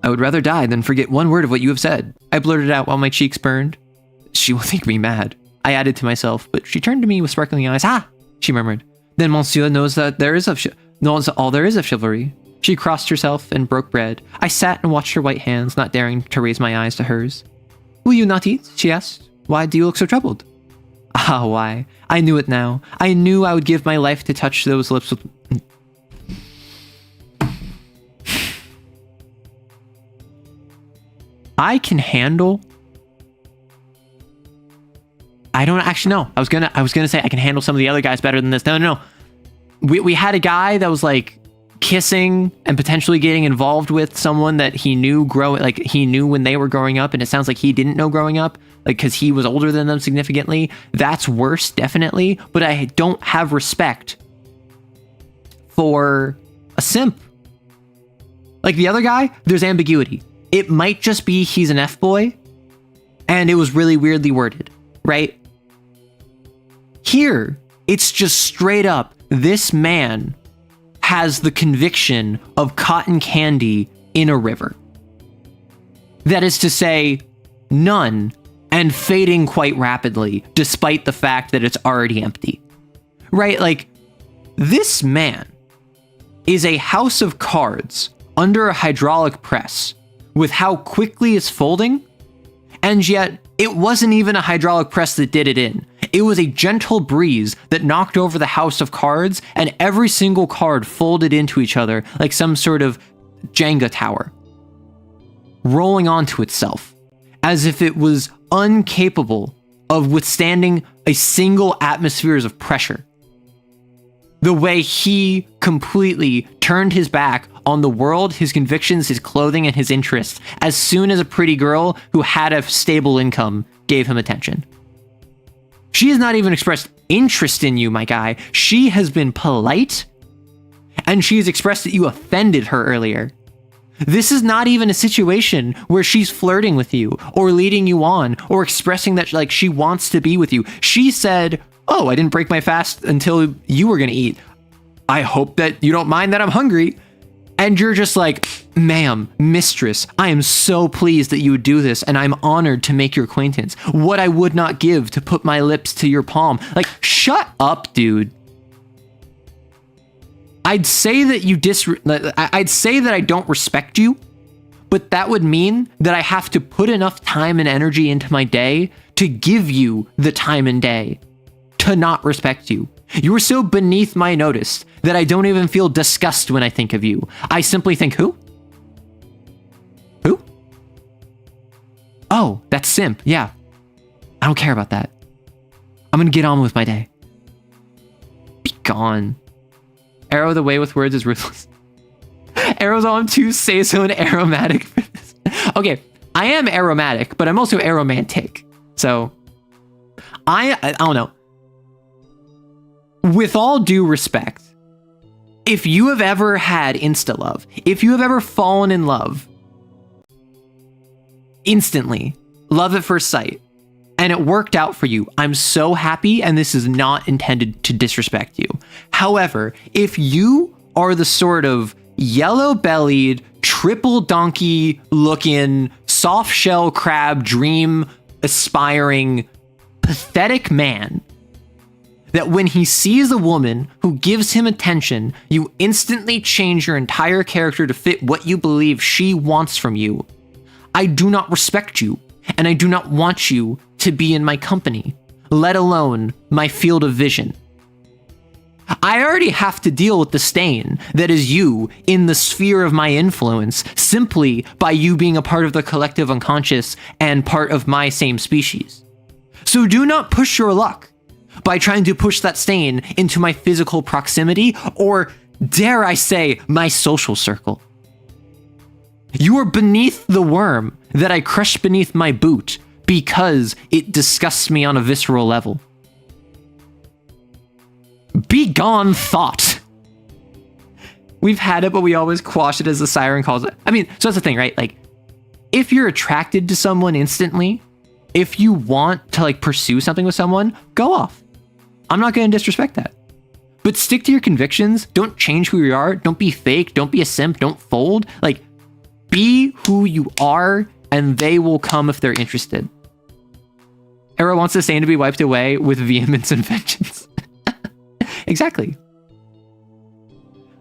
"I would rather die than forget one word of what you have said," I blurted out while my cheeks burned. "She will think me mad," I added to myself, but she turned to me with sparkling eyes. "Ah!" she murmured. "Then Monsieur knows all there is of chivalry." She crossed herself and broke bread. I sat and watched her white hands, not daring to raise my eyes to hers. "Will you not eat?" she asked. "Why do you look so troubled?" Ah, why? I knew it now. I knew I would give my life to touch those lips with... I can handle I don't actually know. I was gonna say I can handle some of the other guys better than this. No. We had a guy that was like kissing and potentially getting involved with someone that he knew he knew when they were growing up, and it sounds like he didn't know growing up, like because he was older than them significantly. That's worse, definitely. But I don't have respect for a simp. Like the other guy, there's ambiguity. It might just be he's an F-boy, and it was really weirdly worded, right? Here, it's just straight up, this man has the conviction of cotton candy in a river. That is to say, none, and fading quite rapidly, despite the fact that it's already empty. Right? Like, this man is a house of cards under a hydraulic press with how quickly it's folding, and yet it wasn't even a hydraulic press that did it in. It was a gentle breeze that knocked over the house of cards, and every single card folded into each other like some sort of Jenga tower, rolling onto itself, as if it was incapable of withstanding a single atmospheres of pressure. The way he completely turned his back on the world, his convictions, his clothing, and his interests as soon as a pretty girl who had a stable income gave him attention. She has not even expressed interest in you, my guy. She has been polite, and she has expressed that you offended her earlier. This is not even a situation where she's flirting with you or leading you on or expressing that like she wants to be with you. She said, "Oh, I didn't break my fast until you were going to eat. I hope that you don't mind that I'm hungry." And you're just like, "Ma'am, mistress, I am so pleased that you would do this, and I'm honored to make your acquaintance. What I would not give to put my lips to your palm." Like, shut up, dude. I'd say that I'd say that I don't respect you, but that would mean that I have to put enough time and energy into my day to give you the time and day to not respect you. You are so beneath my notice that I don't even feel disgust when I think of you. I simply think, who? Who? Oh, that's simp. Yeah. I don't care about that. I'm gonna get on with my day. Be gone. Arrow the way with words is ruthless. Arrow's on to say so and aromatic for this. Okay, I am aromatic, but I'm also aromantic. So, I don't know. With all due respect, if you have ever had insta-love, if you have ever fallen in love instantly, love at first sight, and it worked out for you, I'm so happy, and this is not intended to disrespect you. However, if you are the sort of yellow-bellied, triple donkey looking, soft shell crab dream aspiring, pathetic man that when he sees a woman who gives him attention, you instantly change your entire character to fit what you believe she wants from you, I do not respect you, and I do not want you to be in my company, let alone my field of vision. I already have to deal with the stain that is you in the sphere of my influence simply by you being a part of the collective unconscious and part of my same species. So do not push your luck by trying to push that stain into my physical proximity, or dare I say, my social circle. You are beneath the worm that I crush beneath my boot because it disgusts me on a visceral level. Be gone, thought. We've had it, but we always quash it as the siren calls it. I mean, so that's the thing, right? Like, if you're attracted to someone instantly, if you want to like pursue something with someone, go off. I'm not going to disrespect that. But stick to your convictions. Don't change who you are. Don't be fake. Don't be a simp. Don't fold. Like, be who you are, and they will come if they're interested. Arrow wants the stain to be wiped away with vehemence and vengeance. Exactly.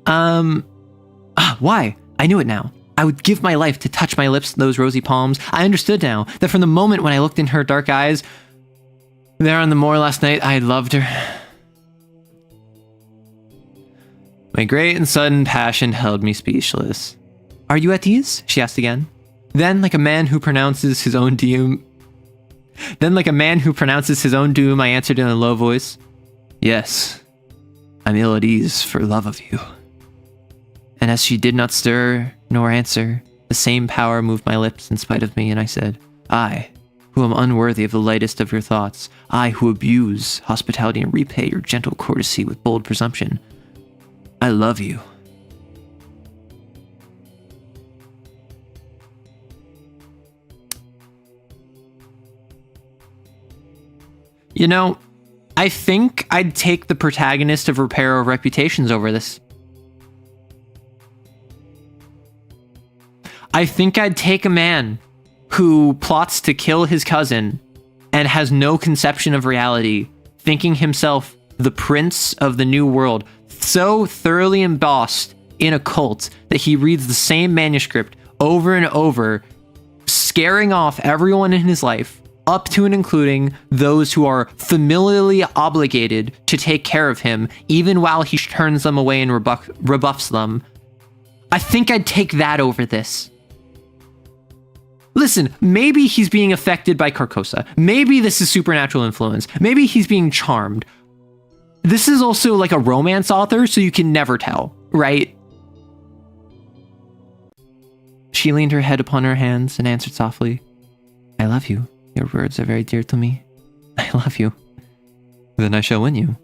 Why? I knew it now. I would give my life to touch my lips to those rosy palms. I understood now that from the moment when I looked in her dark eyes, there on the moor last night, I had loved her. My great and sudden passion held me speechless. Are you at ease? She asked again. Then, like a man who pronounces his own doom, Then, like a man who pronounces his own doom, I answered in a low voice, "Yes, I'm ill at ease for love of you." And as she did not stir nor answer, the same power moved my lips in spite of me, and I said, "I, who am unworthy of the lightest of your thoughts, I who abuse hospitality and repay your gentle courtesy with bold presumption, I love you." You know, I think I'd take the protagonist of Repair of Reputations over this. I think I'd take a man who plots to kill his cousin and has no conception of reality, thinking himself the prince of the new world, so thoroughly embossed in a cult that he reads the same manuscript over and over, scaring off everyone in his life, up to and including those who are familially obligated to take care of him, even while he turns them away and rebuffs them. I think I'd take that over this. Listen, maybe he's being affected by Carcosa. Maybe this is supernatural influence. Maybe he's being charmed. This is also like a romance author, so you can never tell, right? She leaned her head upon her hands and answered softly, "I love you. Your words are very dear to me. I love you." "Then I shall win you."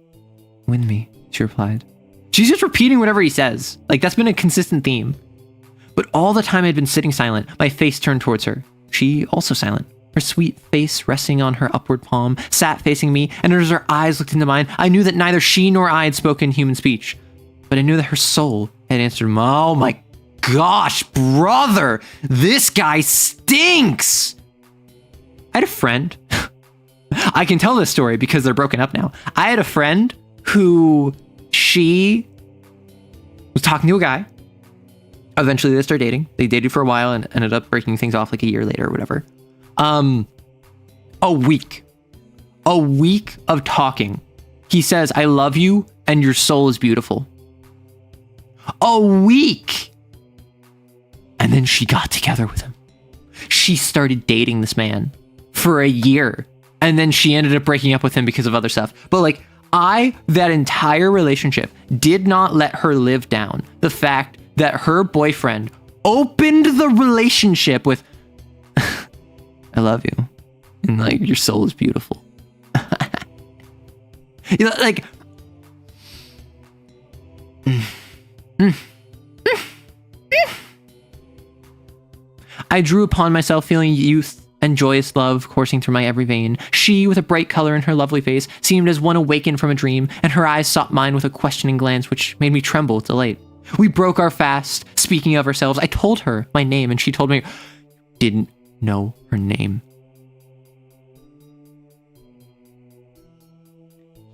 "Win me," she replied. She's just repeating whatever he says. Like, that's been a consistent theme. But all the time I'd been sitting silent, my face turned towards her. She also silent. Her sweet face resting on her upward palm, sat facing me, and as her eyes looked into mine, I knew that neither she nor I had spoken human speech. But I knew that her soul had answered, "Oh my gosh, brother, this guy stinks!" I had a friend. I can tell this story because they're broken up now. I had a friend who she was talking to a guy. Eventually they started dating. They dated for a while and ended up breaking things off like a year later or whatever. A week of talking. He says, "I love you and your soul is beautiful." A week. And then she got together with him. She started dating this man for a year. And then she ended up breaking up with him because of other stuff. But like, that entire relationship did not let her live down the fact that her boyfriend opened the relationship with, "I love you. And like, your soul is beautiful." You know, like, I drew upon myself feeling youth and joyous love coursing through my every vein. She, with a bright color in her lovely face, seemed as one awakened from a dream, and her eyes sought mine with a questioning glance which made me tremble with delight. We broke our fast, speaking of ourselves. I told her my name, and she told me didn't know her name.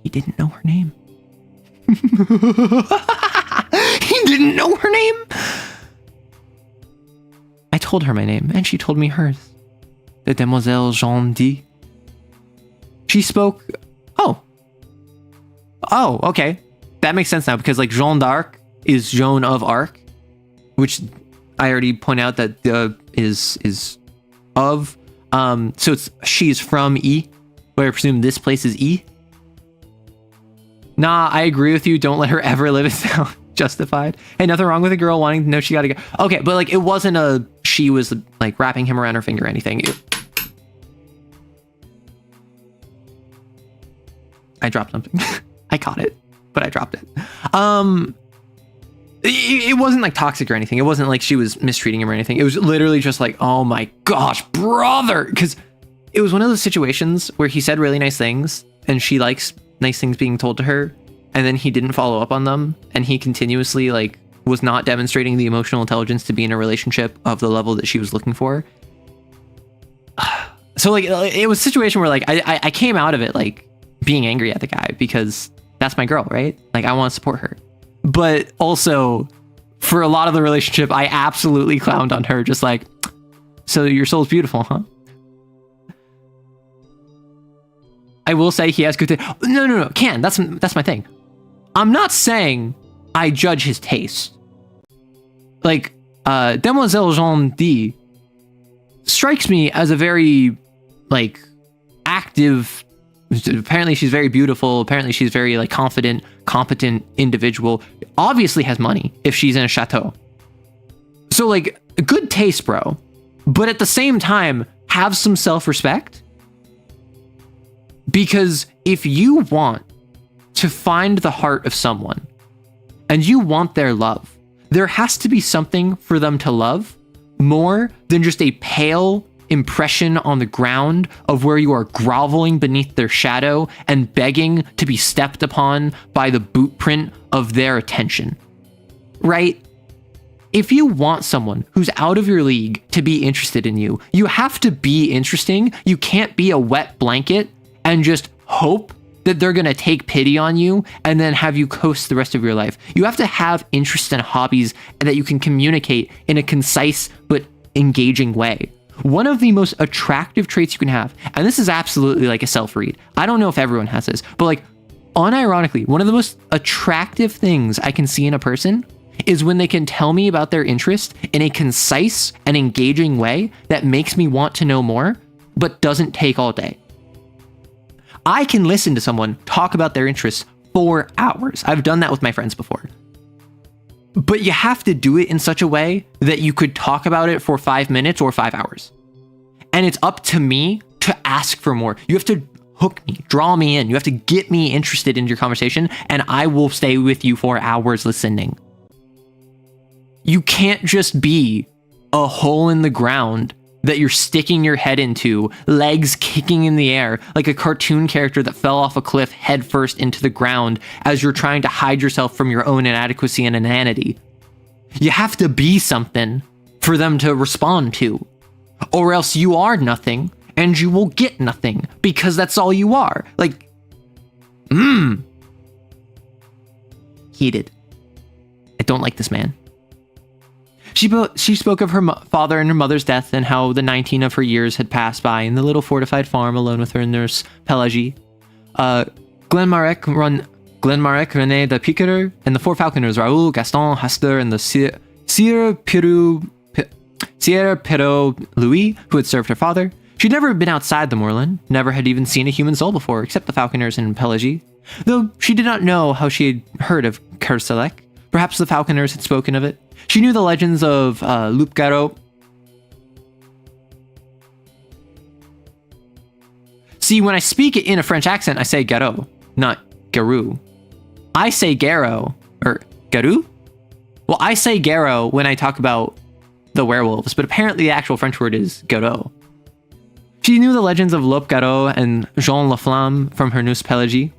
He didn't know her name. He didn't know her name. I told her my name, and she told me hers. The Demoiselle Jeanne D. She spoke. Oh, okay. That makes sense now, because like Jeanne d'Arc is Joan of Arc, which I already point out that is of. So she's from E, but I presume this place is E. Nah, I agree with you. Don't let her ever live it down. Justified. Hey, nothing wrong with a girl wanting to know she gotta go. Okay, but like, it wasn't she was like wrapping him around her finger or anything. I dropped something. I caught it, but I dropped it. It wasn't like toxic or anything. It wasn't like she was mistreating him or anything. It was literally just like, "Oh my gosh, brother." Because it was one of those situations where he said really nice things and she likes nice things being told to her, and then he didn't follow up on them, and he continuously like was not demonstrating the emotional intelligence to be in a relationship of the level that she was looking for. So like, it was a situation where like I came out of it like being angry at the guy because that's my girl, right? Like, I want to support her. But also, for a lot of the relationship, I absolutely clowned on her, just like, "So your soul's beautiful, huh?" I will say he has good taste. No, Can, that's my thing. I'm not saying I judge his taste. Like, Demoiselle Jeanne D strikes me as a very, like, attractive. Apparently she's very beautiful. Apparently she's very like confident, competent individual. Obviously has money if she's in a chateau. So like good taste, bro. But at the same time, have some self-respect. Because if you want to find the heart of someone and you want their love, there has to be something for them to love more than just a pale impression on the ground of where you are groveling beneath their shadow and begging to be stepped upon by the boot print of their attention. Right? If you want someone who's out of your league to be interested in you, you have to be interesting. You can't be a wet blanket and just hope that they're going to take pity on you and then have you coast the rest of your life. You have to have interests and hobbies and that you can communicate in a concise but engaging way. One of the most attractive traits you can have, and this is absolutely like a self-read. I don't know if everyone has this, but like unironically, one of the most attractive things I can see in a person is when they can tell me about their interest in a concise and engaging way that makes me want to know more, but doesn't take all day. I can listen to someone talk about their interests for hours. I've done that with my friends before. But you have to do it in such a way that you could talk about it for 5 minutes or 5 hours. And it's up to me to ask for more. You have to hook me, draw me in. You have to get me interested in your conversation, and I will stay with you for hours listening. You can't just be a hole in the ground that you're sticking your head into, legs kicking in the air, like a cartoon character that fell off a cliff headfirst into the ground as you're trying to hide yourself from your own inadequacy and inanity. You have to be something for them to respond to, or else you are nothing and you will get nothing because that's all you are. Like, heated. I don't like this man. She spoke of her father and her mother's death and how the 19 of her years had passed by in the little fortified farm alone with her nurse, Pelagie. Glenmarek, René de Piqueter, and the 4 falconers, Raoul, Gaston, Hastler, and the Sierra Perot Louis, who had served her father. She'd never been outside the moorland, never had even seen a human soul before, except the falconers and Pelagie. Though she did not know how she had heard of Kerselec. Perhaps the falconers had spoken of it. She knew the legends of Loup-Garou. See, when I speak it in a French accent, I say Garou, not Garou. I say Garou, or Garou? Well, I say Garou when I talk about the werewolves, but apparently the actual French word is Garou. She knew the legends of Loup-Garou and Jean Laflamme from her noose Pelagie.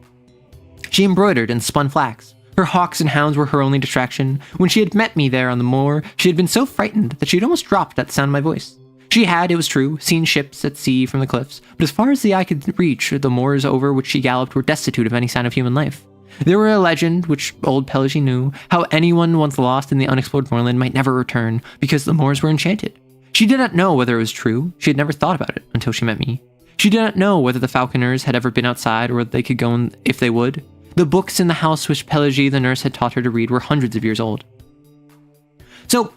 She embroidered and spun flax. Her hawks and hounds were her only distraction. When she had met me there on the moor, she had been so frightened that she had almost dropped at the sound of my voice. She had, it was true, seen ships at sea from the cliffs, but as far as the eye could reach, the moors over which she galloped were destitute of any sign of human life. There were a legend, which old Pelagie knew, how anyone once lost in the unexplored moorland might never return, because the moors were enchanted. She did not know whether it was true. She had never thought about it until she met me. She did not know whether the falconers had ever been outside or whether they could go if they would. The books in the house which Pelagie, the nurse, had taught her to read were hundreds of years old. So,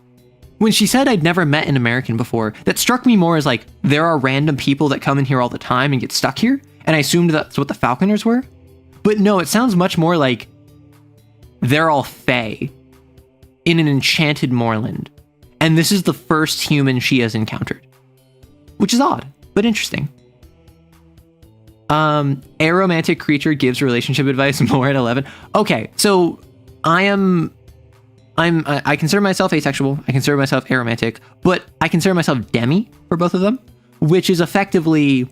when she said I'd never met an American before, that struck me more as like, there are random people that come in here all the time and get stuck here, and I assumed that's what the falconers were. But no, it sounds much more like they're all fae in an enchanted moorland, and this is the first human she has encountered. Which is odd, but interesting. Aromantic creature gives relationship advice more at 11. Okay, so I consider myself asexual. I consider myself aromantic, but I consider myself demi for both of them, which is effectively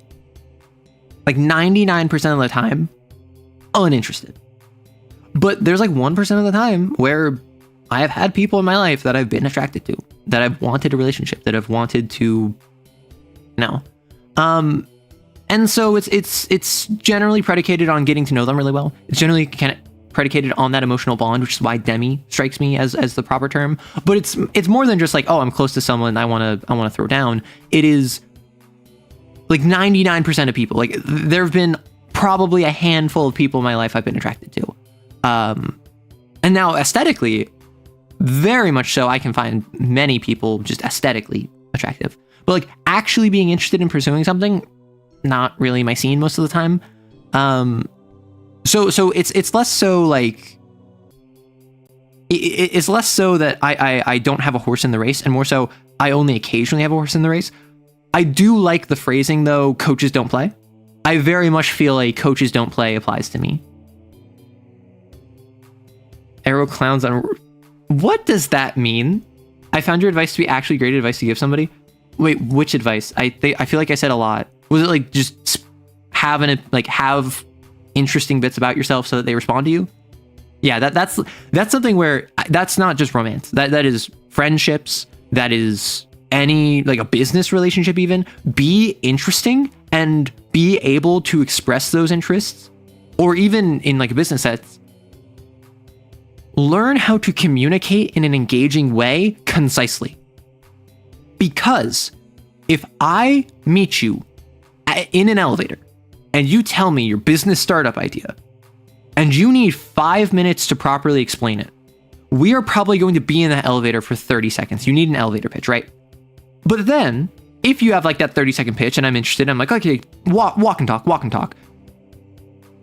like 99% of the time uninterested. But there's like 1% of the time where I have had people in my life that I've been attracted to, that I've wanted a relationship, that I've wanted to know. And so it's generally predicated on getting to know them really well. It's generally kind of predicated on that emotional bond, which is why demi strikes me as the proper term. But it's more than just like, oh, I'm close to someone I want to throw down. It is like 99% of people. Like there have been probably a handful of people in my life I've been attracted to. And now aesthetically, very much so, I can find many people just aesthetically attractive. But like actually being interested in pursuing something, not really my scene most of the time. So it's less so like it's less so that I don't have a horse in the race, and more so I only occasionally have a horse in the race. I do like the phrasing though, coaches don't play. I very much feel like coaches don't play applies to me. Arrow clowns on... What does that mean? I found your advice to be actually great advice to give somebody. Wait, which advice? I feel like I said a lot. Was it like just have interesting bits about yourself so that they respond to you? Yeah, that's something where that's not just romance. That is friendships. That is any like a business relationship even. Be interesting and be able to express those interests, or even in like a business sense, learn how to communicate in an engaging way concisely. Because if I meet you in an elevator and you tell me your business startup idea and you need 5 minutes to properly explain it, we are probably going to be in that elevator for 30 seconds. You need an elevator pitch, right? But then if you have like that 30-second pitch and I'm interested, I'm like, okay, walk and talk.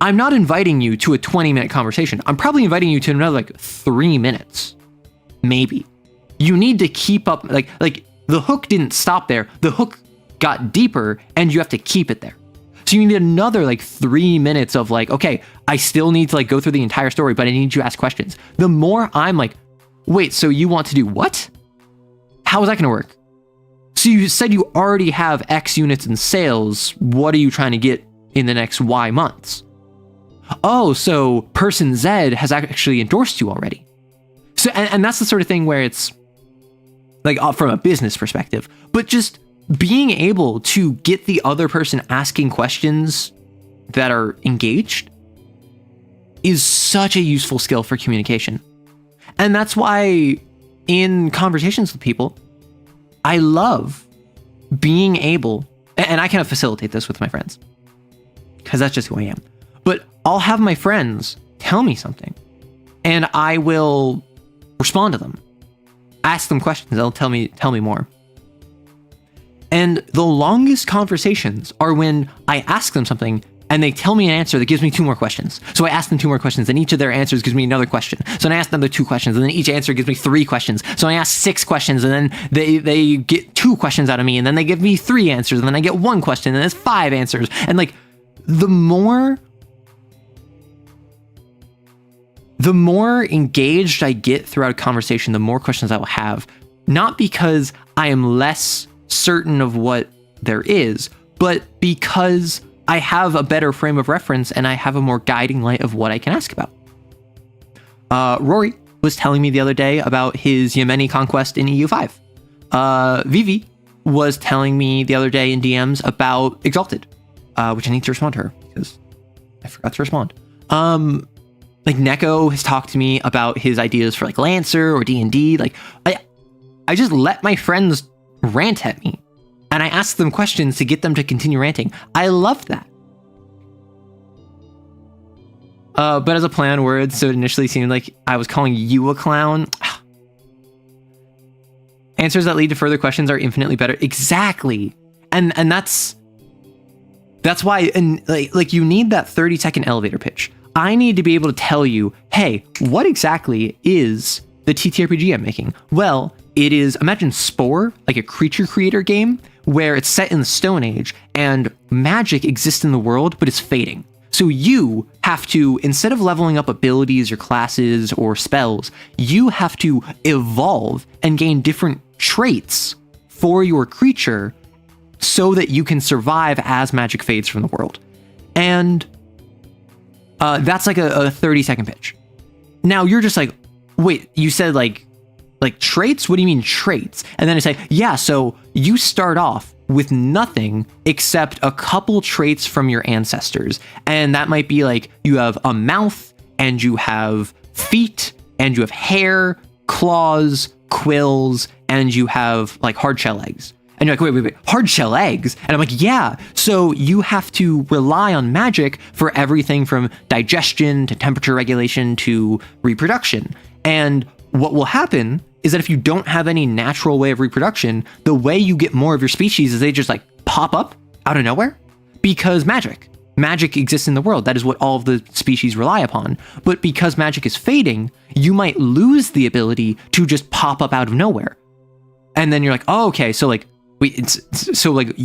I'm not inviting you to a 20-minute conversation. I'm probably inviting you to another like 3 minutes, maybe. You need to keep up, like the hook didn't stop there. The hook got deeper and you have to keep it there. So you need another like 3 minutes of like, okay, I still need to like go through the entire story, but I need you to ask questions. The more I'm like, wait, so you want to do what? How is that going to work? So you said you already have X units in sales. What are you trying to get in the next Y months? Oh, so person Z has actually endorsed you already. So, and that's the sort of thing where it's like from a business perspective, but just being able to get the other person asking questions that are engaged is such a useful skill for communication. And that's why in conversations with people, I love being able, and I kind of facilitate this with my friends because that's just who I am. But I'll have my friends tell me something and I will respond to them, ask them questions. They'll tell me more. And the longest conversations are when I ask them something and they tell me an answer that gives me 2 more questions. So I ask them 2 more questions and each of their answers gives me another question. So then I ask them the 2 questions and then each answer gives me 3 questions. So I ask 6 questions and then they get 2 questions out of me and then they give me 3 answers and then I get 1 question and then it's 5 answers. And like the more engaged I get throughout a conversation, the more questions I will have, not because I am less certain of what there is, but because I have a better frame of reference and I have a more guiding light of what I can ask about. Rory was telling me the other day about his Yemeni conquest in EU5. Vivi was telling me the other day in DMs about Exalted, which I need to respond to her because I forgot to respond. Like Neko has talked to me about his ideas for like Lancer or D&D. Like I just let my friends rant at me and I ask them questions to get them to continue ranting. I love that. But as a play on words, so it initially seemed like I was calling you a clown. Answers that lead to further questions are infinitely better. Exactly. And that's why, and like you need that 30-second elevator pitch. I need to be able to tell you, hey, what exactly is the TTRPG I'm making? Well, it is, imagine Spore, like a creature creator game where it's set in the Stone Age and magic exists in the world, but it's fading. So you have to, instead of leveling up abilities or classes or spells, you have to evolve and gain different traits for your creature so that you can survive as magic fades from the world. And that's like a 30-second pitch. Now you're just like, wait, you said like traits? What do you mean traits? And then I say, yeah, so you start off with nothing except a couple traits from your ancestors. And that might be like you have a mouth and you have feet and you have hair, claws, quills, and you have like hard shell eggs. And you're like, wait, hard shell eggs? And I'm like, yeah. So you have to rely on magic for everything from digestion to temperature regulation to reproduction. And what will happen is that if you don't have any natural way of reproduction, the way you get more of your species is they just like pop up out of nowhere because magic exists in the world. That is what all of the species rely upon. But because magic is fading, you might lose the ability to just pop up out of nowhere. And then you're like, oh, okay, so like, wait, so like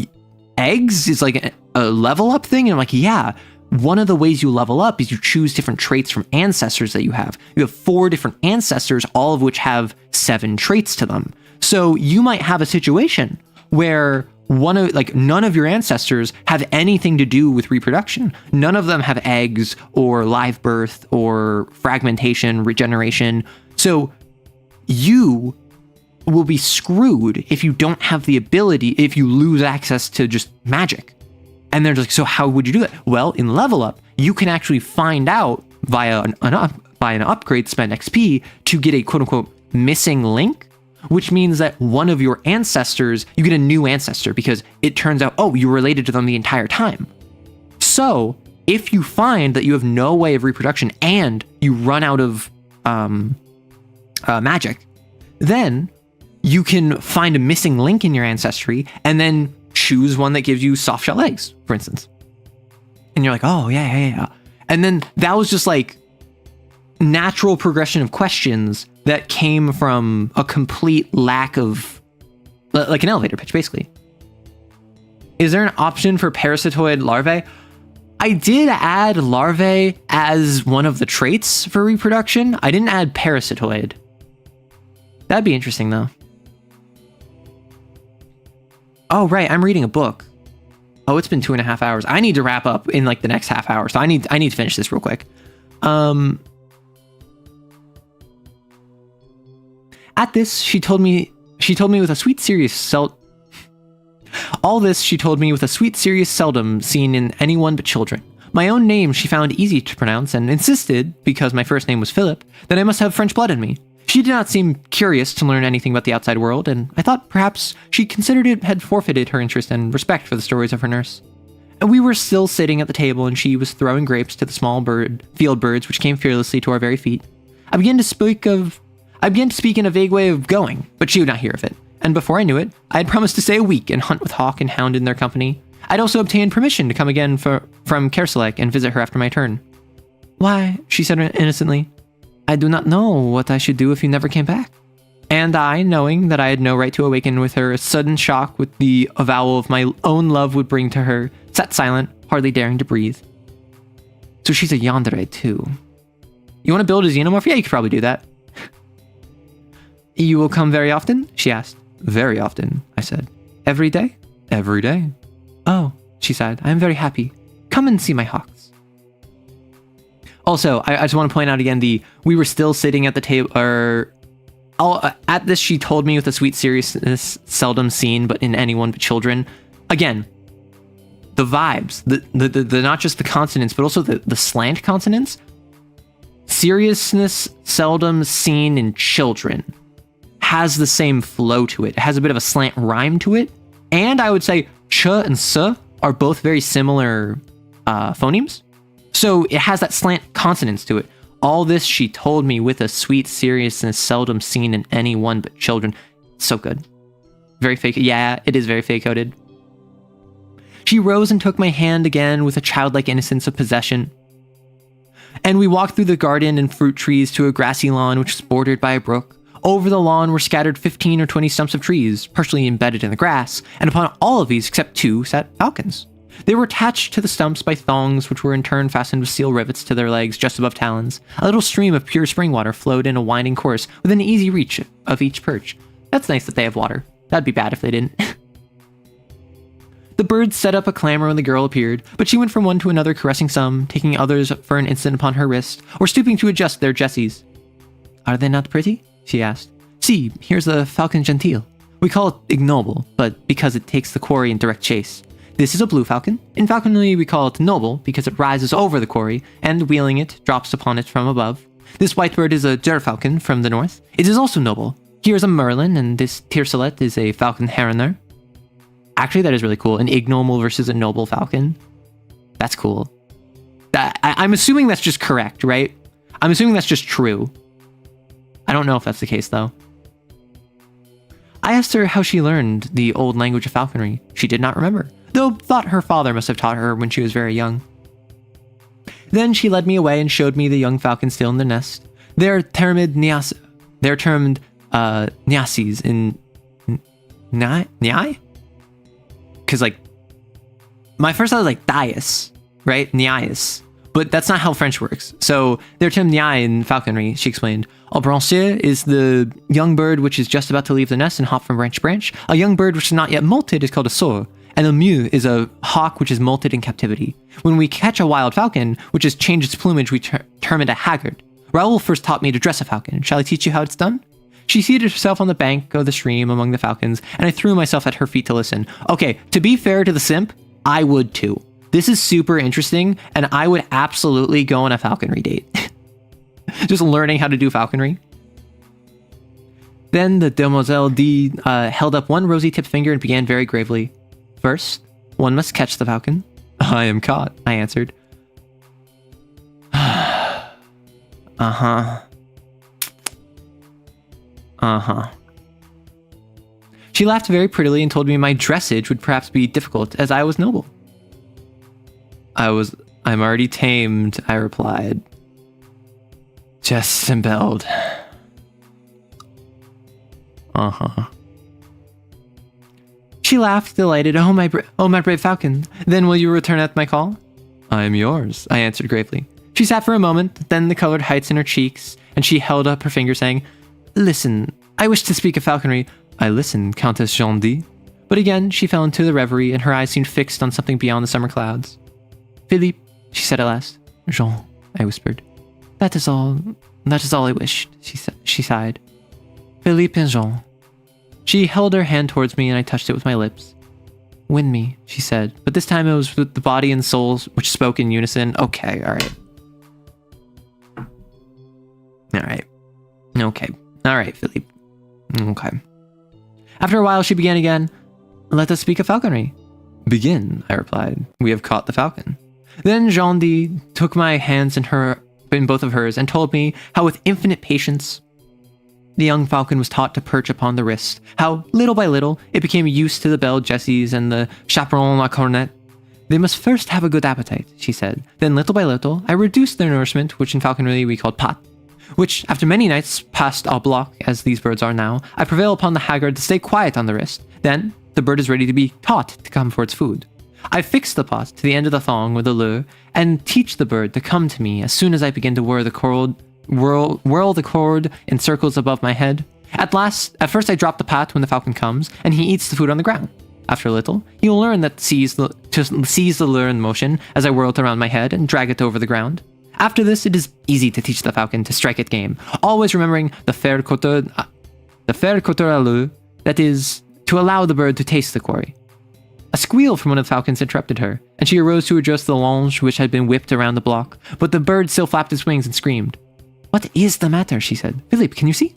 eggs is like a level up thing? And I'm like, yeah. One of the ways you level up is you choose different traits from ancestors that you have. You have 4 different ancestors, all of which have 7 traits to them. So you might have a situation where none of your ancestors have anything to do with reproduction. None of them have eggs or live birth or fragmentation, regeneration. So you will be screwed if you don't have the ability, if you lose access to just magic. And they're just like, so how would you do it? Well, in level up, you can actually find out via an upgrade, spend XP to get a quote unquote missing link, which means that one of your ancestors, you get a new ancestor because it turns out, oh, you were related to them the entire time. So if you find that you have no way of reproduction and you run out of magic, then you can find a missing link in your ancestry and then choose one that gives you soft shell eggs, for instance. And you're like, oh, yeah. And then that was just like natural progression of questions that came from a complete lack of, like an elevator pitch, basically. Is there an option for parasitoid larvae? I did add larvae as one of the traits for reproduction. I didn't add parasitoid. That'd be interesting, though. Oh, right. I'm reading a book. Oh, it's been 2.5 hours. I need to wrap up in like the next half hour. So I need to finish this real quick. At this, she told me with a sweet, serious all this she told me with a sweet, serious seldom seen in anyone but children. My own name she found easy to pronounce and insisted, because my first name was Philip, that I must have French blood in me. She did not seem curious to learn anything about the outside world, and I thought perhaps she considered it had forfeited her interest and respect for the stories of her nurse. And we were still sitting at the table, and she was throwing grapes to the small field birds which came fearlessly to our very feet. I began to speak in a vague way of going, but she would not hear of it. And before I knew it, I had promised to stay a week and hunt with hawk and hound in their company. I'd also obtained permission to come again from Kerselec and visit her after my turn. Why, she said innocently, I do not know what I should do if you never came back. And I, knowing that I had no right to awaken with her a sudden shock with the avowal of my own love would bring to her, sat silent, hardly daring to breathe. So she's a yandere too. You want to build a xenomorph? Yeah, you could probably do that. You will come very often? She asked. Very often, I said. Every day? Every day. Oh, she sighed. I am very happy. Come and see my hawks. Also, I just want to point out again, we were still sitting at the table, at this she told me with a sweet seriousness seldom seen but in anyone but children. Again, the vibes, the not just the consonants, but also the slant consonants. Seriousness seldom seen in children has the same flow to it. It has a bit of a slant rhyme to it. And I would say ch and s are both very similar phonemes. So it has that slant consonants to it. All this she told me with a sweet seriousness seldom seen in anyone but children. So good. Very fake. Yeah, it is very fake-coded. She rose and took my hand again with a childlike innocence of possession. And we walked through the garden and fruit trees to a grassy lawn which was bordered by a brook. Over the lawn were scattered 15 or 20 stumps of trees, partially embedded in the grass, and upon all of these except 2 sat falcons. They were attached to the stumps by thongs, which were in turn fastened with steel rivets to their legs just above talons. A little stream of pure spring water flowed in a winding course within easy reach of each perch. That's nice that they have water. That'd be bad if they didn't. The birds set up a clamor when the girl appeared, but she went from one to another caressing some, taking others for an instant upon her wrist, or stooping to adjust their jesses. Are they not pretty? She asked. See, here's the falcon gentile. We call it ignoble, but because it takes the quarry in direct chase. This is a blue falcon. In falconry, we call it noble because it rises over the quarry and, wheeling it, drops upon it from above. This white bird is a derfalcon from the north. It is also noble. Here's a merlin, and this tiercelet is a falcon heroner. Actually, that is really cool. An ignoble versus a noble falcon. That's cool. I'm assuming that's just correct, right? I'm assuming that's just true. I don't know if that's the case, though. I asked her how she learned the old language of falconry. She did not remember. though thought her father must have taught her when she was very young. Then she led me away and showed me the young falcons still in the nest. They're termed nyasis in nyai? Because like, my first thought was like dias, right? Nyais. But that's not how French works. So they're termed nyai in falconry, she explained. A branchier is the young bird which is just about to leave the nest and hop from branch to branch. A young bird which is not yet molted is called a soar. And a mew is a hawk which is molted in captivity. When we catch a wild falcon, which has changed its plumage, we term it a haggard. Raoul first taught me to dress a falcon. Shall I teach you how it's done? She seated herself on the bank of the stream among the falcons, and I threw myself at her feet to listen. Okay, to be fair to the simp, I would too. This is super interesting, and I would absolutely go on a falconry date. Just learning how to do falconry. Then the demoiselle D held up one rosy-tipped finger and began very gravely. First, one must catch the falcon. I am caught, I answered. Uh-huh. She laughed very prettily and told me my dressage would perhaps be difficult, as I was noble. I'm already tamed, I replied. Just embelled. She laughed, delighted. Oh, my brave falcon. Then will you return at my call? I am yours, I answered gravely. She sat for a moment, then the colored heights in her cheeks, and she held up her finger, saying, Listen, I wish to speak of falconry. I listened, Countess Jean D. But again, she fell into the reverie, and her eyes seemed fixed on something beyond the summer clouds. Philippe, she said at last. Jean, I whispered. That is all I wished, she sighed. Philippe and Jean. She held her hand towards me and I touched it with my lips. Win me, she said, but this time it was with the body and souls which spoke in unison. Okay, alright. Alright, Philippe. Okay. After a while she began again. Let us speak of falconry. Begin, I replied. We have caught the falcon. Then Jean D took my hands in both of hers and told me how with infinite patience the young falcon was taught to perch upon the wrist, how little by little it became used to the belle jesses and the chaperon la cornette. They must first have a good appetite, she said. Then little by little I reduced their nourishment, which in falconry we called pat, which after many nights passed au bloc, as these birds are now, I prevail upon the haggard to stay quiet on the wrist. Then the bird is ready to be taught to come for its food. I fix the pot to the end of the thong with a lure and teach the bird to come to me as soon as I begin to whirl the cord in circles above my head. At first I drop the pot when the falcon comes, and he eats the food on the ground. After a little, he will learn to seize the lure in motion as I whirl it around my head and drag it over the ground. After this, it is easy to teach the falcon to strike at game, always remembering the faire couture à l'eau, that is, to allow the bird to taste the quarry. A squeal from one of the falcons interrupted her, and she arose to address the longe which had been whipped around the block, but the bird still flapped its wings and screamed. What is the matter? She said. Philippe, can you see?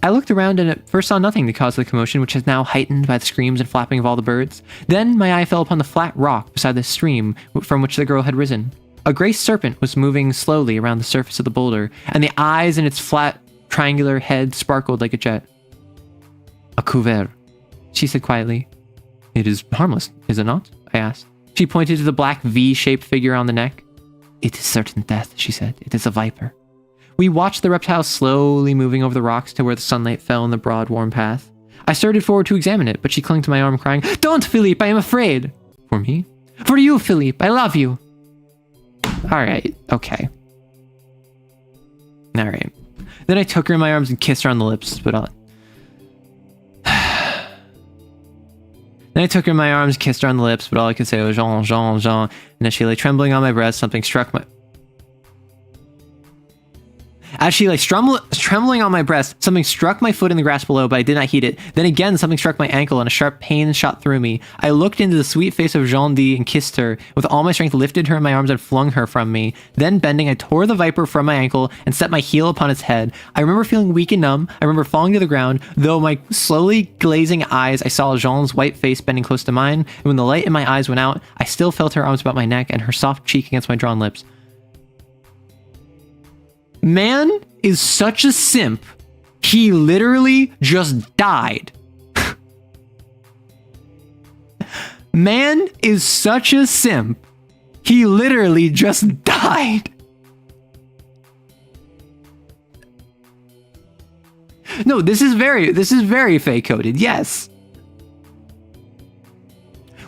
I looked around and at first saw nothing to cause the commotion, which is now heightened by the screams and flapping of all the birds. Then my eye fell upon the flat rock beside the stream from which the girl had risen. A gray serpent was moving slowly around the surface of the boulder, and the eyes in its flat, triangular head sparkled like a jet. A couvert, she said quietly. It is harmless, is it not? I asked. She pointed to the black V-shaped figure on the neck. It is certain death, she said. It is a viper. We watched the reptile slowly moving over the rocks to where the sunlight fell in the broad, warm path. I started forward to examine it, but she clung to my arm, crying, Don't, Philippe, I am afraid! For me? For you, Philippe, I love you! Alright, okay. Alright. Then I took her in my arms and kissed her on the lips, but Then I took her in my arms, kissed her on the lips, but all I could say was Jean, Jean, Jean, and as she lay trembling on my breast, something struck my... As she lay trembling on my breast, something struck my foot in the grass below, but I did not heed it. Then again, something struck my ankle, and a sharp pain shot through me. I looked into the sweet face of Jean D and kissed her. With all my strength, lifted her in my arms and flung her from me. Then, bending, I tore the viper from my ankle and set my heel upon its head. I remember feeling weak and numb. I remember falling to the ground. Though my slowly glazing eyes, I saw Jean's white face bending close to mine, and when the light in my eyes went out, I still felt her arms about my neck and her soft cheek against my drawn lips. Man is such a simp. He literally just died. Man is such a simp. He literally just died. No, this is very fake coded. Yes.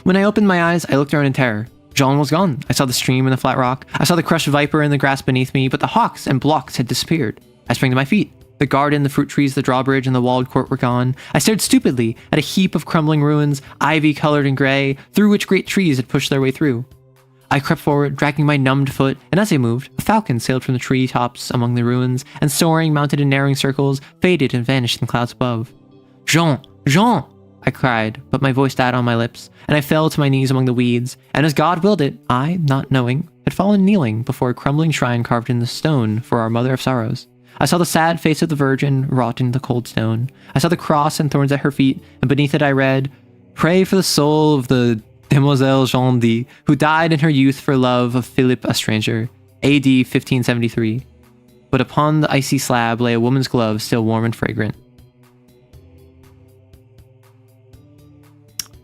When I opened my eyes, I looked around in terror. Jean was gone. I saw the stream and the flat rock. I saw the crushed viper in the grass beneath me, but the hawks and blocks had disappeared. I sprang to my feet. The garden, the fruit trees, the drawbridge, and the walled court were gone. I stared stupidly at a heap of crumbling ruins, ivy colored and gray, through which great trees had pushed their way through. I crept forward, dragging my numbed foot, and as I moved, a falcon sailed from the tree tops among the ruins, and soaring, mounted in narrowing circles, faded and vanished in clouds above. Jean! Jean! I cried, but my voice died on my lips, and I fell to my knees among the weeds, and as God willed it, I, not knowing, had fallen kneeling before a crumbling shrine carved in the stone for our Mother of Sorrows. I saw the sad face of the Virgin wrought into the cold stone. I saw the cross and thorns at her feet, and beneath it I read, "Pray for the soul of the Demoiselle Jean D, who died in her youth for love of Philip a stranger, AD 1573. But upon the icy slab lay a woman's glove still warm and fragrant."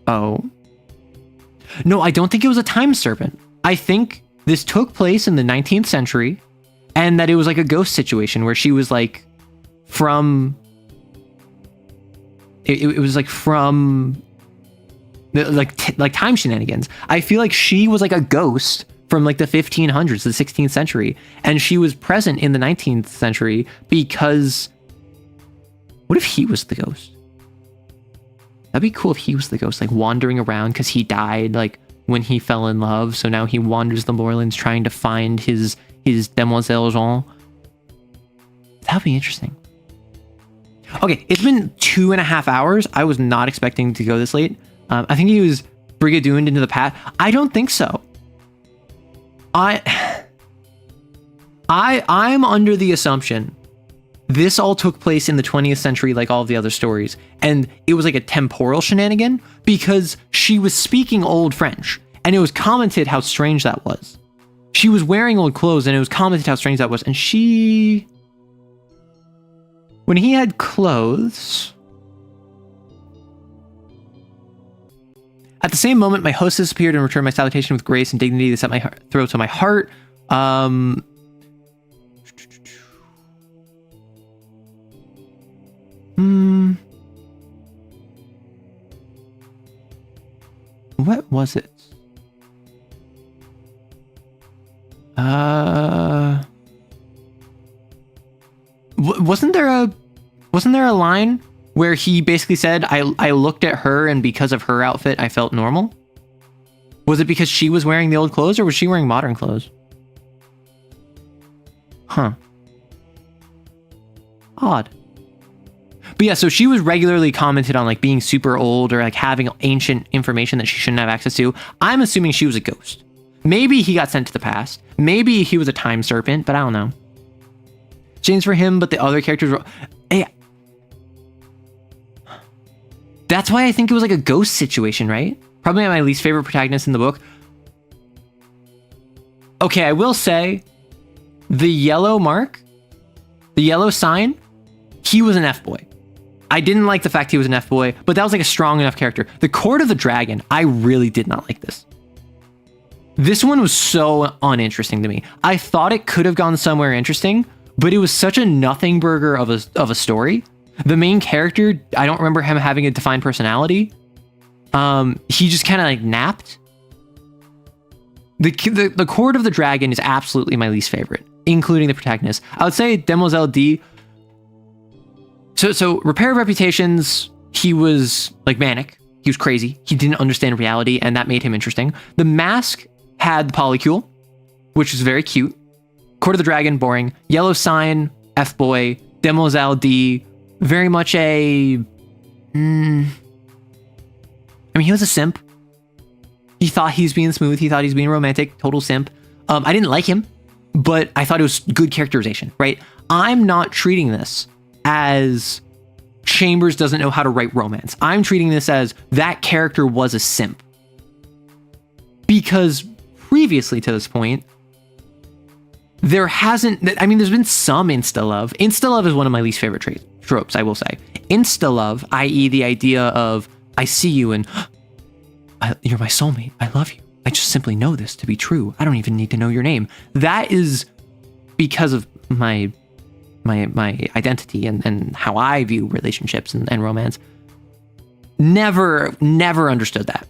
Oh. No, I don't think it was a time serpent. I think this took place in the 19th century, and that it was like a ghost situation where she was like from... It was like from... like time shenanigans. I feel like she was like a ghost from like the 1500s, the 16th century, and she was present in the 19th century because... What if he was the ghost? That'd be cool if he was the ghost, like wandering around because he died like when he fell in love. So now he wanders the moorlands trying to find his Demoiselle Jean. That'd be interesting. Okay, it's been 2.5 hours. I was not expecting to go this late. I think he was brigadooned into the path. I don't think so. I'm under the assumption this all took place in the 20th century like all of the other stories, and it was like a temporal shenanigan because she was speaking Old French, and it was commented how strange that was. She was wearing old clothes, and it was commented how strange that was, and she... When he had clothes... At the same moment, my hostess appeared and returned my salutation with grace and dignity that set my throat to my heart. What was it? Wasn't there a line where he basically said, I looked at her and because of her outfit, I felt normal? Was it because she was wearing the old clothes or was she wearing modern clothes? Huh. Odd. But yeah, so she was regularly commented on like being super old or like having ancient information that she shouldn't have access to. I'm assuming she was a ghost. Maybe he got sent to the past. Maybe he was a time serpent, but I don't know. James for him, but the other characters were... Hey, that's why I think it was like a ghost situation, right? Probably my least favorite protagonist in the book. Okay, I will say the yellow mark, the yellow sign, he was an F-boy. I didn't like the fact he was an F-boy, but that was like a strong enough character. The Court of the Dragon, I really did not like this. This one was so uninteresting to me. I thought it could have gone somewhere interesting, but it was such a nothing burger of a story. The main character, I don't remember him having a defined personality. He just kind of like napped. The Court of the Dragon is absolutely my least favorite, including the protagonist. I would say Demoiselle D. So Repair of Reputations, he was like manic. He was crazy. He didn't understand reality, and that made him interesting. The Mask had the polycule, which was very cute. Court of the Dragon, boring. Yellow Sign, F-boy. Demoiselle D, very much a... I mean, he was a simp. He thought he was being smooth. He thought he was being romantic. Total simp. I didn't like him, but I thought it was good characterization, right? I'm not treating this as Chambers doesn't know how to write romance. I'm treating this as that character was a simp. Because previously to this point, there hasn't... I mean, there's been some insta-love. Insta-love is one of my least favorite tropes, I will say. Insta-love, i.e. the idea of, I see you and you're my soulmate. I love you. I just simply know this to be true. I don't even need to know your name. That is because of my identity and how I view relationships and romance. Never understood that.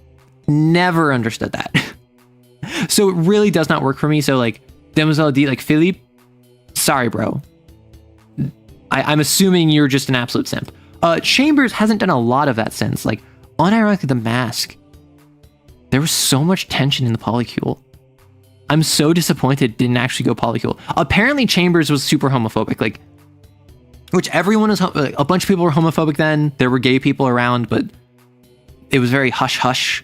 Never understood that. So it really does not work for me. So like Demoiselle D, like Philippe, sorry, bro. I'm assuming you're just an absolute simp. Chambers hasn't done a lot of that since. Like, unironically, The Mask, there was so much tension in the polycule. I'm so disappointed it didn't actually go polycule. Apparently, Chambers was super homophobic. Like, which everyone is, like, a bunch of people were homophobic then. There were gay people around, but it was very hush-hush,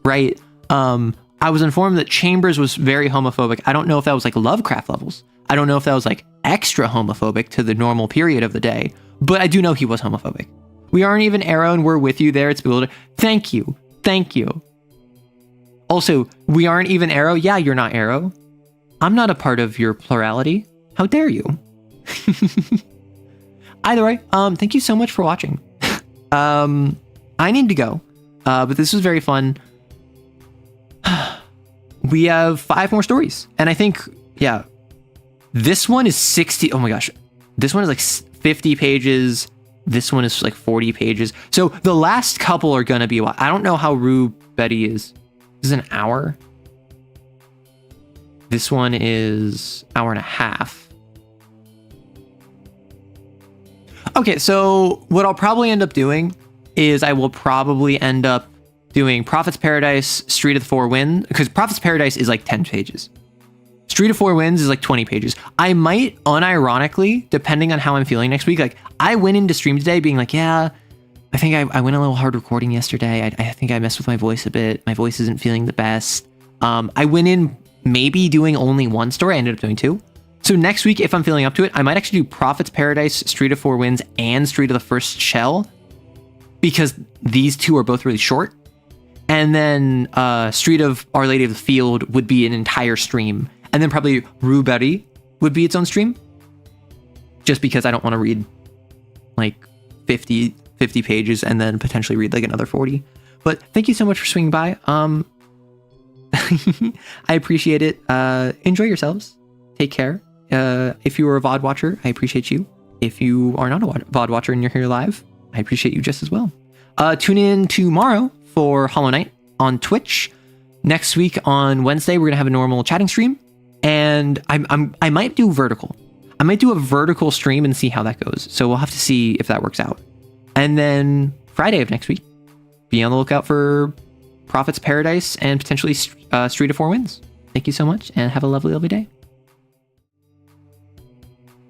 right? I was informed that Chambers was very homophobic. I don't know if that was like Lovecraft levels. I don't know if that was like extra homophobic to the normal period of the day, but I do know he was homophobic. We aren't even Arrow and we're with you there. It's bewildering. Thank you. Thank you. Also, we aren't even Arrow. Yeah, you're not Arrow. I'm not a part of your plurality. How dare you? Either way, thank you so much for watching. I need to go, but this was very fun. We have 5 more stories, and I think, yeah, this one is 60. Oh my gosh, this one is like 50 pages. This one is like 40 pages. So the last couple are gonna be a while. I don't know how Rue Betty is. This is an hour. This one is hour and a half. Okay, so what I'll probably end up doing is I will probably end up doing Prophet's Paradise, Street of the Four Winds, because Prophet's Paradise is like 10 pages. Street of Four Winds is like 20 pages. I might, unironically, depending on how I'm feeling next week, like I went into stream today being like, yeah, I think I went a little hard recording yesterday. I think I messed with my voice a bit. My voice isn't feeling the best. I went in maybe doing only one story. I ended up doing 2. So next week, if I'm feeling up to it, I might actually do Prophet's Paradise, Street of Four Winds, and Street of the First Shell, because these 2 are both really short. And then Street of Our Lady of the Field would be an entire stream. And then probably Rue Betty would be its own stream. Just because I don't want to read like 50 pages and then potentially read like another 40. But thank you so much for swinging by. I appreciate it. Enjoy yourselves. Take care. If you were a VOD watcher, I appreciate you. If you are not a VOD watcher and you're here live, I appreciate you just as well. Tune in tomorrow for Hollow Knight on Twitch. Next week on Wednesday, we're gonna have a normal chatting stream, and I might do vertical. I might do a vertical stream and see how that goes. So we'll have to see if that works out. And then Friday of next week, be on the lookout for Prophet's Paradise and potentially Street of Four Winds. Thank you so much, and have a lovely, lovely day.